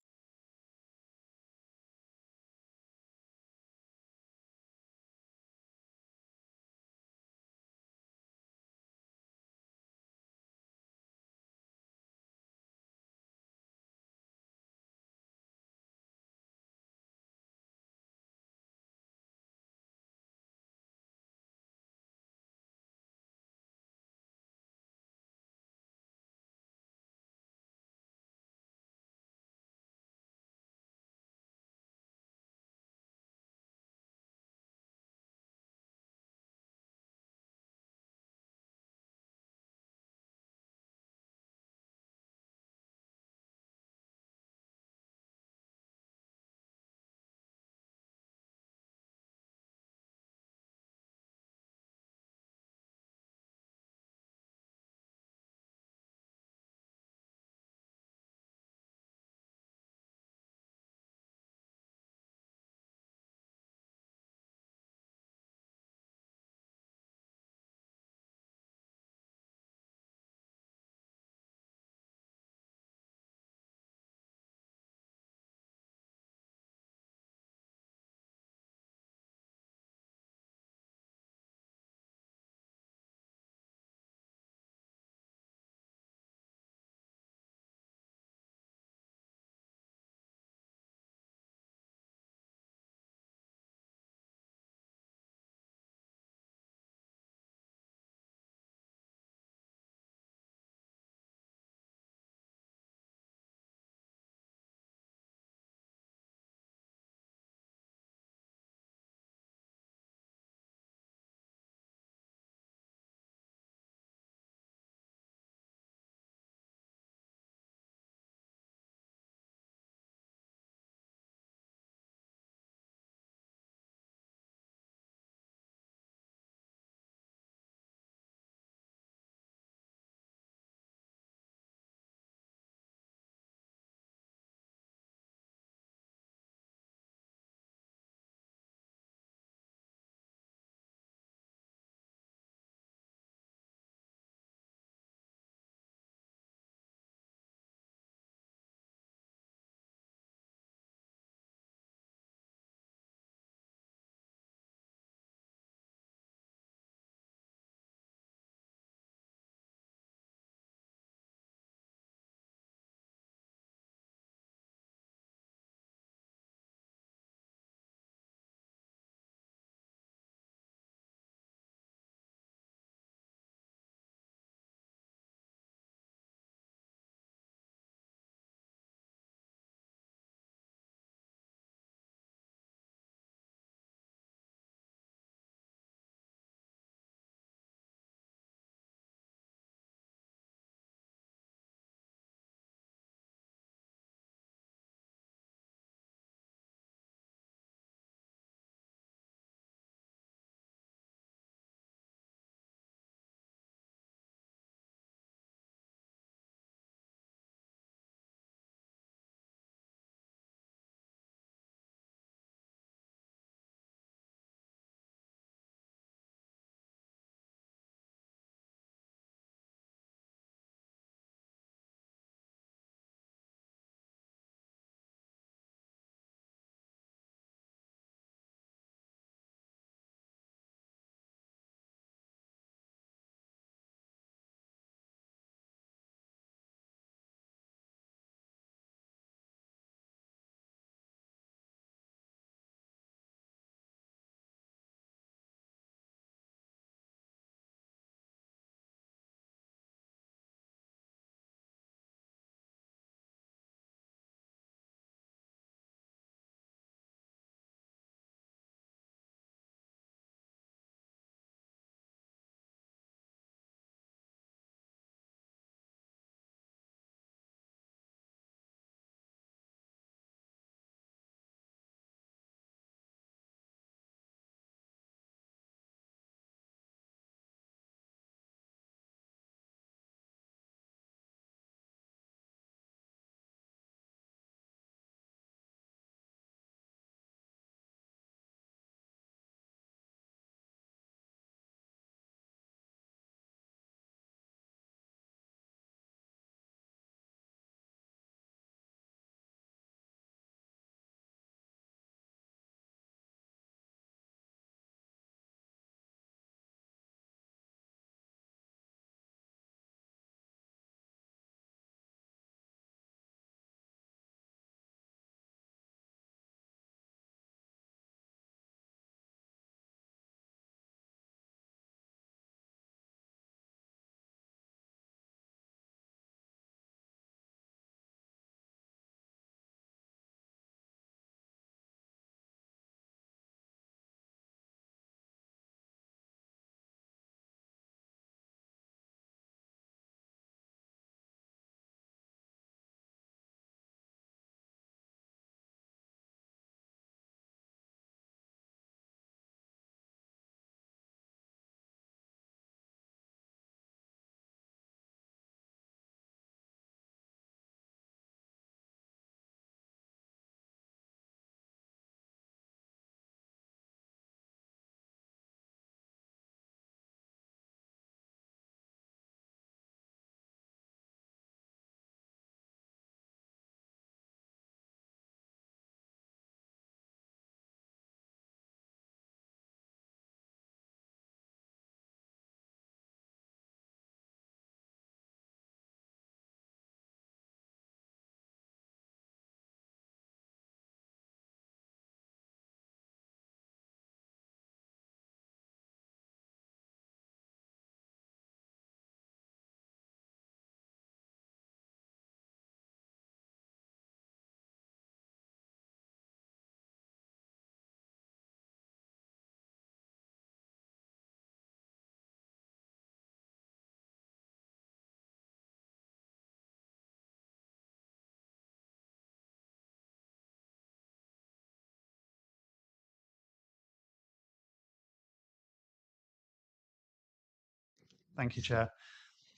Thank you, Chair.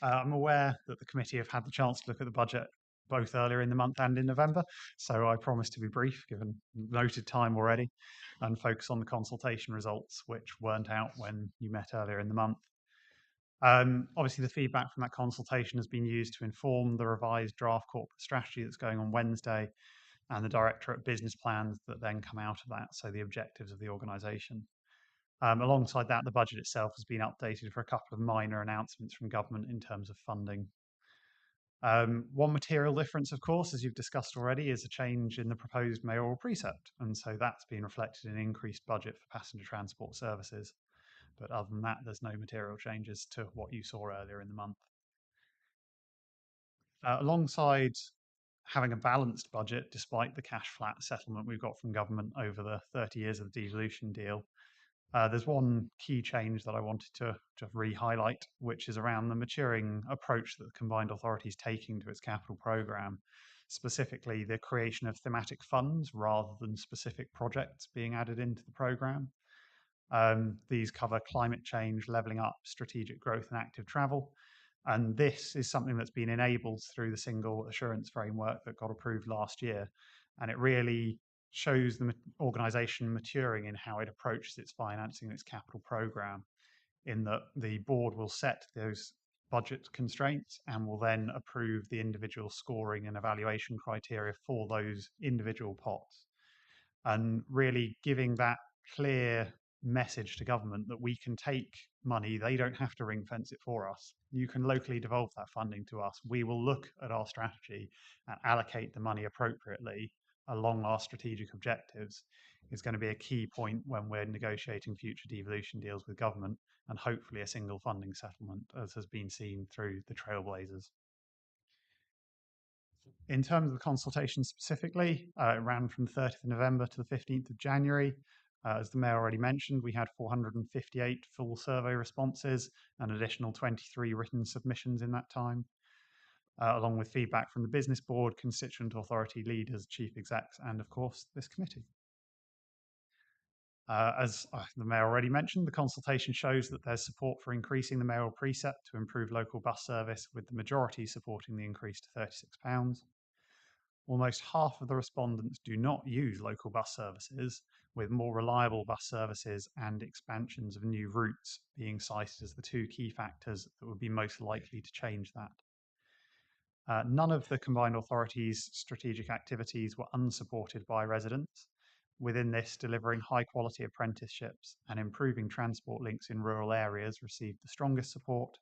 I'm aware that the committee have had the chance to look at the budget both earlier in the month and in November, so I promise to be brief, given noted time already, and focus on the consultation results, which weren't out when you met earlier in the month. Obviously, the feedback from that consultation has been used to inform the revised draft corporate strategy that's going on Wednesday and the Directorate business plans that then come out of that, so the objectives of the organisation. Alongside that, the budget itself has been updated for a couple of minor announcements from government in terms of funding. One material difference, of course, as you've discussed already, is a change in the proposed mayoral precept, and so that's been reflected in increased budget for passenger transport services. But other than that, there's no material changes to what you saw earlier in the month. Alongside having a balanced budget, despite the cash flat settlement we've got from government over the 30 years of the devolution deal, there's one key change that I wanted to re-highlight, which is around the maturing approach that the combined authority is taking to its capital programme, specifically the creation of thematic funds rather than specific projects being added into the programme. These cover climate change, levelling up, strategic growth and active travel. And this is something that's been enabled through the single assurance framework that got approved last year. And it really shows the organisation maturing in how it approaches its financing and its capital programme, in that the board will set those budget constraints and will then approve the individual scoring and evaluation criteria for those individual pots. And really giving that clear message to government that we can take money, they don't have to ring fence it for us. You can locally devolve that funding to us. We will look at our strategy and allocate the money appropriately along our strategic objectives is going to be a key point when we're negotiating future devolution deals with government, and hopefully a single funding settlement, as has been seen through the Trailblazers. In terms of the consultation specifically, it ran from the 30th of November to the 15th of January. As the Mayor already mentioned, we had 458 full survey responses and an additional 23 written submissions in that time, along with feedback from the business board, constituent authority leaders, chief execs, and of course, this committee. As the Mayor already mentioned, the consultation shows that there's support for increasing the mayoral precept to improve local bus service, with the majority supporting the increase to £36. Almost half of the respondents do not use local bus services, with more reliable bus services and expansions of new routes being cited as the two key factors that would be most likely to change that. None of the combined authorities' strategic activities were unsupported by residents. Within this, delivering high quality apprenticeships and improving transport links in rural areas received the strongest support.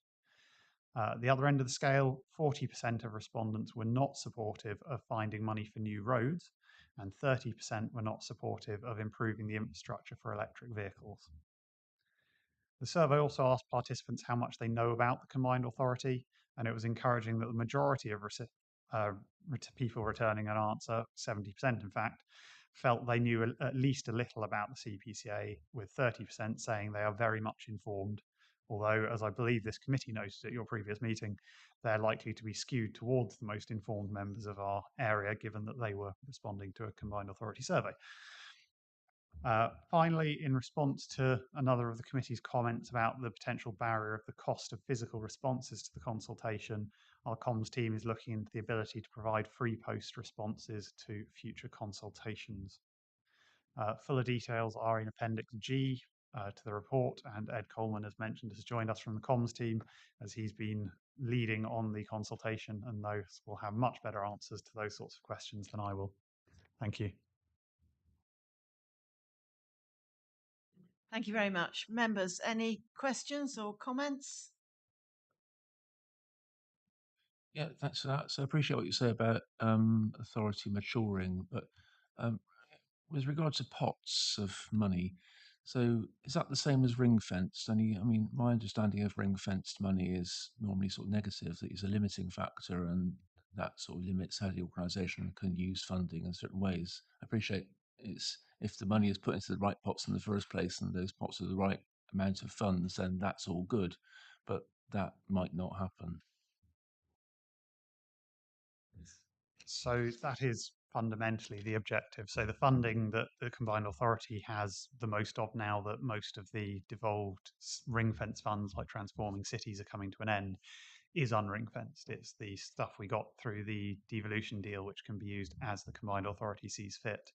At the other end of the scale, 40% of respondents were not supportive of finding money for new roads, and 30% were not supportive of improving the infrastructure for electric vehicles. The survey also asked participants how much they know about the combined authority, and it was encouraging that the majority of people returning an answer, 70% in fact, felt they knew at least a little about the CPCA, with 30% saying they are very much informed. Although, as I believe this committee noted at your previous meeting, they're likely to be skewed towards the most informed members of our area, given that they were responding to a combined authority survey. Finally, in response to another of the committee's comments about the potential barrier of the cost of physical responses to the consultation, our comms team is looking into the ability to provide free post responses to future consultations. Fuller details are in Appendix G to the report, and Ed Coleman, as mentioned, has joined us from the comms team as he's been leading on the consultation, and those will have much better answers to those sorts of questions than I will. Thank you. Thank you very much. Members, any questions or comments? Yeah, thanks for that. So I appreciate what you say about authority maturing, but with regard to pots of money, so is that the same as ring fenced? I mean, my understanding of ring fenced money is normally sort of negative, that it's a limiting factor and that sort of limits how the organisation can use funding in certain ways. I appreciate it's if the money is put into the right pots in the first place and those pots are the right amount of funds, then that's all good, but that might not happen. So that is fundamentally the objective. So the funding that the combined authority has the most of now that most of the devolved ring fence funds like transforming cities are coming to an end is unring fenced. It's the stuff we got through the devolution deal, which can be used as the combined authority sees fit.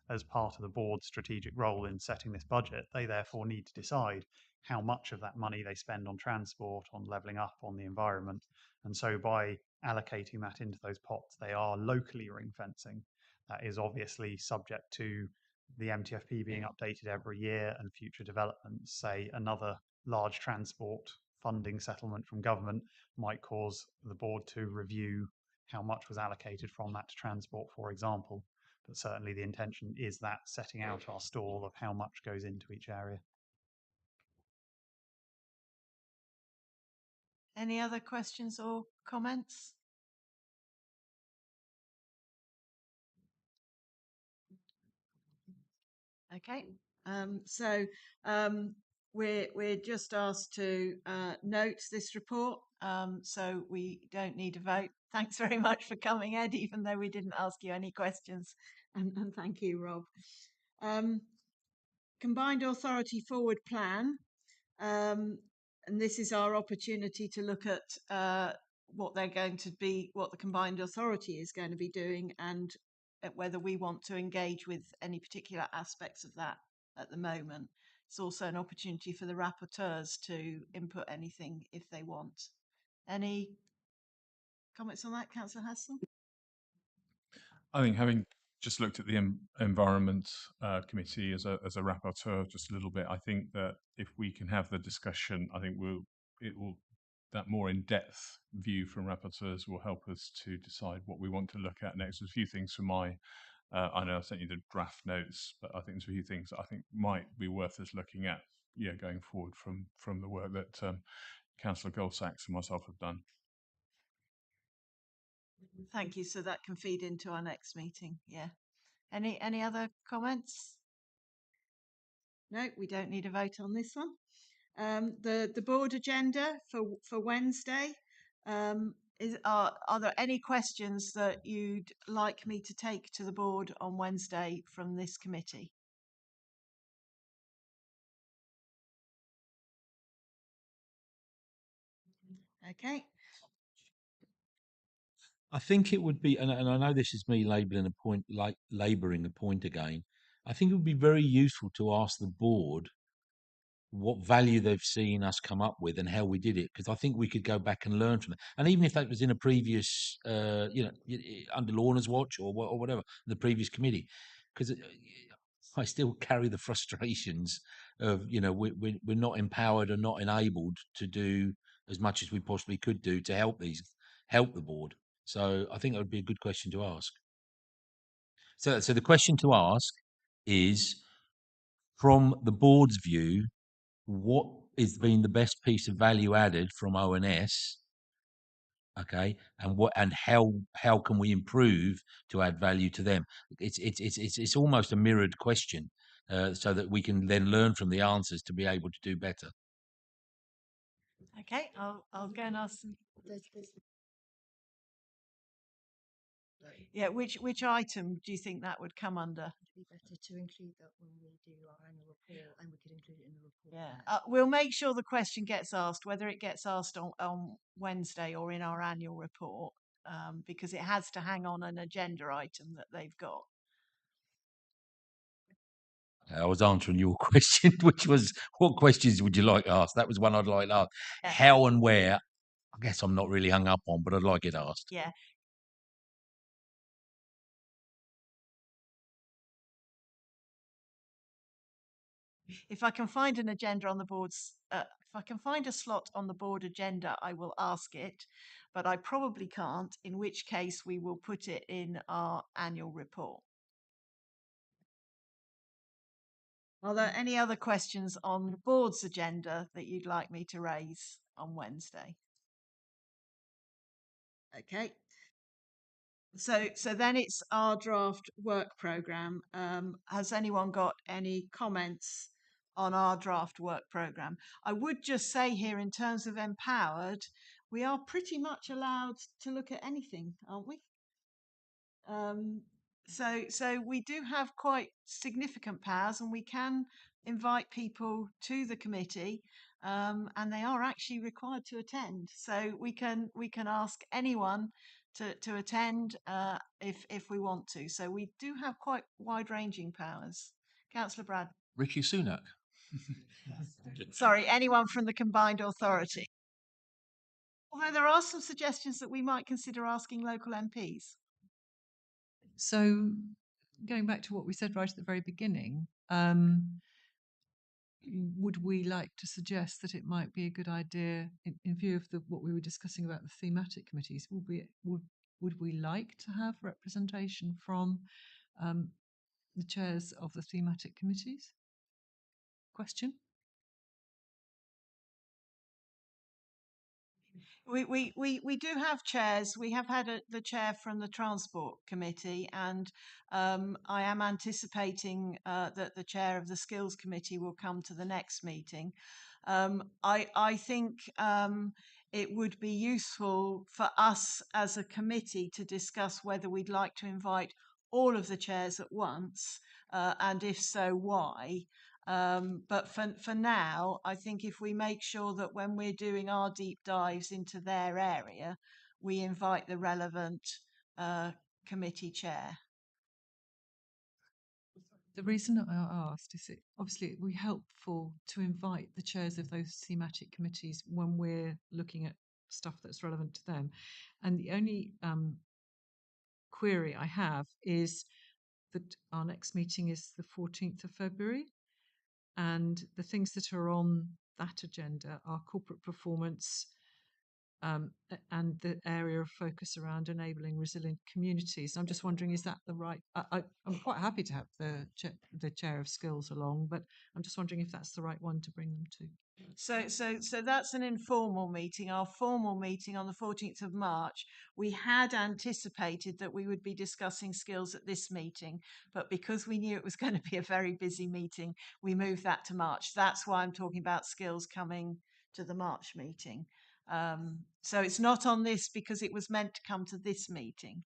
As part of the board's strategic role in setting this budget, they therefore need to decide how much of that money they spend on transport, on levelling up, on the environment. And so by allocating that into those pots, they are locally ring fencing. That is obviously subject to the MTFP being updated every year and future developments. Say another large transport funding settlement from government might cause the board to review how much was allocated from that to transport, for example. But certainly the intention is that setting out our stall of how much goes into each area. Any other questions or comments? Okay, we're just asked to note this report, so we don't need a vote. Thanks very much for coming, Ed, even though we didn't ask you any questions, and thank you, Rob. Combined Authority Forward Plan, and this is our opportunity to look at what they're going to be, what the Combined Authority is going to be doing, and whether we want to engage with any particular aspects of that at the moment. It's also an opportunity for the rapporteurs to input anything if they want. Any comments on that, Councillor Hassan? I think having just looked at the Environment Committee as a rapporteur just a little bit, I think that if we can have the discussion, I think that more in-depth view from rapporteurs will help us to decide what we want to look at next. There's a few things from I know I sent you the draft notes, but I think there's a few things that I think might be worth us looking at, going forward from the work that Councillor Goldsax and myself have done. Thank you. So that can feed into our next meeting. Yeah. Any other comments? No, we don't need a vote on this one. The board agenda for Wednesday. Are there any questions that you'd like me to take to the board on Wednesday from this committee? Okay. I think it would be, and I know this is me labouring a point again. I think it would be very useful to ask the board what value they've seen us come up with and how we did it, because I think we could go back and learn from it. And even if that was in a previous, under Lorna's watch or whatever, the previous committee, because I still carry the frustrations of, we're not empowered and not enabled to do as much as we possibly could do to help the board. So I think that would be a good question to ask. So the question to ask is, from the board's view, what has been the best piece of value added from ONS? Okay, and how can we improve to add value to them? It's almost a mirrored question, so that we can then learn from the answers to be able to do better. Okay, I'll go and ask them. Yeah, which item do you think that would come under? It'd be better to include that when we do our annual report, and we could include it in the report. Yeah, we'll make sure the question gets asked, whether it gets asked on Wednesday or in our annual report, because it has to hang on an agenda item that they've got. I was answering your question, which was, what questions would you like asked? That was one I'd like asked. Yeah. How and where, I guess I'm not really hung up on, but I'd like it asked. Yeah. If I can find an agenda on the board's, if I can find a slot on the board agenda, I will ask it, but I probably can't, in which case we will put it in our annual report. Are there any other questions on the board's agenda that you'd like me to raise on Wednesday? Okay. So then it's our draft work programme. Has anyone got any comments on our draft work programme? I would just say here, in terms of empowered, we are pretty much allowed to look at anything, aren't we? So we do have quite significant powers, and we can invite people to the committee, and they are actually required to attend. So we can ask anyone to attend if we want to. So we do have quite wide ranging powers. Councillor Brad. Rishi Sunak. Sorry, anyone from the combined authority. Although there are some suggestions that we might consider asking local MPs. So, going back to what we said right at the very beginning, would we like to suggest that it might be a good idea, in view of what we were discussing about the thematic committees, would we like to have representation from the chairs of the thematic committees? Question? We do have chairs. We have had the chair from the Transport Committee, and I am anticipating that the chair of the Skills Committee will come to the next meeting. I think it would be useful for us as a committee to discuss whether we'd like to invite all of the chairs at once, and if so, why. But for now, I think if we make sure that when we're doing our deep dives into their area, we invite the relevant committee chair. The reason I asked is that obviously it would be helpful to invite the chairs of those thematic committees when we're looking at stuff that's relevant to them. And the only query I have is that our next meeting is the 14th of February. And the things that are on that agenda are corporate performance and the area of focus around enabling resilient communities. I'm just wondering, is that the right? I'm quite happy to have the chair of skills along, but I'm just wondering if that's the right one to bring them to. So that's an informal meeting. Our formal meeting on the 14th of March, we had anticipated that we would be discussing skills at this meeting, but because we knew it was going to be a very busy meeting, we moved that to March. That's why I'm talking about skills coming to the March meeting. So it's not on this because it was meant to come to this meeting.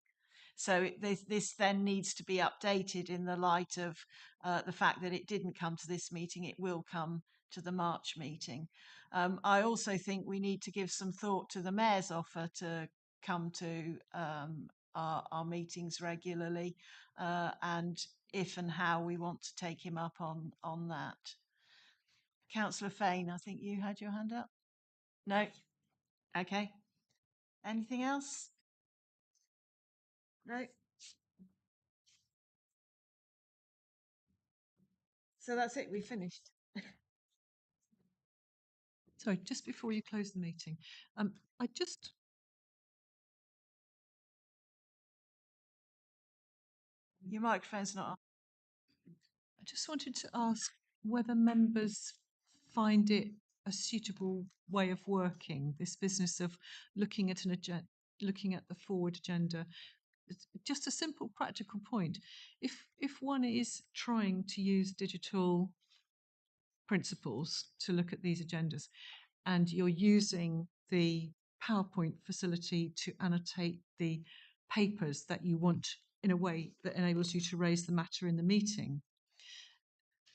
So this then needs to be updated in the light of the fact that it didn't come to this meeting. It will come to the March meeting. I also think we need to give some thought to the Mayor's offer to come to our meetings regularly, and if and how we want to take him up on that. Councillor Fain, I think you had your hand up. No? Okay. Anything else? No? So that's it, we finished. Sorry, just before you close the meeting, Your microphone's not on. I just wanted to ask whether members find it a suitable way of working, this business of looking at looking at the forward agenda. It's just a simple practical point. If one is trying to use digital principles to look at these agendas, and you're using the PowerPoint facility to annotate the papers that you want in a way that enables you to raise the matter in the meeting,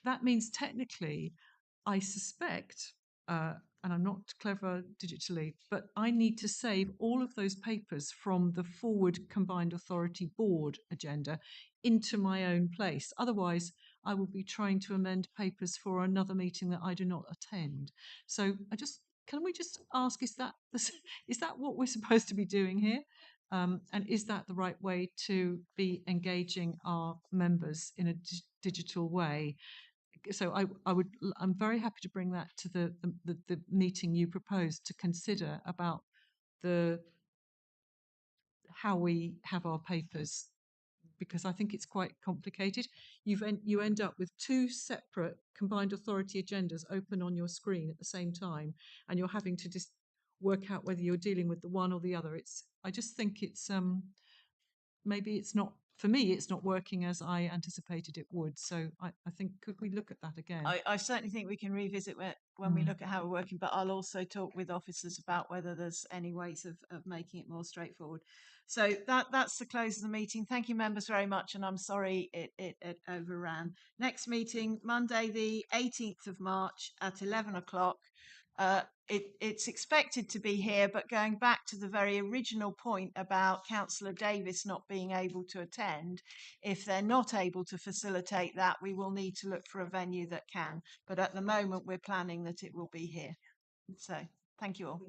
that means technically, I suspect, and I'm not clever digitally, but I need to save all of those papers from the forward combined authority board agenda into my own place. Otherwise, I will be trying to amend papers for another meeting that I do not attend. So can we just ask, is that what we're supposed to be doing here? And is that the right way to be engaging our members in a digital way? So I'm very happy to bring that to the meeting you proposed to consider about how we have our papers, because I think it's quite complicated. You end up with two separate combined authority agendas open on your screen at the same time, and you're having to just work out whether you're dealing with the one or the other. I just think it's maybe it's not for me, it's not working as I anticipated it would. So I think, could we look at that again? I certainly think we can revisit when we look at how we're working, but I'll also talk with officers about whether there's any ways of making it more straightforward. So that's the close of the meeting. Thank you, members, very much, and I'm sorry it overran. Next meeting, Monday, the 18th of March at 11 o'clock. It's expected to be here, but going back to the very original point about Councillor Davis not being able to attend, if they're not able to facilitate that, we will need to look for a venue that can. But at the moment, we're planning that it will be here. So thank you all.